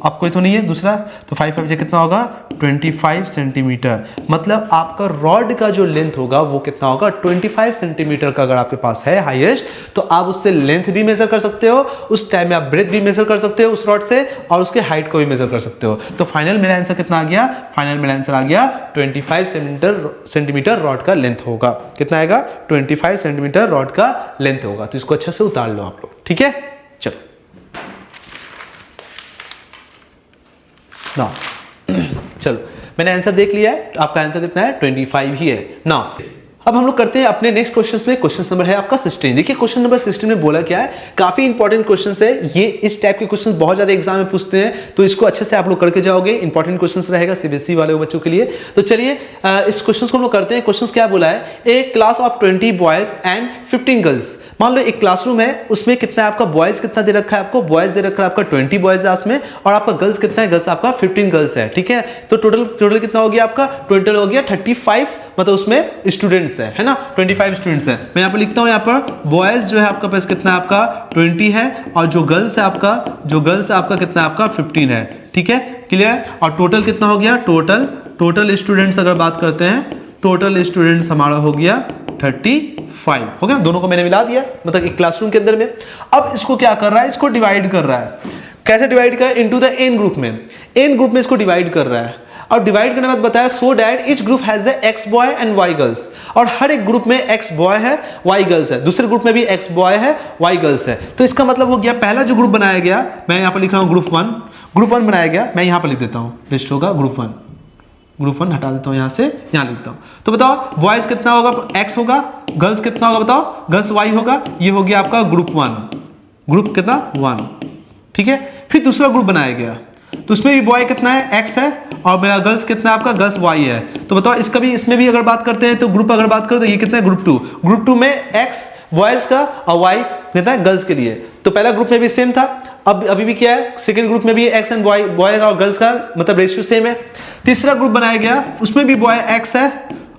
अब कोई तो नहीं है दूसरा, तो 5 5 कितना होगा 25 सेंटीमीटर। मतलब आपका रॉड का जो लेंथ होगा वो कितना होगा 25 सेंटीमीटर का अगर आपके पास है हाईएस्ट, तो आप उससे लेंथ भी मेजर कर सकते हो, उस टाइम में आप ब्रेथ भी मेजर कर सकते हो उस रॉड से, और उसके हाइट को भी मेजर कर सकते हो। तो फाइनल मेरा आंसर कितना आ गया, फाइनल मेरा आंसर आ गया 25 सेंटीमीटर रॉड का लेंथ होगा। कितना आएगा 25 सेंटीमीटर रॉड का लेंथ होगा। तो इसको अच्छे से उतार लो आप लोग, ठीक है। चलो ना चलो मैंने आंसर देख लिया है, आपका आंसर कितना है 25 ही है ना। अब हम लोग करते हैं अपने नेक्स्ट क्वेश्चंस में। क्वेश्चन नंबर है आपका 16। देखिए क्वेश्चन नंबर 16 में बोला क्या है, काफी इंपॉर्टेंट क्वेश्चंस है ये, इस टाइप के क्वेश्चंस बहुत ज्यादा एग्जाम में पूछते हैं, तो इसको अच्छे से आप लोग करके जाओगे। इंपॉर्टेंट क्वेश्चंस रहेगा सीबीएसई वाले बच्चों के लिए। तो चलिए इस क्वेश्चन को हम लोग करते हैं। क्वेश्चन क्या बोला है, a class of 20 boys and 15 girls. मान लो एक क्लासरूम है, उसमें कितना है आपका बॉयज कितना दे रखा है, आपको बॉयज दे रखा है आपका 20 बॉयज है उसमें, और आपका गर्ल्स कितना है, गर्ल्स आपका 15 गर्ल्स है, ठीक है। तो टोटल कितना हो गया आपका, टोटल हो गया 35, मतलब उसमें स्टूडेंट्स है ना, 25 स्टूडेंट्स है। मैं यहाँ पर लिखता हूँ, यहाँ पर बॉयज जो है आपका पास कितना है आपका 20 है, और जो गर्ल्स है आपका कितना है आपका 15 है, ठीक है, क्लियर। और टोटल कितना हो गया, टोटल स्टूडेंट्स अगर बात करते हैं, टोटल स्टूडेंट्स हमारा हो गया 35 हो गया। दोनों को मैंने मिला दिया, मतलब एक क्लासरूम के अंदर में। अब इसको क्या कर रहा है, इसको डिवाइड कर रहा है। कैसे डिवाइड करें, इनटू द एन ग्रुप में, एन ग्रुप में इसको डिवाइड कर रहा है और डिवाइड करने के बाद बताया so that each group has the x boy and y girls, और हर एक ग्रुप में एक्स बॉय है वाई गर्ल्स है, दूसरे ग्रुप में भी एक्स बॉय है वाई गर्ल्स है। तो इसका मतलब हो गया पहला जो ग्रुप बनाया गया, मैं यहां पर लिख रहा हूं ग्रुप वन बनाया गया, मैं यहां पर लिख देता हूं, बेस्ट होगा ग्रुप वन हटा देता हूं यहां से, यहां लिखता हूं। तो बताओ बॉयज कितना होगा, एक्स होगा, गर्ल्स कितना होगा बताओ, गर्ल्स वाई होगा, ये हो गया आपका ग्रुप वन, ग्रुप कितना 1, ठीक है। फिर दूसरा ग्रुप बनाया गया तो उसमें भी बॉय कितना है, एक्स है, और मेरा गर्ल्स कितना है आपका, गर्ल्स वाई है। तो बताओ इसका भी, इसमें भी अगर बात करते हैं तो ग्रुप अगर बात करें तो ये कितना है, ग्रुप टू में एक्स बॉयज का और वाई कितना है गर्ल्स के लिए। तो पहला ग्रुप में भी सेम था, अब अभी भी क्या है, सेकंड ग्रुप में भी एक्स एंड वाई, बॉय और गर्ल्स का मतलब रेशियो सेम है। तीसरा ग्रुप बनाया गया उसमें भी बॉय एक्स है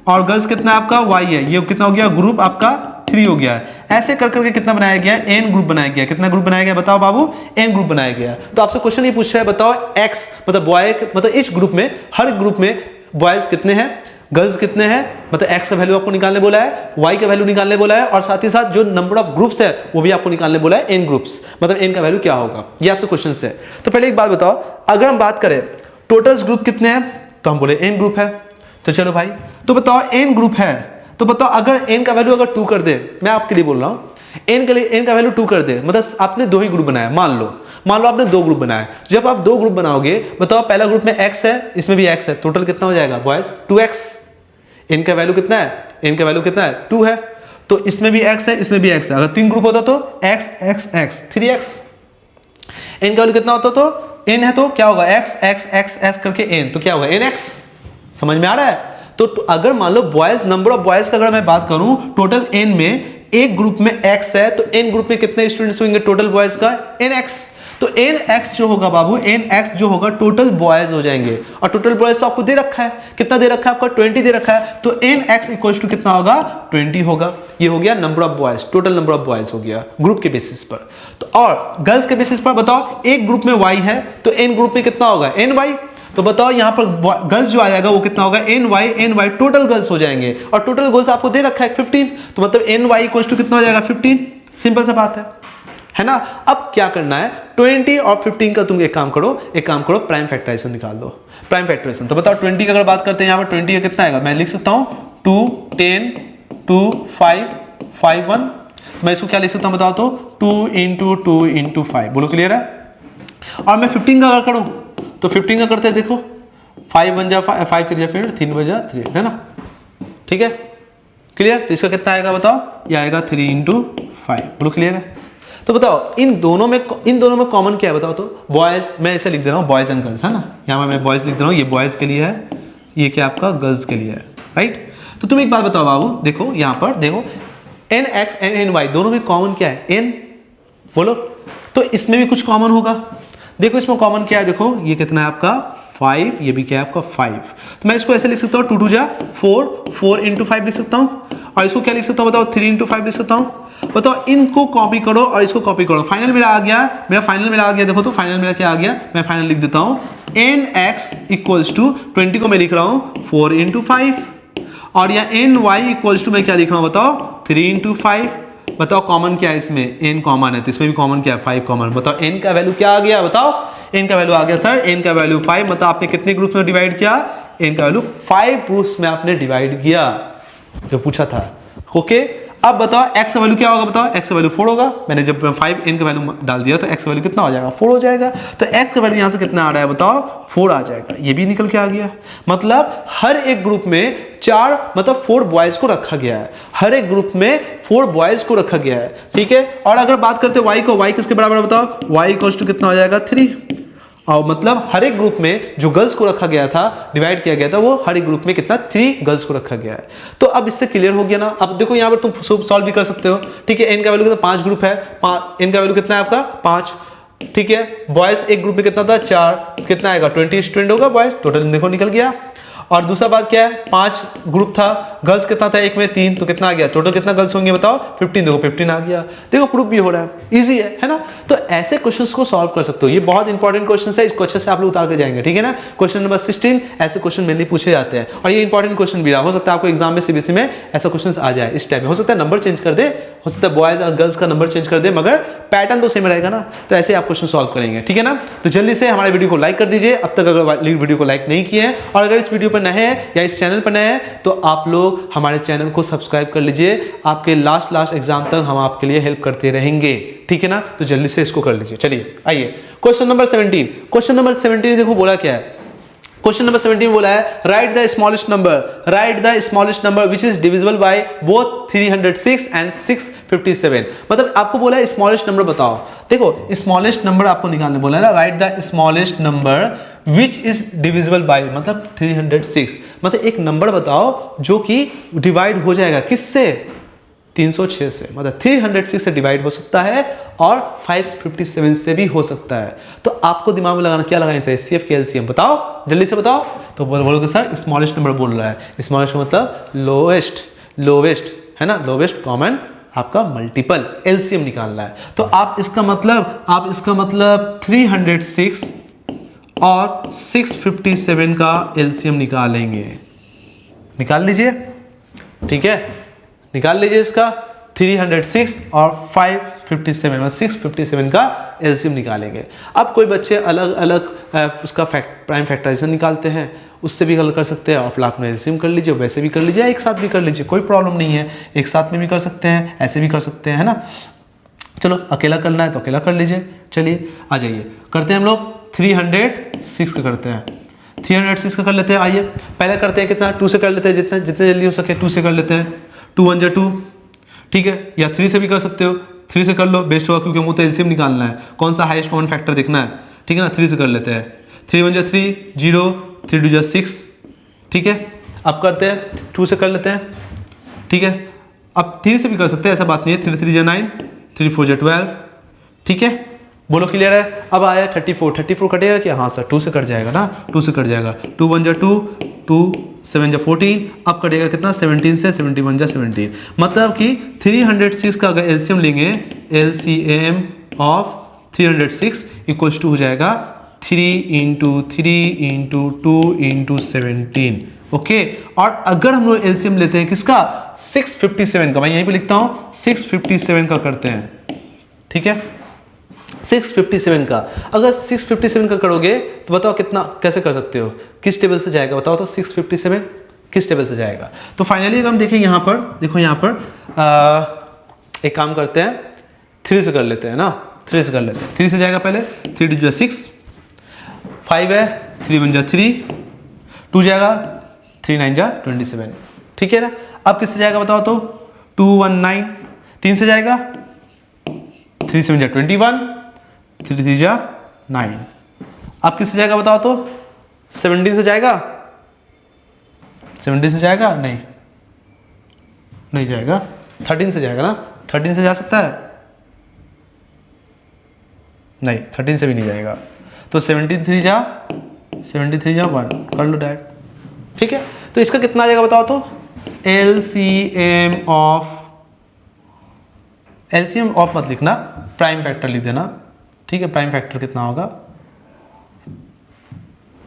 और गर्ल्स कितना आपका वाई है, ये कितना हो गया, ग्रुप आपका 3 हो गया है। ऐसे कर करके कितना बनाया गया, एन ग्रुप बनाया गया। कितना ग्रुप बनाया गया बताओ बाबू, एन ग्रुप बनाया गया। तो आपसे क्वेश्चन ये पूछ रहा है बताओ एक्स मतलब बॉय मतलब इस ग्रुप में, हर ग्रुप में बॉयज कितने हैं, गर्ल्स कितने हैं, मतलब एक्स का वैल्यू आपको निकालने बोला है, वाई का वैल्यू निकालने बोला है, और साथ ही साथ जो नंबर ऑफ ग्रुप्स है वो भी आपको निकालने बोला है, एन ग्रुप्स, मतलब एन का वैल्यू क्या होगा, ये आपसे क्वेश्चन है। तो पहले एक बात बताओ, अगर हम बात करें टोटल ग्रुप कितने हैं तो हम बोले एन ग्रुप है। तो चलो भाई, तो बताओ एन ग्रुप है, तो बताओ अगर n का वैल्यू अगर 2 कर दे, मैं आपके लिए बोल रहा हूं, n के लिए n का वैल्यू 2 कर दे, मतलब आपने 2 ही ग्रुप बनाया, मान लो आपने 2 ग्रुप बनाया। जब आप 2 ग्रुप बनाओगे बताओ पहला ग्रुप में x है, इसमें भी x है, टोटल कितना हो जाएगा बॉयज 2x, n का वैल्यू कितना है, n का वैल्यू कितना है 2 है, तो इसमें भी x है, इसमें भी x है। अगर 3 ग्रुप होता तो x x x 3x, n का वैल्यू कितना होता तो n है तो क्या होगा x x x x करके n, तो क्या होगा nx, समझ में आ रहा है। तो अगर मान लो बॉयज, नंबर ऑफ बॉयज का अगर मैं बात करूं टोटल n में, एक ग्रुप में x है तो n ग्रुप में कितने स्टूडेंट्स होंगे टोटल बॉयज का, nx। तो nx जो होगा बाबू, nx जो होगा टोटल बॉयज हो जाएंगे, और टोटल बॉयज तो आपको दे रखा है, कितना दे रखा है आपका 20 दे रखा है, तो nx इक्वल टू कितना होगा 20 होगा। ये हो गया number of boys, total number of boys हो गया ग्रुप के बेसिस पर। तो और गर्ल्स के बेसिस पर बताओ, एक ग्रुप में y है तो n ग्रुप में कितना होगा ny, तो बताओ यहां पर गर्ल्स जो आ जाएगा वो कितना होगा ny टोटल गर्ल्स हो जाएंगे, और टोटल गर्ल्स आपको दे रखा है 15, तो मतलब ny इक्वल टू कितना हो जाएगा 15, सिंपल सा बात है ना। अब क्या करना है, 20 और 15 का तुम एक काम करो प्राइम फैक्टराइजेशन निकाल दो, प्राइम फैक्टराइजेशन। तो बताओ 20 का अगर बात करते हैं, यहाँ पर 20 का कितना आएगा, मैं लिख सकता हूं 2 10 2 5 5 1, मैं इसको क्या लिख सकता हूं बताओ, तो 2 into 5, बोलो क्लियर है। और मैं 15 का अगर करूं तो 15 का करते हैं, देखो 5 1 जा 5 3 जा फिर 3 बजा 3, है ना, ठीक है क्लियर। तो इसका कितना आएगा बताओ, ये आएगा 3 into 5, बोलो क्लियर है। तो बताओ इन दोनों में कॉमन क्या है बताओ, तो बॉयज, मैं ऐसे लिख दे रहा हूँ बॉयज एंड गर्ल्स, है ना, यहाँ मैं बॉयज लिख दे रहा हूँ, ये बॉयज के लिए है, ये क्या आपका गर्ल्स के लिए है, राइट। तो तुम एक बात बताओ बाबू, देखो यहाँ पर देखो nx एंड ny दोनों में कॉमन क्या है, n, बोलो। तो इसमें भी कुछ कॉमन होगा, देखो इसमें कॉमन क्या है, देखो ये कितना है आपका 5, ये भी क्या है आपका 5, तो मैं इसको ऐसे लिख सकता हूँ 2 2 जा 4 into 5 लिख सकता हूँ, और इसको क्या लिख सकता हूँ बताओ 3 into 5 लिख सकता हूँ। बताओ इनको कॉपी करो और इसको कॉपी करो, फाइनल मेरा आ गया, देखो तो फाइनल मेरा क्या आ गया, मैं फाइनल लिख देता हूँ nx इक्वल्स टू 20 को मैं लिख रहा हूँ 4 into 5, और या ny इक्वल्स टू मैं क्या लिख रहा हूँ बताओ 3 into 5। बताओ कॉमन क्या है इसमें, n कॉमन है, तो इसमें भी कॉमन क्या है 5 कॉमन। बताओ n का वैल्यू क्या आ गया, बताओ n का वैल्यू आ गया सर, n का वैल्यू 5, मतलब आपने कितने ग्रुप्स में डिवाइड किया, n का वैल्यू 5 ग्रुप्स में आपने डिवाइड किया, जो पूछा था। ओके, अब बताओ x का वैल्यू क्या होगा, बताओ x का वैल्यू 4 होगा, मैंने जब 5 n का वैल्यू डाल दिया तो x का वैल्यू कितना हो जाएगा 4 हो जाएगा, तो x का वैल्यू यहाँ से कितना आ रहा है बताओ 4 आ जाएगा, ये भी निकल के आ गया। मतलब हर एक ग्रुप में 4 मतलब 4 बॉयज को रखा गया है, हर एक ग्रुप में 4 बॉयज को रखा गया है, ठीक है। और अगर बात करते हैं y को, y किसके बराबर है बताओ, y इक्वल्स टू कितना हो जाएगा 3, और मतलब हर एक ग्रुप में जो गर्ल्स को रखा गया था, डिवाइड किया गया था, वो हर एक ग्रुप में कितना 3 गर्ल्स को रखा गया है। तो अब इससे क्लियर हो गया ना। अब देखो यहाँ पर तुम सॉल्व भी कर सकते हो, ठीक है। n का वैल्यू कितना 5 ग्रुप है, n का वैल्यू कितना है आपका 5, ठीक है। बॉयज एक ग्रुप में कितना था 4, कितना आएगा 20 स्टूडेंट होगा बॉयज, टोटल देखो निकल गया। और दूसरा बात क्या है, 5 ग्रुप था, गर्ल्स कितना था एक में 3, तो कितना आ गया टोटल, कितना गर्ल्स होंगे बताओ 15, देखो 15 आ गया, देखो प्रूफ भी हो रहा है, इजी है ना। तो ऐसे क्वेश्चंस को सॉल्व कर सकते हो, ये बहुत इंपॉर्टेंट क्वेश्चन है, इसको अच्छे से आप लोग उतार के जाएंगे, ठीक है ना। क्वेश्चन नंबर 16 ऐसे क्वेश्चन मेनली पूछे जाते हैं, और ये इंपॉर्टेंट क्वेश्चन भी रहा, हो सकता है आपको एग्जाम में सीबीएसई में ऐसा क्वेश्चन आ जाए इस टाइप में, हो सकता है नंबर चेंज कर दे, हो सकता है बॉयज और गर्ल्स का नंबर चेंज कर दे, मगर पैटर्न तो सेम रहेगा ना। तो ऐसे आप क्वेश्चन सॉल्व करेंगे, ठीक है ना। तो जल्दी से हमारे वीडियो को लाइक कर दीजिए अब तक अगर वीडियो को लाइक नहीं किए हैं, और अगर इस वीडियो पर नए हैं या इस चैनल पर नए हैं तो आप लोग हमारे चैनल को सब्सक्राइब कर लीजिए। आपके लास्ट एग्जाम तक हम आपके लिए हेल्प करते रहेंगे, ठीक है ना। तो जल्दी से इसको कर लीजिए। चलिए आइए क्वेश्चन नंबर 17। क्वेश्चन नंबर 17 देखो बोला क्या है। क्वेश्चन नंबर 17 बोला है right the smallest number which is divisible by both 306 and 657। मतलब आपको बोला है स्मॉलेस्ट नंबर बताओ। देखो स्मॉलेस्ट नंबर आपको निकालने बोला है ना, right the smallest number which is divisible by मतलब 306। मतलब एक नंबर बताओ जो कि डिवाइड हो जाएगा किससे, 306 से। मतलब 306 से डिवाइड हो सकता है और 557 से भी हो सकता है। तो आपको दिमाग में लगाना, क्या लगाना है, HCF के LCM बताओ, जल्दी से बताओ। तो बोलोगे सर स्मॉलेस्ट नंबर बोल रहा है। स्मॉलेस्ट मतलब लोवेस्ट है ना, लोवेस्ट कॉमन आपका मल्टीपल, LCM निकालना है। तो आप इसका मतलब 306 और 657 का LCM निकालेंगे। निकाल लीजिए, ठीक है, निकाल लीजिए इसका 306 और 557 मतलब 657 का LCM निकालेंगे। अब कोई बच्चे अलग अलग उसका प्राइम फैक्टराइजेशन निकालते हैं, उससे भी हल कर सकते हैं, और फिर आपने LCM कर लीजिए, वैसे भी कर लीजिए, एक साथ भी कर लीजिए, कोई प्रॉब्लम नहीं है। एक साथ में भी कर सकते हैं, ऐसे भी कर सकते हैं, है ना। चलो अकेला करना है तो अकेला कर लीजिए। चलिए आ जाइए, करते हैं हम लोग 306 का करते हैं। 306 का कर लेते हैं। आइए पहले करते हैं कितना, 2 से कर लेते हैं, जितने जल्दी हो सके 2 से कर लेते हैं। 2 1 2, ठीक है, या 3 से भी कर सकते हो, 3 से कर लो बेस्ट होगा, क्योंकि हमको तो LCM निकालना है, कौन सा हाईएस्ट कॉमन फैक्टर देखना है, ठीक है ना। 3 से कर लेते हैं। 3 1 3 0, 3 2 6, ठीक है। अब करते हैं 2 से कर लेते हैं, ठीक है। अब 3 से भी कर सकते हैं, ऐसा बात नहीं है। 3 3 9, 3 4 12, ठीक है। बोलो क्लियर है। अब आया 34 कटेगा क्या, हाँ सर 2 से कट जाएगा ना, 2 से कट जाएगा। 2 1 2, 2 7 14, अब कटेगा कितना 17 से, 71 17। मतलब कि 306 का अगर LCM लेंगे, LCM ऑफ 306 इक्वल्स टू हो जाएगा 3 × 3 × 2 × 17, ओके। और अगर हम लोग LCM लेते हैं किसका, 657 का, मैं यहीं पे लिखता हूँ 657 का करते हैं, ठीक है। 657 का, अगर 657 का करोगे तो बताओ कितना, कैसे कर सकते हो, किस टेबल से जाएगा बताओ तो। 657 किस टेबल से जाएगा। तो फाइनली अगर हम देखें यहाँ पर, देखो यहाँ पर एक काम करते हैं, 3 से कर लेते हैं ना, 3 से कर लेते हैं। 3 से जाएगा पहले, 3 2 6, 5 है, 3 1 3, 2 जाएगा, 3 9 27, ठीक है ना। अब किससे जाएगा बताओ तो, 2 1 9, 3 से जाएगा, 3 7 21, 3 3 9। अब किससे जाएगा बताओ तो, 17 से जाएगा, 17 से जाएगा, नहीं जाएगा। 13 से जाएगा ना, 13 से जा सकता है, नहीं 13 से भी नहीं जाएगा। तो 73 3 1 कर लो डायरेक्ट, ठीक है। तो इसका कितना आ जाएगा बताओ तो, LCM ऑफ मत लिखना, प्राइम फैक्टर लिख देना, ठीक है। प्राइम फैक्टर कितना होगा,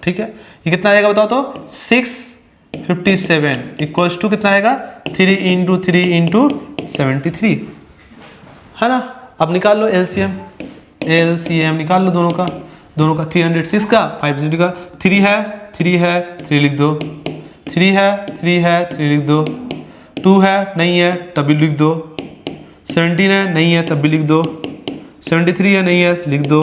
ठीक है। ये कितना आएगा बताओ तो, 657 इक्वल्स टू कितना आएगा, 3 × 3 × 73, है ना। अब निकाल लो LCM निकाल लो दोनों का 306 का, 5 का। 3 है 3 लिख दो, 3 है 3 लिख दो, 2 है नहीं है तब भी लिख दो, 17 है नहीं है तब भी लिख दो, 73 है नहीं है लिख दो,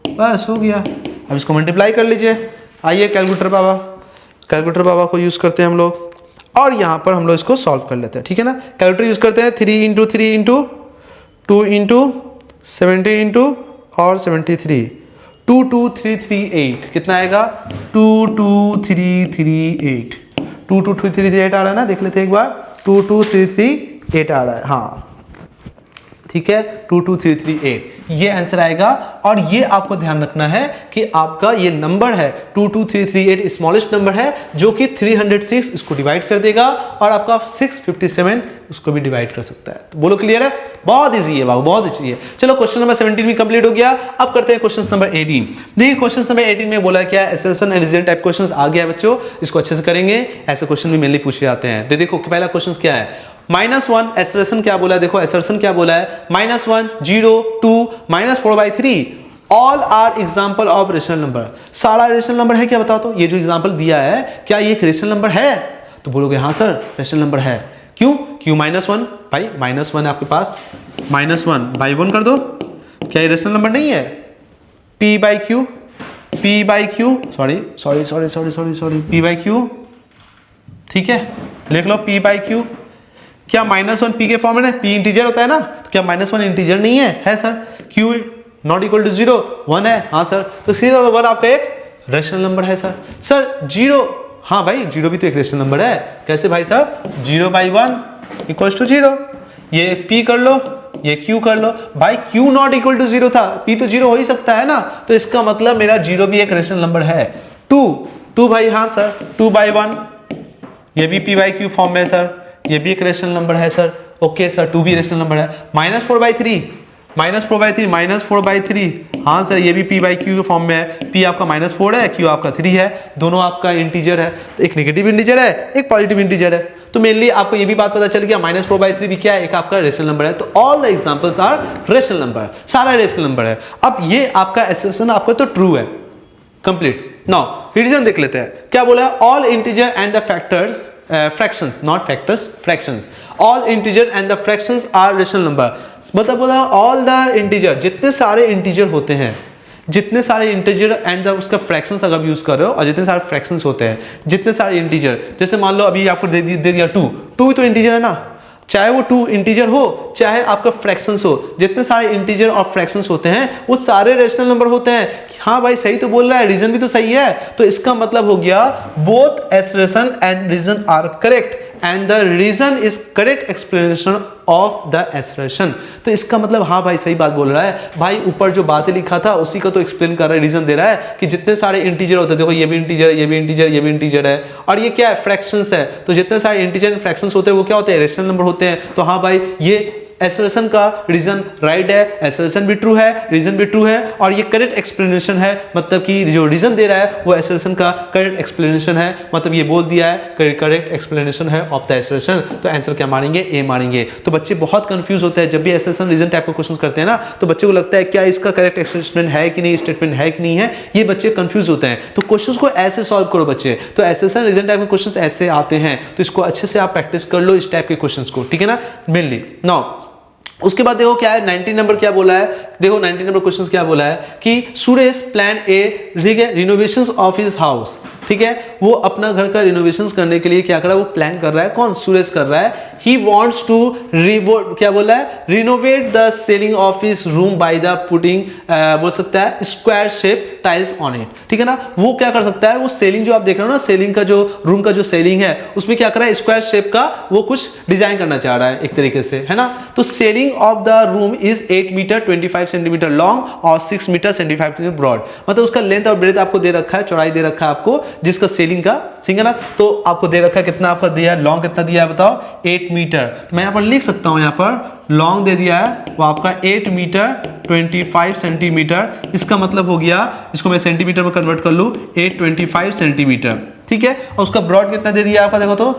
बस हो गया। अब इसको मल्टीप्लाई कर लीजिए। आइए कैलकुलेटर बाबा को यूज़ करते हैं हम लोग, और यहाँ पर हम लोग इसको सॉल्व कर लेते हैं, ठीक है ना। कैलकुलेटर यूज़ करते हैं। 3 × 3 × 2 × 70 × और 73, 22338 कितना आएगा, 22338 22338 आ रहा है ना, देख लेते हैं एक बार। 22338 आ रहा है, हाँ ठीक है, 22338 ये आंसर आएगा। और ये आपको ध्यान रखना है कि आपका ये नंबर है 22338 स्मॉलेस्ट नंबर है, जो कि 306 इसको डिवाइड कर देगा, और आपका 657 उसको भी डिवाइड कर सकता है। तो बोलो क्लियर है, बहुत इजी है बाबू, बहुत इजी है। चलो क्वेश्चन नंबर 17 भी कंप्लीट हो गया। अब करते हैं क्वेश्चन नंबर 18। देखिए क्वेश्चन नंबर 18 में बोला क्या है, assertion and reason type question आ गया है बच्चों, इसको अच्छे से करेंगे, ऐसे क्वेश्चन भी मेनली पूछे जाते हैं। देखो पहला क्वेश्चन क्या है, -1 एसर्शन क्या बोला है, देखो एसर्शन क्या बोला है, -1 0 2 -4/3 all are example of rational number. सारा रेशनल नंबर है क्या, बताओ तो। ये जो एग्जाम्पल दिया है क्या ये एक रेशनल नंबर है, तो बोलोगे हाँ सर रेशनल नंबर है। क्यों, क्यों -1 भाई, -1 है आपके पास, -1/1 कर दो, क्या ये रेशनल नंबर नहीं है। p/q सॉरी p/q, ठीक है लिख लो p/q। क्या -1 p के फॉर्म में, p इंटीजर होता है ना, तो क्या -1 इंटीजर नहीं है, है sir. q not equal to 0 1 है, हाँ सर, तो सीधा 1 आपका एक रेशनल नंबर है सर। सर 0, हाँ भाई 0 भी तो एक रेशनल नंबर है, कैसे भाई साहब, 0/1 इक्वल्स टू 0, ये p कर लो, ये q कर लो भाई, q नॉट इक्वल टू 0 था, p तो 0 हो ही सकता है ना, तो इसका मतलब मेरा 0 भी एक रेशनल नंबर है। 2 भाई, हाँ सर 2/1, ये भी p/q फॉर्म में है सर, ये भी एक रेशनल नंबर है सर, ओके सर 2 भी रेशनल नंबर है। -4/3 -4/3, हाँ सर ये भी p/q के फॉर्म में है, p आपका -4 है, q आपका 3 है, दोनों आपका इंटीजर है, तो एक नेगेटिव इंटीजर है एक पॉजिटिव इंटीजर है, तो मेनली आपको ये भी बात पता चल गया -4/3 भी क्या है, एक आपका रेशनल नंबर है। तो all the examples are rational number, सारा रेशनल नंबर है। अब ये आपका एसेसन आपका तो ट्रू है, कंप्लीट। नाउ रीजन देख लेते हैं, क्या बोला है, all integer and the factors fractions not factors fractions all integer and the fractions are rational number, मतलब बोला all the integer, जितने सारे इंटीजर होते हैं, जितने सारे इंटीजर एंड उसका फ्रैक्शंस अगर यूज कर रहे हो, और जितने सारे फ्रैक्शंस होते हैं, जितने सारे इंटीजर, जैसे मान लो अभी आपको दे दिया 2 भी तो इंटीजर है ना, चाहे वो 2 इंटीजर हो चाहे आपका फ्रैक्शंस हो, जितने सारे इंटीजर और फ्रैक्शंस होते हैं वो सारे रेशनल नंबर होते हैं। हाँ भाई सही तो बोल रहा है, रीजन भी तो सही है, तो इसका मतलब हो गया both assertion and reason are correct and the reason is correct explanation of the assertion. तो इसका मतलब हाँ भाई सही बात बोल रहा है भाई, ऊपर जो बातें लिखा था उसी का तो एक्सप्लेन कर रहा है, रीजन दे रहा है कि जितने सारे इंटीजर होते हैं, देखो ये भी इंटीजर है, ये भी इंटीजर, ये भी इंटीजर है, और ये क्या है फ्रैक्शंस है, तो जितने सारे इंटीजर एंड फ्रैक्शंस होते हैं वो क्या होते हैं, रेशनल नंबर होते हैं। तो हाँ भाई ये एसरेशन का रीजन राइट है, एसरेशन भी ट्रू है, रीजन भी ट्रू है, और ये करेक्ट एक्सप्लेनेशन है, मतलब कि जो रीजन दे रहा है वो एसरेशन का करेक्ट एक्सप्लेनेशन है, मतलब ये बोल दिया है करेक्ट एक्सप्लेनेशन है ऑफ द एसरेशन। तो आंसर क्या मारेंगे, ए मारेंगे। तो बच्चे बहुत कंफ्यूज होते हैं जब भी एसरेशन रीजन टाइप के क्वेश्चंस करते हैं ना, तो बच्चों को लगता है क्या इसका करेक्ट एक्सप्लेनेशन है कि नहीं, स्टेटमेंट है कि नहीं है, ये बच्चे कंफ्यूज होते हैं। तो क्वेश्चंस को ऐसे सॉल्व करो बच्चे, तो एसरेशन रीजन टाइप के क्वेश्चंस ऐसे आते हैं, तो इसको अच्छे से आप प्रैक्टिस कर लो इस टाइप के क्वेश्चंस को, ठीक है ना, मेनली। नाउ उसके बाद देखो क्या है 19 नंबर क्या बोला है, देखो 19 नंबर क्वेश्चन क्या बोला है कि सुरेश प्लान ए, ठीक है, रिनोवेशंस ऑफ हिज हाउस, ठीक है, वो अपना घर का रिनोवेशंस करने के लिए क्या कर रहा है, वो प्लान कर रहा है, कौन, सुरेश कर रहा है। ही वांट्स टू क्या बोला है, renovate the selling of his room by the putting, बोल सकता है square shape tiles on it, ठीक है ना। वो क्या कर सकता है, वो सेलिंग जो आप देख रहे हो ना, सेलिंग का जो रूम का जो सेलिंग है उसमें क्या कर रहा है, स्क्वायर शेप का वो कुछ डिजाइन करना चाह रहा है एक तरीके से, है ना। तो ceiling of the room is 8 metre 25 centimetre long और 6 मीटर 75 सेंटीमीटर ब्रॉड, मतलब उसका लेंथ और ब्रेथ आपको दे रखा है, चौड़ाई दे रखा है आपको, जिसका सेलिंग का सिंग है ना, तो आपको दे रखा है कितना आपका दिया है, लॉन्ग कितना दिया है बताओ, 8 मीटर। तो मैं यहाँ पर लिख सकता हूँ, यहाँ पर लॉन्ग दे दिया है वो आपका 8 मीटर 25 सेंटीमीटर, इसका मतलब हो गया, इसको मैं सेंटीमीटर में कन्वर्ट कर लूँ, 825 सेंटीमीटर, ठीक है। और उसका ब्रॉड कितना दे दिया आपका, देखो तो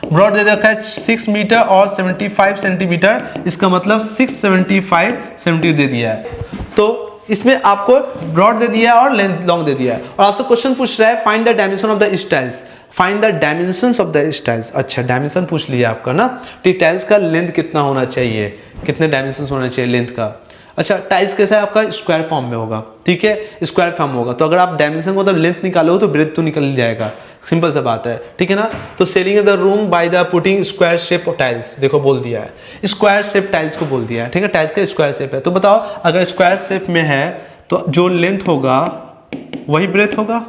ब्रॉड दे रखा है 6 मीटर और 75 सेंटीमीटर, इसका मतलब 675 सेंटीमीटर दे दिया है। तो इसमें आपको ब्रॉड दे दिया है और लेंथ लॉन्ग दे दिया है, और आपसे क्वेश्चन पूछ रहा है find the dimension of the styles, find the dimensions of the styles. अच्छा डायमेंशन पूछ लिया आपका ना, टाइल्स का लेंथ कितना होना चाहिए, कितने डायमेंशंस होना चाहिए लेंथ का। अच्छा टाइल्स कैसा है आपका, स्क्वायर फॉर्म में होगा, ठीक है, स्क्वायर फॉर्म होगा, तो अगर आप डायमेंशन को मतलब लेंथ निकालो तो ब्रेथ तो निकल जाएगा, सिंपल सा बात है, ठीक है ना। तो selling the room by the putting square shape tiles, देखो बोल दिया है स्क्वायर शेप टाइल्स को बोल दिया है, ठीक है, टाइल्स का स्क्वायर शेप है। तो बताओ अगर स्क्वायर शेप में है तो जो लेंथ होगा वही ब्रेथ होगा,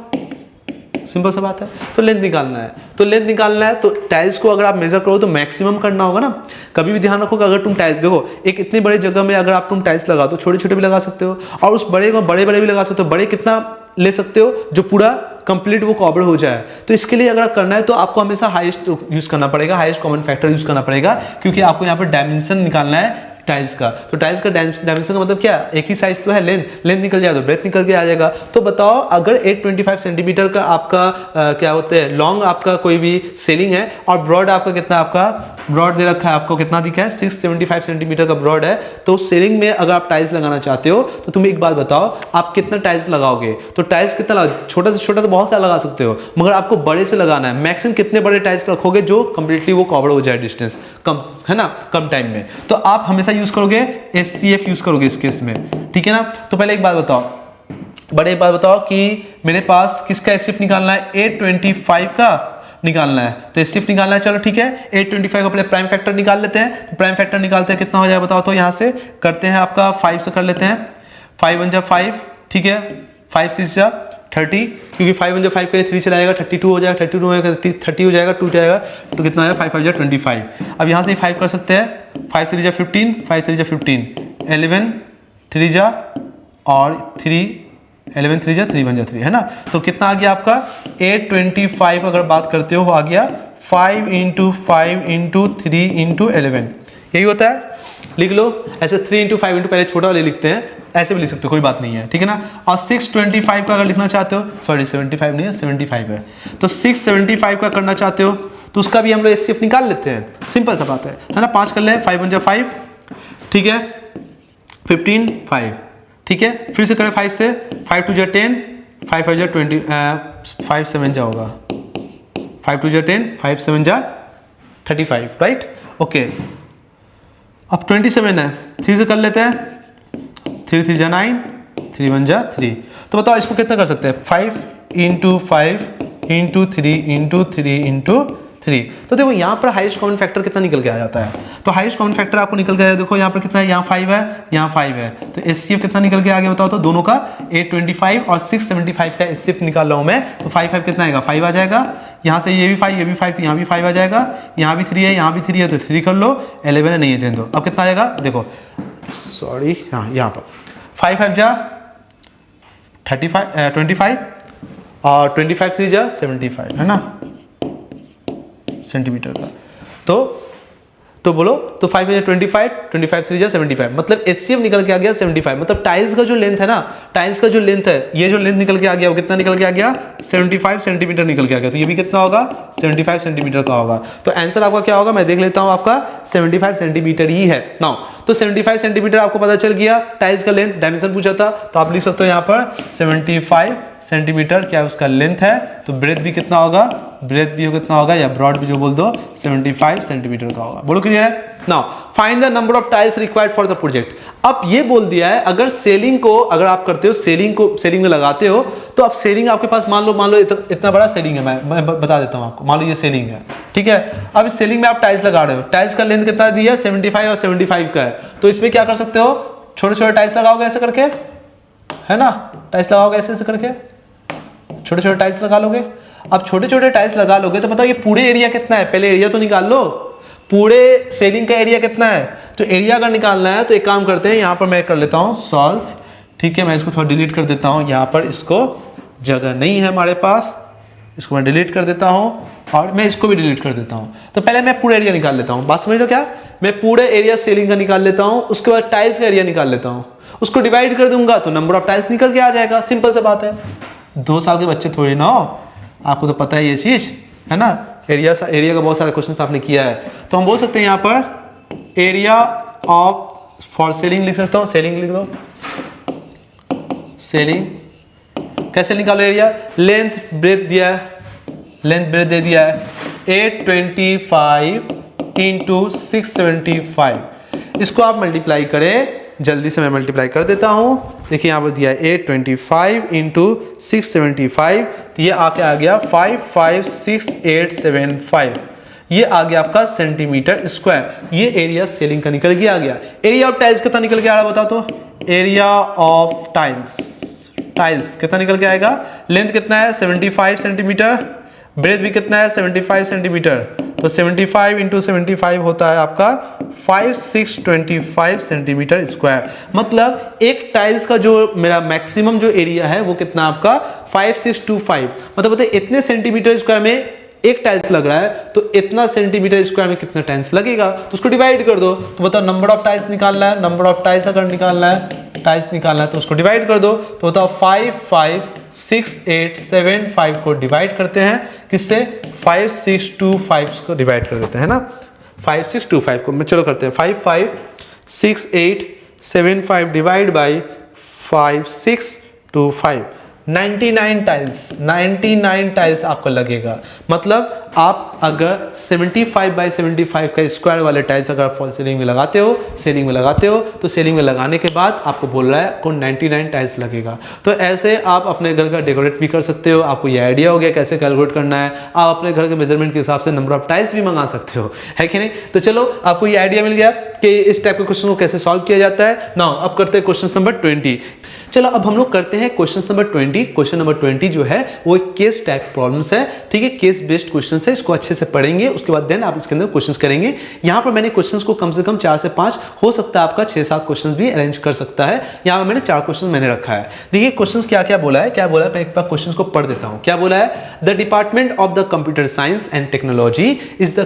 सिंपल सा बात है। तो लेंथ निकालना है, तो लेंथ निकालना है, तो टाइल्स को अगर आप मेजर करो तो मैक्सिमम करना होगा ना। कभी भी ध्यान रखोगे, अगर तुम टाइल्स देखो एक इतनी बड़ी जगह में अगर आप तुम टाइल्स लगा तो छोटे छोटे भी लगा सकते हो, और उस बड़े को बड़े बड़े भी लगा सकते हो, बड़े कितना ले सकते हो जो पूरा कंप्लीट वो कवर हो जाए। तो इसके लिए अगर करना है तो आपको हमेशा हाईएस्ट यूज करना पड़ेगा, हाईएस्ट कॉमन फैक्टर यूज करना पड़ेगा, क्योंकि आपको यहाँ पर डायमेंशन निकालना है टाइल्स का। तो टाइल्स का डायमेंशन का मतलब क्या, एक ही साइज तो है, लेंथ निकल जाए तो ब्रेथ निकल के आ जाएगा। तो बताओ अगर 825 सेंटीमीटर का आपका क्या होते हैं लॉन्ग आपका कोई भी सेलिंग है और ब्रॉड आपका कितना, आपका ब्रॉड दे रखा है, आपको कितना दिखा है 675 सेंटीमीटर का ब्रॉड है। तो उस सेलिंग में अगर आप टाइल्स लगाना चाहते हो तो तुम एक बात बताओ आप कितना टाइल्स लगाओगे। तो टाइल्स कितना छोटा से छोटा तो बहुत सारा लगा सकते हो, मगर आपको बड़े से लगाना है। मैक्सिमम कितने बड़े टाइल्स रखोगे जो कंप्लीटली वो कवर हो जाए डिस्टेंस कम, है ना, कम टाइम में। तो आप हमेशा यूज करोगे SCF यूज करोगे इस केस में, ठीक है ना। तो पहले एक बात बताओ, बड़े एक बात बताओ कि मेरे पास किसका SCF निकालना है, 825 का निकालना है। तो SCF निकालना है, चलो ठीक है 825 का पहले प्राइम फैक्टर निकाल लेते हैं। तो प्राइम फैक्टर निकालते हैं कितना हो जाए बताओ। तो यहाँ से करते हैं आपका 5 से कर लेते हैं, 5 1 जा 5, ठीक है, 5 6 जा 30, क्योंकि 5 1 जा 5 करें 3 चला जाएगा, 32 हो जाएगा, 32 हो जाएगा 30 हो जाएगा, 2 जाएगा तो कितना आएगा 5 5 जा 25। अब यहाँ से 5 कर सकते हैं, 5 3 जा 15, 5 3 जा 15, 11 3 जा और 3 11 3 जा 3 1 जा 3, है ना। तो कितना आ गया आपका 825 अगर बात करते हो आ गया 5 × 5 × 3 × 11, यही होता है। लिख लो ऐसे 3 × 5 × पहले छोटा वाले लिखते हैं, ऐसे भी लिख सकते हो, कोई बात नहीं है, ठीक है ना। और 625 का अगर लिखना चाहते हो, सॉरी 75 नहीं है 75 है, तो 675 का करना चाहते हो तो उसका भी हम लोग SCF निकाल लेते हैं, सिंपल सा बात है ना। 5 कर ले, 5 1 जा 5, ठीक है, 15 5, ठीक है, फिर से करें 5 से, 5 2 जा 10, 5 5 जा 20, 5 7 जा होगा, 5 2 जा 10, 5 7 जा 35, राइट, ओके। अब 27 है, 3 से कर लेते हैं, 3 3 जा 9, 3 1 जा 3। तो बताओ इसको कितना कर सकते हैं, 5 × 5 × 3 × 3 × 3। तो देखो यहाँ पर हाईएस्ट कॉमन फैक्टर कितना निकल के आ जाता है। तो हाईएस्ट कॉमन फैक्टर आपको निकल के आया, देखो यहाँ पर कितना है, यहाँ 5 है, यहाँ 5 है, तो SCF कितना निकल के आ गया बताओ। तो दोनों का 825 और 675 का SCF निकाल रहा हूँ मैं, तो 5 5 कितना आएगा, 5 आ जाएगा। यहाँ से ये भी 5 ये भी 5, तो यहाँ भी 5 आ जाएगा, यहाँ भी 3 है यहाँ भी 3 है, तो 3 कर लो, 11 है नहीं है, दो। अब कितना आएगा देखो, सॉरी हाँ यहाँ पर 5 5 जा 25 और 25 3 जा 75, है ना, सेंटीमीटर का। तो बोलो, तो 5 25 25 3 जा 75, मतलब SCF निकल के आ गया 75। मतलब टाइल्स का जो लेंथ है ना, टाइल्स का जो लेंथ है, ये जो लेंथ निकल के आ गया वो कितना निकल के आ गया 75 सेंटीमीटर निकल के आ गया। तो ये भी कितना होगा 75 सेंटीमीटर का होगा। तो आंसर आपका क्या होगा, मैं देख लेता हूं, आपका 75 सेंटीमीटर ही है। नाउ तो 75 सेंटीमीटर आपको पता चल गया। टाइल्स का लेंथ डायमेंशन पूछा था, तो आप लिख सकते हो यहाँ पर 75 सेंटीमीटर क्या उसका लेंथ है। तो ब्रेथ भी कितना होगा, ब्रेथ भी कितना होगा, या ब्रॉड भी जो बोल दो 75 सेंटीमीटर का होगा। बोलो क्लियर है। Now find the number of tiles required for the project. अब ये बोल दिया है अगर सेलिंग को, अगर आप करते हो सेलिंग में लगाते हो, तो अब सेलिंग आपके पास मान लो इतना बड़ा सेलिंग है, मैं बता देता हूँ आपको। मान लो ये सेलिंग है, ठीक है। अब इस सेलिंग में आप टाइल्स लगा रहे हो, टाइल्स का लेंथ कितना दिया है 75 और 75 का है। तो इसमें क्या कर सकते हो, छोटे छोटे टाइल्स लगाओगे ऐसे करके, है ना, टाइल्स लगाओगे ऐसे करके, छोटे छोटे टाइल्स लगा लोगे। अब छोटे छोटे टाइल्स लगा लोगे तो बताओ ये पूरे एरिया कितना है, पहले एरिया तो निकाल लो, पूरे सेलिंग का एरिया कितना है। तो एरिया अगर निकालना है तो एक काम करते हैं, यहाँ पर मैं कर लेता हूँ सॉल्व, ठीक है। मैं इसको थोड़ा डिलीट कर देता हूँ, यहाँ पर इसको जगह नहीं है हमारे पास, इसको मैं डिलीट कर देता हूँ और मैं इसको भी डिलीट कर देता हूँ। तो पहले मैं पूरा एरिया निकाल लेता हूँ, बात समझ लो क्या, मैं पूरे एरिया सेलिंग का निकाल लेता हूँ, उसके बाद टाइल्स का एरिया निकाल लेता हूँ, उसको डिवाइड कर दूंगा तो नंबर ऑफ टाइल्स निकल के आ जाएगा। सिंपल सा बात है, 2 साल के बच्चे थोड़ी ना हो, आपको तो पता है ये चीज, है ना। एरिया का बहुत सारे क्वेश्चन आपने किया है। तो हम बोल सकते हैं यहाँ पर एरिया ऑफ फॉर सेलिंग लिख सकता हूँ, सेलिंग लिख दो, सेलिंग कैसे निकालो एरिया, लेंथ ब्रेथ दिया है, लेंथ ब्रेथ दे दिया है 825 × 675, इसको आप मल्टीप्लाई करें, जल्दी से मैं मल्टीप्लाई कर देता हूं। देखिए यहाँ पर दिया है 825 × 675, तो ये आके आ गया 556875, ये आ गया आपका सेंटीमीटर स्क्वायर। ये एरिया सेलिंग का निकल के आ गया। एरिया ऑफ टाइल्स कितना निकल के आ रहा है बताओ तो, एरिया ऑफ टाइल्स कितना निकल के आएगा, लेंथ कितना है 75 सेंटीमीटर, ब्रेथ भी कितना है 75 सेंटीमीटर, तो 75 × 75 होता है आपका 5625 सेंटीमीटर स्क्वायर। मतलब एक टाइल्स का जो मेरा मैक्सिमम जो एरिया है वो कितना आपका 5625, मतलब इतने सेंटीमीटर स्क्वायर में एक टाइल्स लग रहा है तो इतना सेंटीमीटर स्क्वायर में कितना टाइल्स लगेगा, तो उसको डिवाइड कर दो। तो बताओ नंबर ऑफ टाइल्स निकालना है, नंबर ऑफ टाइल्स अगर निकालना है, टाइल्स निकालना है तो उसको डिवाइड कर दो। तो बताओ 5 5 6 8 7 5 को डिवाइड करते हैं किससे, 5 6 2 5 को डिवाइड कर देते हैं ना, 5 6 2 5 को चलो करते हैं 5 5 6 8 7 5 डिवाइड बाई 5 6 2 5, 99 टाइल्स, 99 टाइल्स आपको लगेगा। मतलब आप अगर 75 बाई 75 का स्क्वायर वाले टाइल्स अगर फॉल सीलिंग में लगाते हो, सीलिंग में लगाते हो, तो सीलिंग में लगाने के बाद आपको बोल रहा है आपको 99 टाइल्स लगेगा। तो ऐसे आप अपने घर का डेकोरेट भी कर सकते हो। आपको ये आइडिया हो गया कैसे कैलकुलेट करना है। आप अपने घर के मेजरमेंट के हिसाब से नंबर ऑफ टाइल्स भी मंगा सकते हो, है कि नहीं। तो चलो आपको ये आइडिया मिल गया कि इस टाइप के क्वेश्चन को कैसे सॉल्व किया जाता है। नाउ अब करते हैं क्वेश्चन नंबर 20। चलो अब हम लोग करते हैं क्वेश्चन नंबर 20। क्वेश्चन नंबर 20 जो है वो एक केस टाइप प्रॉब्लम्स है, ठीक है, केस बेस्ड क्वेश्चन है। इसको अच्छे से पढ़ेंगे, उसके बाद देन आप इसके अंदर क्वेश्चंस करेंगे। यहाँ पर मैंने क्वेश्चंस को कम से कम 4 से 5, हो सकता है आपका 6-7 क्वेश्चंस भी अरेंज कर सकता है। यहाँ पर मैंने 4 क्वेश्चन मैंने रखा है। देखिए क्वेश्चंस क्या क्या बोला है, मैं एक बार क्वेश्चंस को पढ़ देता हूँ। क्या बोला है, the department of the computer science and technology is the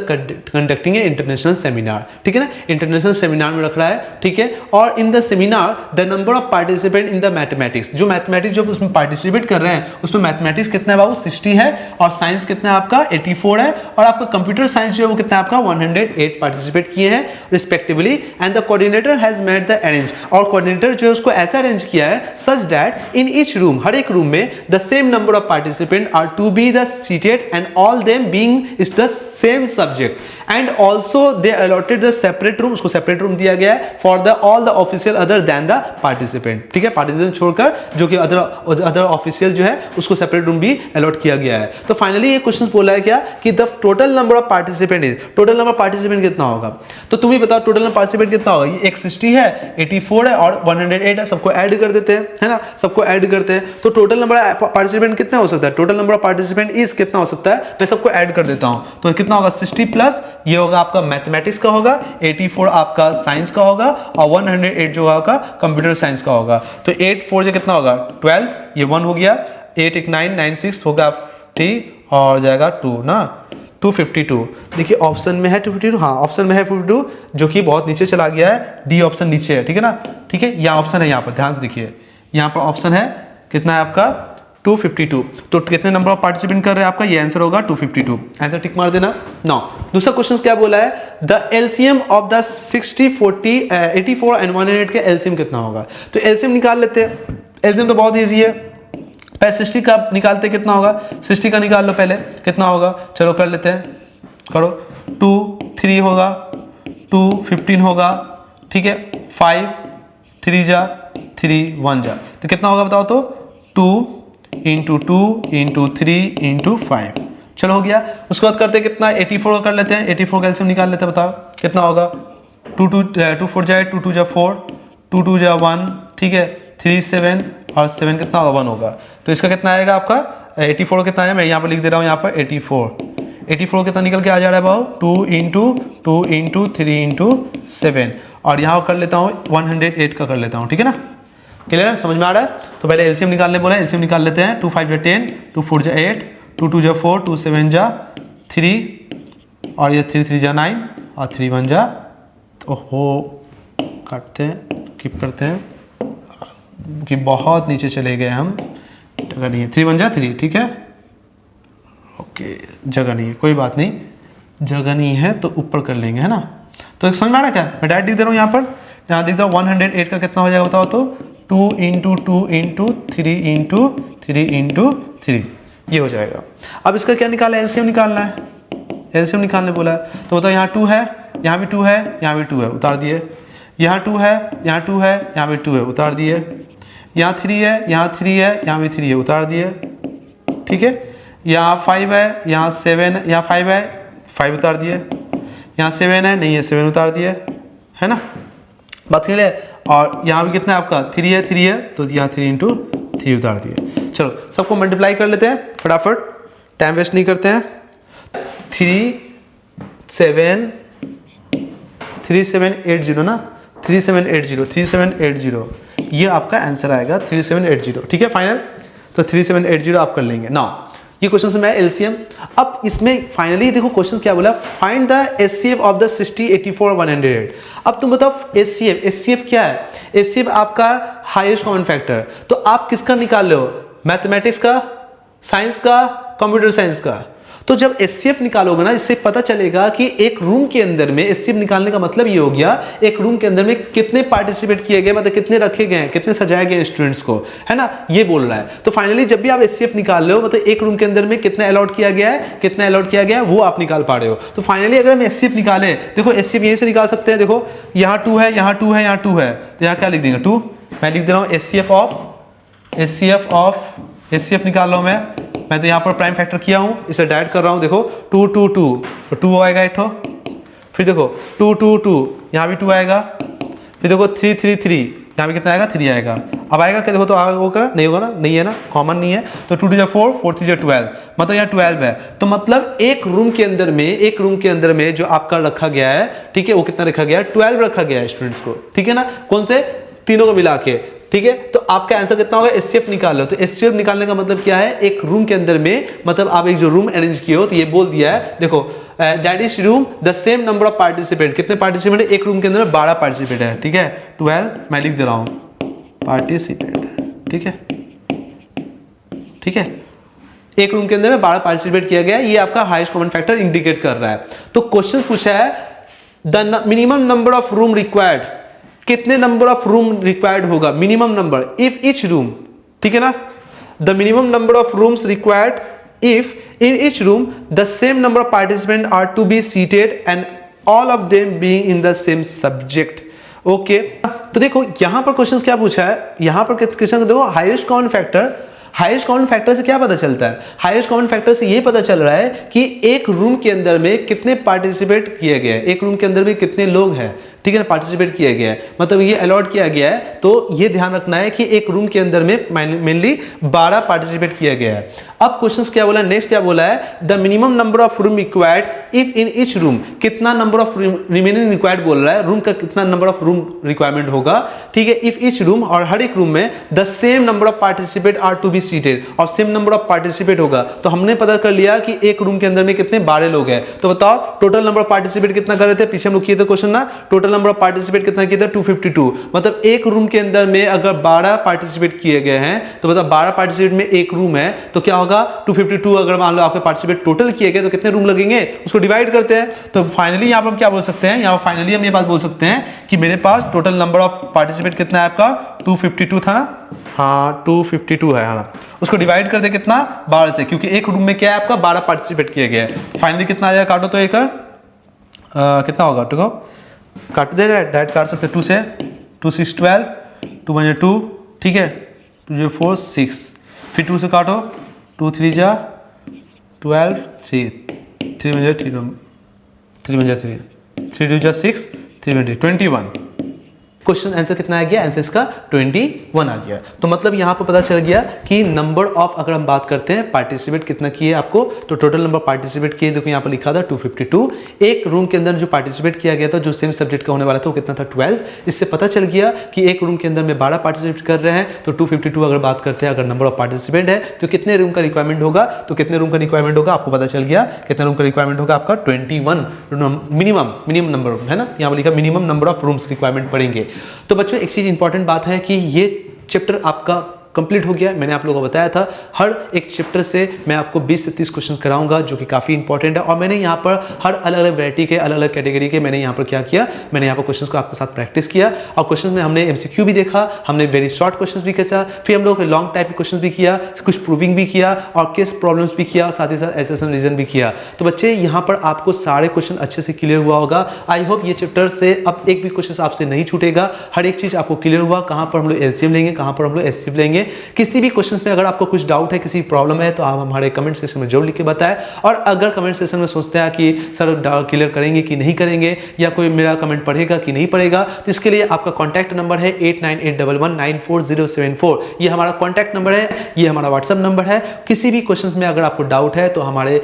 conducting A international seminar, ठीक है ना, इंटरनेशनल सेमिनार में रख रहा है, ठीक है। और in the seminar the number of participant in the mathematics, जो मैथमेटिक्स जो उसमें पार्टिसिपेट कर रहे हैं उसमें मैथमेटिक्स कितना है बाबू 60 है, और साइंस कितना है आपका 84 है, और आपका कंप्यूटर साइंस जो है वो कितना है आपका 108 पार्टिसिपेट किए हैं respectively. And the coordinator has made the arrange, और कोऑर्डिनेटर जो है उसको ऐसा अरेंज किया है such that in each room, हर एक रूम में the same number of participant are to be the seated and all them being is the same subject and also they allotted the separate room, उसको separate room दिया गया है for the all the official other than the participant, ठीक है, participant छोड़कर जो कि other official जो है उसको सेपरेट रूम भी अलॉट किया गया है। तो फाइनली ये क्वेश्चन बोला है क्या कि the total number of participant is, total number of participant कितना होगा, तो तुम ही बताओ टोटल नंबर पार्टिसिपेंट कितना होगा। ये 60 है, 84 है और 108 है, सबको ऐड कर देते हैं, है ना, सबको ऐड करते हैं। तो टोटल नंबर पार्टिसिपेंट कितना हो सकता है, total number of participant is कितना हो सकता है, मैं सबको ऐड कर देता हूं। तो कितना होगा 60 प्लस ये होगा आपका मैथमेटिक्स का होगा, 84 आपका साइंस का होगा, और 108 जो होगा कंप्यूटर साइंस का होगा। तो 8 4 से कितना होगा 12, ये 1 हो गया, 8 1 9 9 6 होगा 3 और जाएगा 2 ना, 252। देखिए ऑप्शन में है 252, हाँ ऑप्शन में है 52 जो कि बहुत नीचे चला गया है, डी ऑप्शन नीचे है, ठीक है ना, ठीक है, यहाँ ऑप्शन है, यहाँ पर ध्यान से देखिए, यहाँ पर ऑप्शन है कितना है आपका 252। तो कितने नंबर ऑफ पार्टिसिपेंट कर रहे हैं आपका, ये आंसर होगा 252, आंसर टिक मार देना। नाउ दूसरा क्वेश्चन क्या बोला है, the LCM of the 60 40 84 and 108 के एलसीएम कितना होगा। तो एलसीएम निकाल लेते हैं, एलसीएम तो बहुत ईजी है, पहले 60 का निकालते कितना होगा, 60 का निकाल लो पहले कितना होगा, चलो कर लेते हैं, करो 2 3 होगा, 2 15 होगा, ठीक है, 5 3 जा 3 1 जा, तो कितना होगा बताओ, तो 2 इंटू 2 इंटू 3 इंटू 5, चलो हो गया। उसके बाद करते कितना 84 कर लेते हैं, 84 का एलसीएम निकाल लेते हैं, बताओ कितना होगा, 2 4 जाए 2 2 जा 4, 2 2 जा 1, ठीक है, 3 7 और 7 कितना होगा 1 होगा। तो इसका कितना आएगा आपका 84 कितना है, मैं यहाँ पर लिख दे रहा हूँ, यहाँ पर 84 कितना निकल के आ जा रहा है भाव 2 इंटू 3 इंटू 7, और यहाँ कर लेता हूँ 108 का कर लेता हूँ, ठीक है ना, क्लियर है, समझ में आ रहा है। तो पहले एलसीएम निकालने बोला, एलसीएम निकाल लेते हैं, 2 5 जा 10, 2 4 जा 8, 2 2 जा 4, 2 7 जा 3 और ये 3 3 जा 9 और 3 1 जा, तो हो काटते हैं, कीप करते हैं कि बहुत नीचे चले गए हम, जगह नहीं है, 3 1 जा 3, ठीक है, ओके, जगह नहीं है, कोई बात नहीं, जगह नहीं है तो ऊपर कर लेंगे, है ना। तो समझ में आ रहा है क्या, मैं डायरेक्ट लिख दे रहा हूँ यहाँ पर, यहाँ लिख दो 108 का कितना हो जाएगा बताओ, तो 2 इंटू 2 इंटू 3 इंटू 3 इंटू 3, ये हो जाएगा। अब इसका क्या निकालना है, एलसीएम निकालना है, एलसीएम निकालने बोला है, तो बताओ यहाँ 2 है, यहाँ भी 2 है, यहाँ भी 2 है, उतार दिए, यहाँ 2 है, यहाँ 2 है, यहाँ भी 2 है, उतार दिए, यहाँ 3 है, यहाँ 3 है, यहाँ भी 3 है, उतार दिए, ठीक है, यहाँ 5 है, यहाँ 7 है, यहाँ 5 है, 5 उतार दिए, यहाँ 7 है, नहीं है 7 उतार दिए, है ना, बात क्लियर है। और यहाँ भी कितना है आपका 3 है, तो यहाँ 3 इंटू 3 उतार दिए। चलो सबको मल्टीप्लाई कर लेते हैं फटाफट, टाइम वेस्ट नहीं करते हैं। 3780 ना, 3780 ये आपका आंसर आएगा 3780, ठीक है फाइनल। तो 3780 आप कर लेंगे ना। ये क्वेश्चन मैं एलसीएम। अब इसमें फाइनली देखो क्वेश्चन क्या बोला, find the HCF of the 60, 84, 108। अब तुम बताओ एचसीएफ क्या है? एचसीएफ आपका हाईएस्ट कॉमन फैक्टर। तो आप किसका निकाल रहे हो? मैथमेटिक्स का, साइंस का, कंप्यूटर साइंस का। तो जब एचसीएफ निकालोगे ना, इससे पता चलेगा कि एक रूम के अंदर में एचसीएफ निकालने का मतलब ये हो गया, एक रूम के अंदर में कितने पार्टिसिपेट किए गए, मतलब कितने रखे गए हैं, कितने सजाए गए स्टूडेंट्स को, है ना, ये बोल रहा है। तो फाइनली जब भी आप एचसीएफ निकाल रहे हो, मतलब एक रूम के अंदर में कितना अलॉट किया गया है, कितना अलॉट किया गया है, वो आप निकाल पा रहे हो। तो फाइनली अगर हम एचसीएफ निकालें, देखो एचसीएफ यहीं से निकाल सकते हैं। देखो यहाँ 2 है, यहाँ 2 है, यहाँ 2 है, तो यहाँ क्या लिख देंगे? 2। मैं लिख दे रहा हूँ एचसीएफ निकाल रहा हूँ मैं तो यहाँ पर प्राइम फैक्टर किया हूँ, इसे डायरेक्ट कर रहा हूँ। देखो 2 2 2, तो 2 आएगा एक ठो, फिर देखो 2 2 2, यहाँ भी 2 आएगा, फिर देखो 3 3 3, यहाँ भी कितना आएगा? 3 आएगा। अब आएगा क्या? देखो तो होगा नहीं, होगा ना, नहीं है ना, कॉमन नहीं है। तो 2 2 जा 4, 4 3 जा 12, मतलब यहाँ 12 है। तो मतलब एक रूम के अंदर में जो आपका रखा गया है, ठीक है, वो कितना रखा गया है? 12 रखा गया है स्टूडेंट्स को, ठीक है ना, कौन से? तीनों को मिला के, ठीक है। तो आपका आंसर कितना होगा? एचसीएफ निकाल लो। तो एचसीएफ निकालने का मतलब क्या है? एक रूम के अंदर में, मतलब आप एक जो रूम अरेंज किए हो, तो ये बोल दिया है, देखो that is room the same number of participant. कितने पार्टिसिपेंट है? एक रूम के अंदर में 12 पार्टिसिपेंट है, ठीक है, 12 मैं लिख दे रहा हूं पार्टिसिपेंट, ठीक है, ठीक है। एक रूम के अंदर में 12 पार्टिसिपेट किया गया, ये आपका हाईएस्ट कॉमन फैक्टर इंडिकेट कर रहा है। तो क्वेश्चन पूछा है the minimum number of room required, कितने नंबर ऑफ रूम रिक्वायर्ड होगा? Minimum number if each room, ठीक है ना, the minimum number of rooms required if in each room the same number of participant are to be seated and all of them being in the same subject. Okay, तो देखो यहां पर question क्या पूछा है, यहां पर क्वेश्चन देखो highest common factor. Highest common factor से क्या पता चलता है? हाईएस्ट कॉमन फैक्टर से ये पता चल रहा है कि एक रूम के अंदर में कितने पार्टिसिपेट किए गए हैं, एक रूम के अंदर में कितने लोग हैं, ठीक है ना, पार्टिसिपेट किया गया है, मतलब ये अलॉट किया गया है। तो ये ध्यान रखना है कि एक रूम के अंदर में मेनली 12 पार्टिसिपेट किया गया है। अब क्वेश्चन क्या बोला, नेक्स्ट क्या बोला है, the minimum number of room required if in each room, कितना नंबर ऑफ रिमेनिंग रिक्वायर्ड बोल रहा है, रूम का कितना नंबर ऑफ रूम रिक्वायरमेंट होगा, ठीक है, इफ ईच रूम, और हर एक रूम में the same number of participate are to be seated, और सेम नंबर ऑफ पार्टिसिपेट होगा। तो हमने पता कर लिया कि एक रूम के अंदर में कितने 12 लोग हैं। तो बताओ टोटल नंबर ऑफ पार्टिसिपेट कितना कर रहे थे, पीछे हम लोग किए थे क्वेश्चन ना, टोटल नंबर ऑफ पार्टिसिपेट कितना किया था? 252। मतलब एक रूम के अंदर में अगर 12 पार्टिसिपेट किए गए हैं, तो बताओ 12 पार्टिसिपेट में एक रूम है, तो क्या होगा? 252। अगर मान लो आपके पार्टिसिपेट टोटल किए गए तो कितने रूम लगेंगे, उसको डिवाइड करते हैं। तो फाइनली यहां पर हम क्या बोल सकते हैं, यहां फाइनली हम ये बात बोल सकते हैं कि मेरे पास टोटल नंबर ऑफ पार्टिसिपेट कितना है आपका? 252 था ना, हाँ 252 है ना, उसको डिवाइड कर दे कितना? 12 से, क्योंकि एक रूम में क्या है आपका 12 पार्टिसिपेट किए गए। फाइनली कितना आ जाएगा? काटो तो एक कितना होगा? देखो काट दे रहे, डायरेक्ट काट सकते 2 से, 2 6 12, 2 1 2, ठीक है, 2 4 6, फिर 2 से काटो, 2 3 जा 12, 3 3 1 3 3 1 3 3 2 जा 6, 3 1 21। क्वेश्चन आंसर कितना आ गया? आंसर इसका 21 आ गया। तो मतलब यहाँ पर पता चल गया कि नंबर ऑफ, अगर हम बात करते हैं पार्टिसिपेट कितना किए आपको, तो टोटल नंबर पार्टिसिपेट किए देखो यहाँ पर लिखा था 252। एक रूम के अंदर जो पार्टिसिपेट किया गया था, जो सेम सब्जेक्ट का होने वाला था, वो कितना था? 12। इससे पता चल गया कि एक रूम के अंदर में 12 पार्टिसिपेट कर रहे हैं, तो 252 अगर बात करते हैं, अगर नंबर ऑफ पार्टिसिपेंट है तो कितने रूम का रिक्वायरमेंट होगा? तो कितने रूम का रिक्वायरमेंट होगा आपको पता चल गया, कितने रूम का रिक्वायरमेंट होगा आपका? 21 मिनिमम नंबर है ना, यहाँ पर लिखा minimum number of rooms requirement पड़ेंगे। तो बच्चों एक चीज इंपॉर्टेंट बात है कि ये चैप्टर आपका कंप्लीट हो गया। मैंने आप लोगों को बताया था हर एक चैप्टर से मैं आपको 20 से 30 क्वेश्चन कराऊंगा, जो कि काफ़ी इंपॉर्टेंट है। और मैंने यहाँ पर हर अलग अलग वैरायटी के, अलग अलग कैटेगरी के मैंने यहाँ पर क्या किया, मैंने यहाँ पर क्वेश्चंस को आपके साथ प्रैक्टिस किया। और क्वेश्चंस में हमने एमसीक्यू भी देखा, हमने वेरी शॉर्ट क्वेश्चंस भी किया, फिर हम लोग लॉन्ग टाइप के क्वेश्चन भी किया, कुछ प्रूविंग भी किया और केस प्रॉब्लम्स भी किया, और साथ ही साथ एसेशन रीजन भी किया। तो बच्चे यहाँ पर आपको सारे क्वेश्चन अच्छे से क्लियर हुआ होगा। आई होप ये चैप्टर से अब एक भी क्वेश्चन आपसे नहीं छूटेगा, हर एक चीज़ आपको क्लियर हुआ, कहाँ पर हम लोग एलसीएम लेंगे, कहाँ पर हम लोग एचसीएफ लेंगे। किसी भी क्वेश्चन में अगर आपको कुछ डाउट है, किसी प्रॉब्लम है, तो आप हमारे कमेंट सेक्शन में जरूर लिख के बताएं। और अगर कमेंट सेक्शन में सोचते हैं कि सर क्लियर करेंगे कि नहीं करेंगे, या कोई मेरा कमेंट पढ़ेगा कि नहीं पढ़ेगा, तो इसके लिए आपका कॉन्टैक्ट नंबर है 8981194074। ये हमारा कॉन्टैक्ट नंबर है, ये हमारा व्हाट्सअप नंबर है। किसी भी क्वेश्चन में अगर आपको डाउट है तो हमारे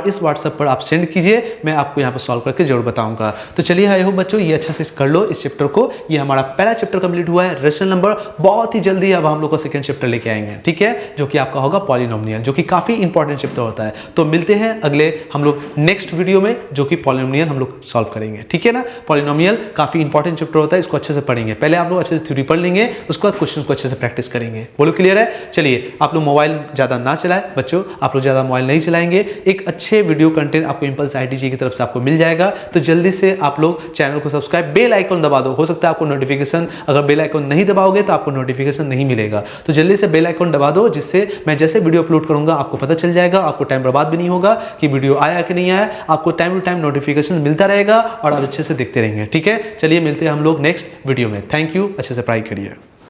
इस व्हाट्सअप पर आप सेंड कीजिए, मैं आपको यहाँ पर सॉल्व करके जरूर बताऊंगा। तो चलिए आई होप बच्चों ये अच्छा से कर लो इस चैप्टर को। ये हमारा पहला चैप्टर कंप्लीट हुआ है, रेशनल नंबर। बहुत ही जल्दी अब हम लोग का सेकंड चैप्टर लेके आएंगे, ठीक है, जो कि आपका होगा पॉलिनोमियल, जो कि काफी इंपॉर्टेंट चैप्टर होता है। तो मिलते हैं अगले हम लोग नेक्स्ट वीडियो में, जो कि पॉलिनोमियल हम लोग सॉल्व करेंगे, ठीक है ना। पॉलिनोमियल काफी इंपॉर्टेंट चैप्टर होता है, इसको अच्छे से पढ़ेंगे। पहले आप लोग अच्छे से थ्योरी पढ़ लेंगे, उसके बाद क्वेश्चन को अच्छे से प्रैक्टिस करेंगे। बोलो क्लियर है? चलिए, आप लोग मोबाइल ज्यादा ना चलाएं बच्चों, आप लोग ज्यादा मोबाइल नहीं चलाएंगे। एक अच्छे वीडियो कंटेंट आपको इंपल्स आईटीजी की तरफ से आपको मिल जाएगा। तो जल्दी से आप लोग चैनल को सब्सक्राइब, बेल आइकन दबा दो। हो सकता है आपको नोटिफिकेशन, अगर बेल आइकन नहीं दबाओगे तो आपको नोटिफिकेशन नहीं मिलेगा। तो जल्दी से बेल आइकन दबा दो, जिससे मैं जैसे वीडियो अपलोड करूंगा आपको पता चल जाएगा। आपको टाइम बर्बाद भी नहीं होगा कि वीडियो आया कि नहीं आया, आपको टाइम टू टाइम नोटिफिकेशन मिलता रहेगा और आप अच्छे से देखते रहेंगे, ठीक है। चलिए, मिलते हैं हम लोग नेक्स्ट वीडियो में। थैंक यू, अच्छे से पढ़ाई करिए।